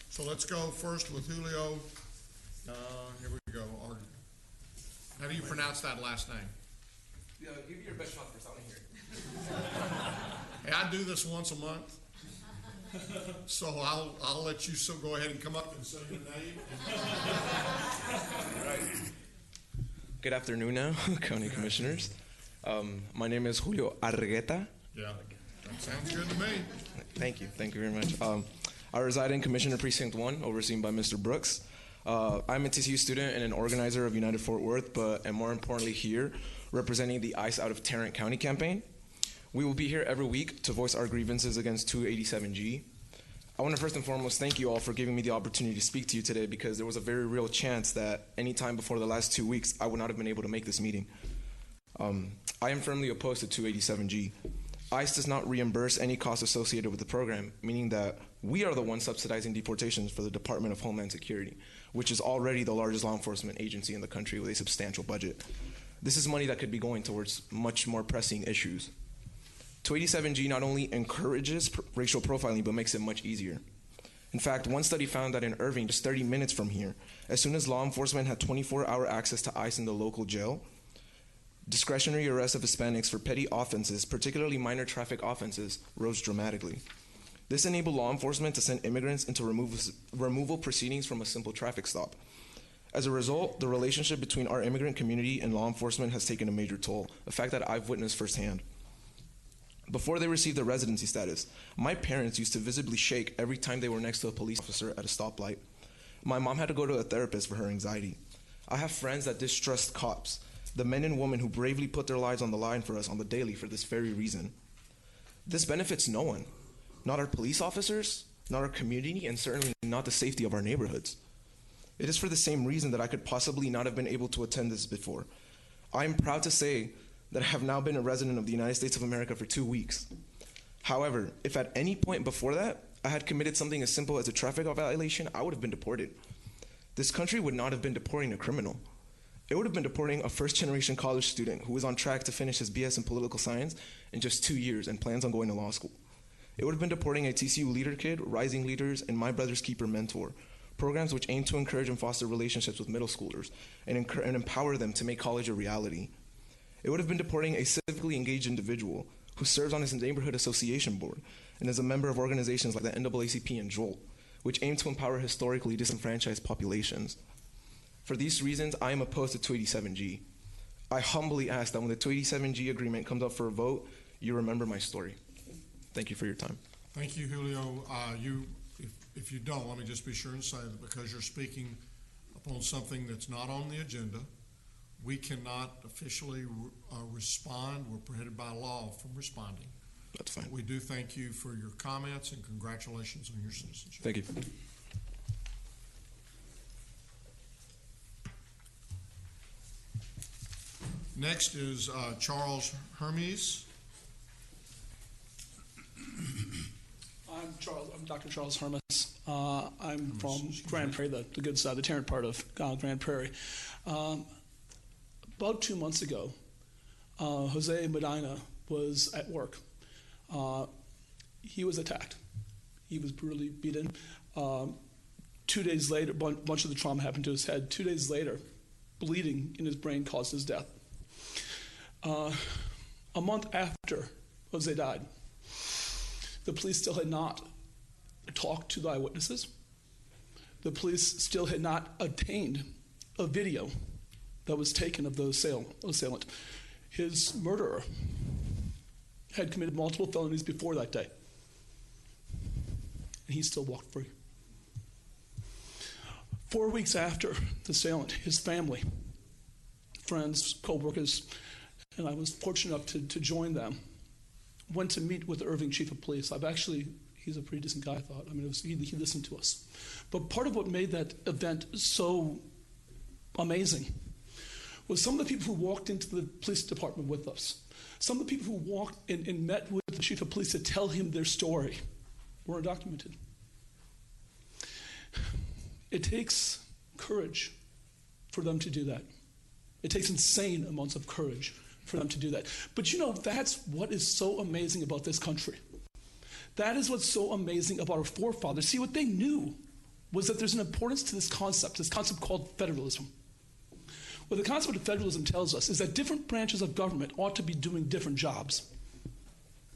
so let's go first with Julio. Here we go. How do you pronounce that last name? Yeah, give me your best shot first. I want to hear it. Hey, I do this once a month. So I'll let you go ahead and come up and say your name. All right. Good afternoon now, County Commissioners. My name is Julio Argueta. Yeah, that sounds good to me. Thank you very much. I reside in Commissioner Precinct 1, overseen by Mr. Brooks. I'm a TCU student and an organizer of United Fort Worth, and more importantly here, representing the ICE Out of Tarrant County campaign. We will be here every week to voice our grievances against 287G. I want to first and foremost thank you all for giving me the opportunity to speak to you today, because there was a very real chance that any time before the last 2 weeks I would not have been able to make this meeting. I am firmly opposed to 287G. ICE does not reimburse any costs associated with the program, meaning that we are the ones subsidizing deportations for the Department of Homeland Security, which is already the largest law enforcement agency in the country with a substantial budget. This is money that could be going towards much more pressing issues. 287G not only encourages racial profiling, but makes it much easier. In fact, one study found that in Irving, just 30 minutes from here, as soon as law enforcement had 24-hour access to ICE in the local jail, discretionary arrest of Hispanics for petty offenses, particularly minor traffic offenses, rose dramatically. This enabled law enforcement to send immigrants into removal proceedings from a simple traffic stop. As a result, the relationship between our immigrant community and law enforcement has taken a major toll, a fact that I've witnessed firsthand. Before they received their residency status, my parents used to visibly shake every time they were next to a police officer at a stoplight. My mom had to go to a therapist for her anxiety. I have friends that distrust cops, the men and women who bravely put their lives on the line for us on the daily for this very reason. This benefits no one, not our police officers, not our community, and certainly not the safety of our neighborhoods. It is for the same reason that I could possibly not have been able to attend this before. I am proud to say that I have now been a resident of the United States of America for 2 weeks. However, if at any point before that I had committed something as simple as a traffic violation, I would have been deported. This country would not have been deporting a criminal. It would have been deporting a first-generation college student who is on track to finish his BS in political science in just 2 years and plans on going to law school. It would have been deporting a TCU leader kid, rising leaders, and My Brother's Keeper mentor, programs which aim to encourage and foster relationships with middle schoolers and empower them to make college a reality. It would have been deporting a civically engaged individual who serves on his neighborhood association board and is a member of organizations like the NAACP and JOLT, which aim to empower historically disenfranchised populations. For these reasons, I am opposed to 287G. I humbly ask that when the 287G agreement comes up for a vote, you remember my story. Thank you for your time. Thank you, Julio. If you don't, let me just be sure and say that because you're speaking upon something that's not on the agenda, we cannot officially respond. We're prohibited by law from responding. That's fine. We do thank you for your comments and congratulations on your citizenship. Thank you. Next is Charles Hermes. I'm Dr. Charles Hermes. I'm from Grand Prairie, the good side, the Tarrant part of Grand Prairie. About 2 months ago, Jose Medina was at work. He was attacked. He was brutally beaten. 2 days later, a bunch of the trauma happened to his head. 2 days later, bleeding in his brain caused his death. A month after Jose died, the police still had not talked to the eyewitnesses. The police still had not obtained a video that was taken of the assailant. His murderer had committed multiple felonies before that day, and he still walked free. 4 weeks after the assailant, his family, friends, co-workers, and I was fortunate enough to join them, went to meet with the Irving chief of police. He's a pretty decent guy, I thought. I mean, he listened to us. But part of what made that event so amazing was some of the people who walked into the police department with us, some of the people who walked and met with the chief of police to tell him their story were undocumented. It takes courage for them to do that. It takes insane amounts of courage for them to do that. But you know, that's what is so amazing about this country. That is what's so amazing about our forefathers. See, what they knew was that there's an importance to this concept called federalism. What the concept of federalism tells us is that different branches of government ought to be doing different jobs.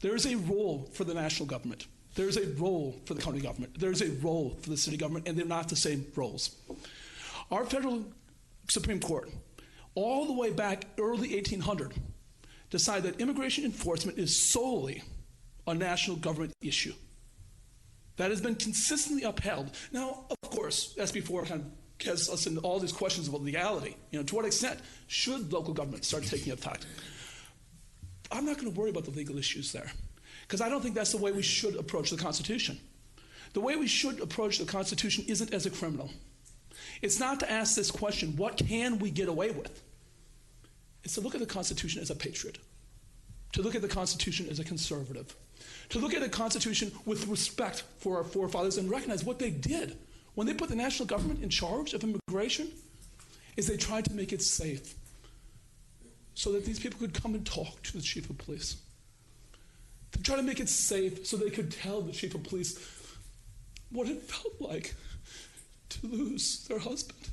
There is a role for the national government. There is a role for the county government. There is a role for the city government, and they're not the same roles. Our federal Supreme Court, all the way back early 1800, decided that immigration enforcement is solely a national government issue. That has been consistently upheld. Now, of course, SB 4 kind of gets us into all these questions about legality. To what extent should local government start taking effect? I'm not going to worry about the legal issues there, because I don't think that's the way we should approach the Constitution. The way we should approach the Constitution isn't as a criminal. It's not to ask this question, what can we get away with? It's to look at the Constitution as a patriot, to look at the Constitution as a conservative, to look at the Constitution with respect for our forefathers and recognize what they did. When they put the national government in charge of immigration, is they tried to make it safe so that these people could come and talk to the chief of police. They tried to make it safe so they could tell the chief of police what it felt like to lose their husband.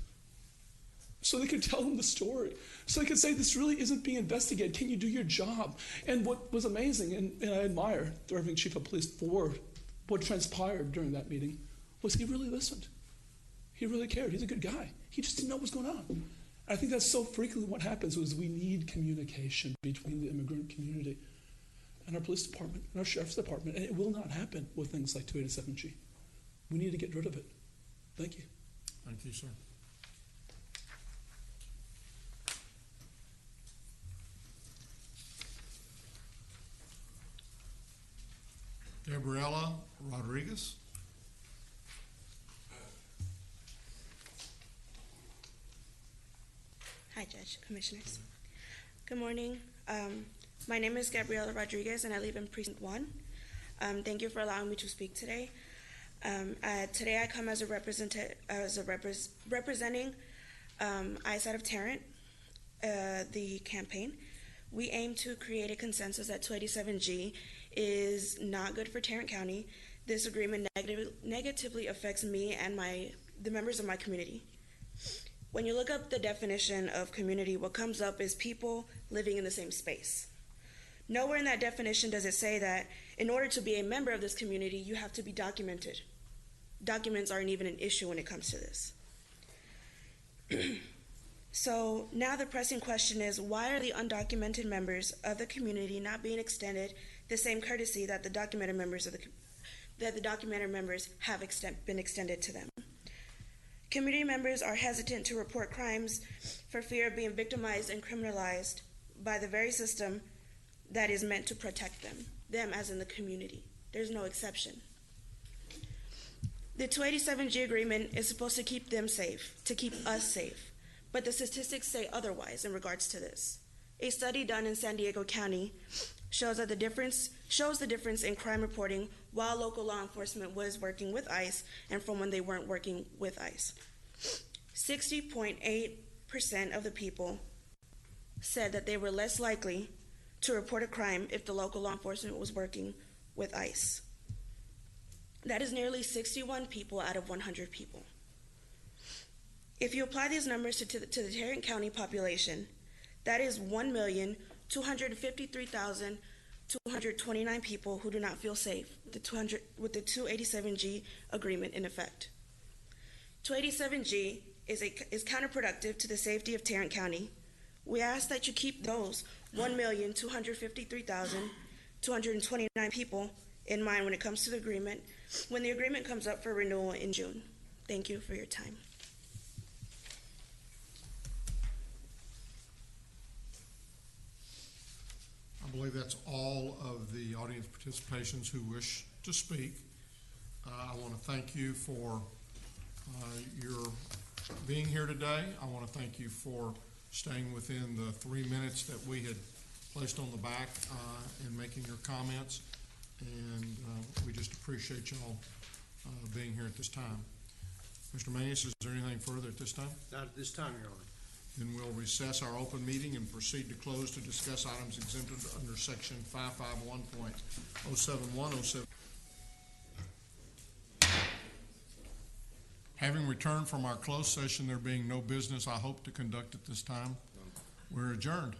So they could tell him the story. So they could say, this really isn't being investigated. Can you do your job? And what was amazing, and I admire the Irving chief of police for what transpired during that meeting, was he really listened. He really cared. He's a good guy. He just didn't know what was going on. I think that's so frequently what happens is we need communication between the immigrant community and our police department and our sheriff's department. And it will not happen with things like 287G. We need to get rid of it. Thank you. Thank you, sir. Gabriela Rodriguez. Hi, Judge, Commissioners. Good morning. My name is Gabriela Rodriguez, and I live in Precinct 1. Thank you for allowing me to speak today. Today I come as representing ICE out of Tarrant, the campaign. We aim to create a consensus that 287G is not good for Tarrant County. This agreement negatively affects me and the members of my community. When you look up the definition of community, what comes up is people living in the same space. Nowhere in that definition does it say that in order to be a member of this community, you have to be documented. Documents aren't even an issue when it comes to this. So now the pressing question is, why are the undocumented members of the community not being extended the same courtesy that the documented members have been extended to them? Community members are hesitant to report crimes for fear of being victimized and criminalized by the very system that is meant to protect them as in the community. There's no exception. The 287G agreement is supposed to keep them safe, to keep us safe, but the statistics say otherwise in regards to this. A study done in San Diego County shows the difference in crime reporting while local law enforcement was working with ICE and from when they weren't working with ICE. 60.8% of the people said that they were less likely to report a crime if the local law enforcement was working with ICE. That is nearly 61 people out of 100 people. If you apply these numbers to the Tarrant County population, that is 1,253,229 people who do not feel safe with the 287G agreement in effect. 287G is counterproductive to the safety of Tarrant County. We ask that you keep those 1,253,229 people in mind when it comes to the agreement, when the agreement comes up for renewal in June. Thank you for your time. I believe that's all of the audience participations who wish to speak. I want to thank you for your being here today. I want to thank you for staying within the 3 minutes that we had placed on the back and making your comments. And we just appreciate y'all being here at this time. Mr. Mayes, is there anything further at this time? Not at this time, Your Honor. Then we'll recess our open meeting and proceed to close to discuss items exempted under section 551.07107. Having returned from our closed session, there being no business I hope to conduct at this time, we're adjourned.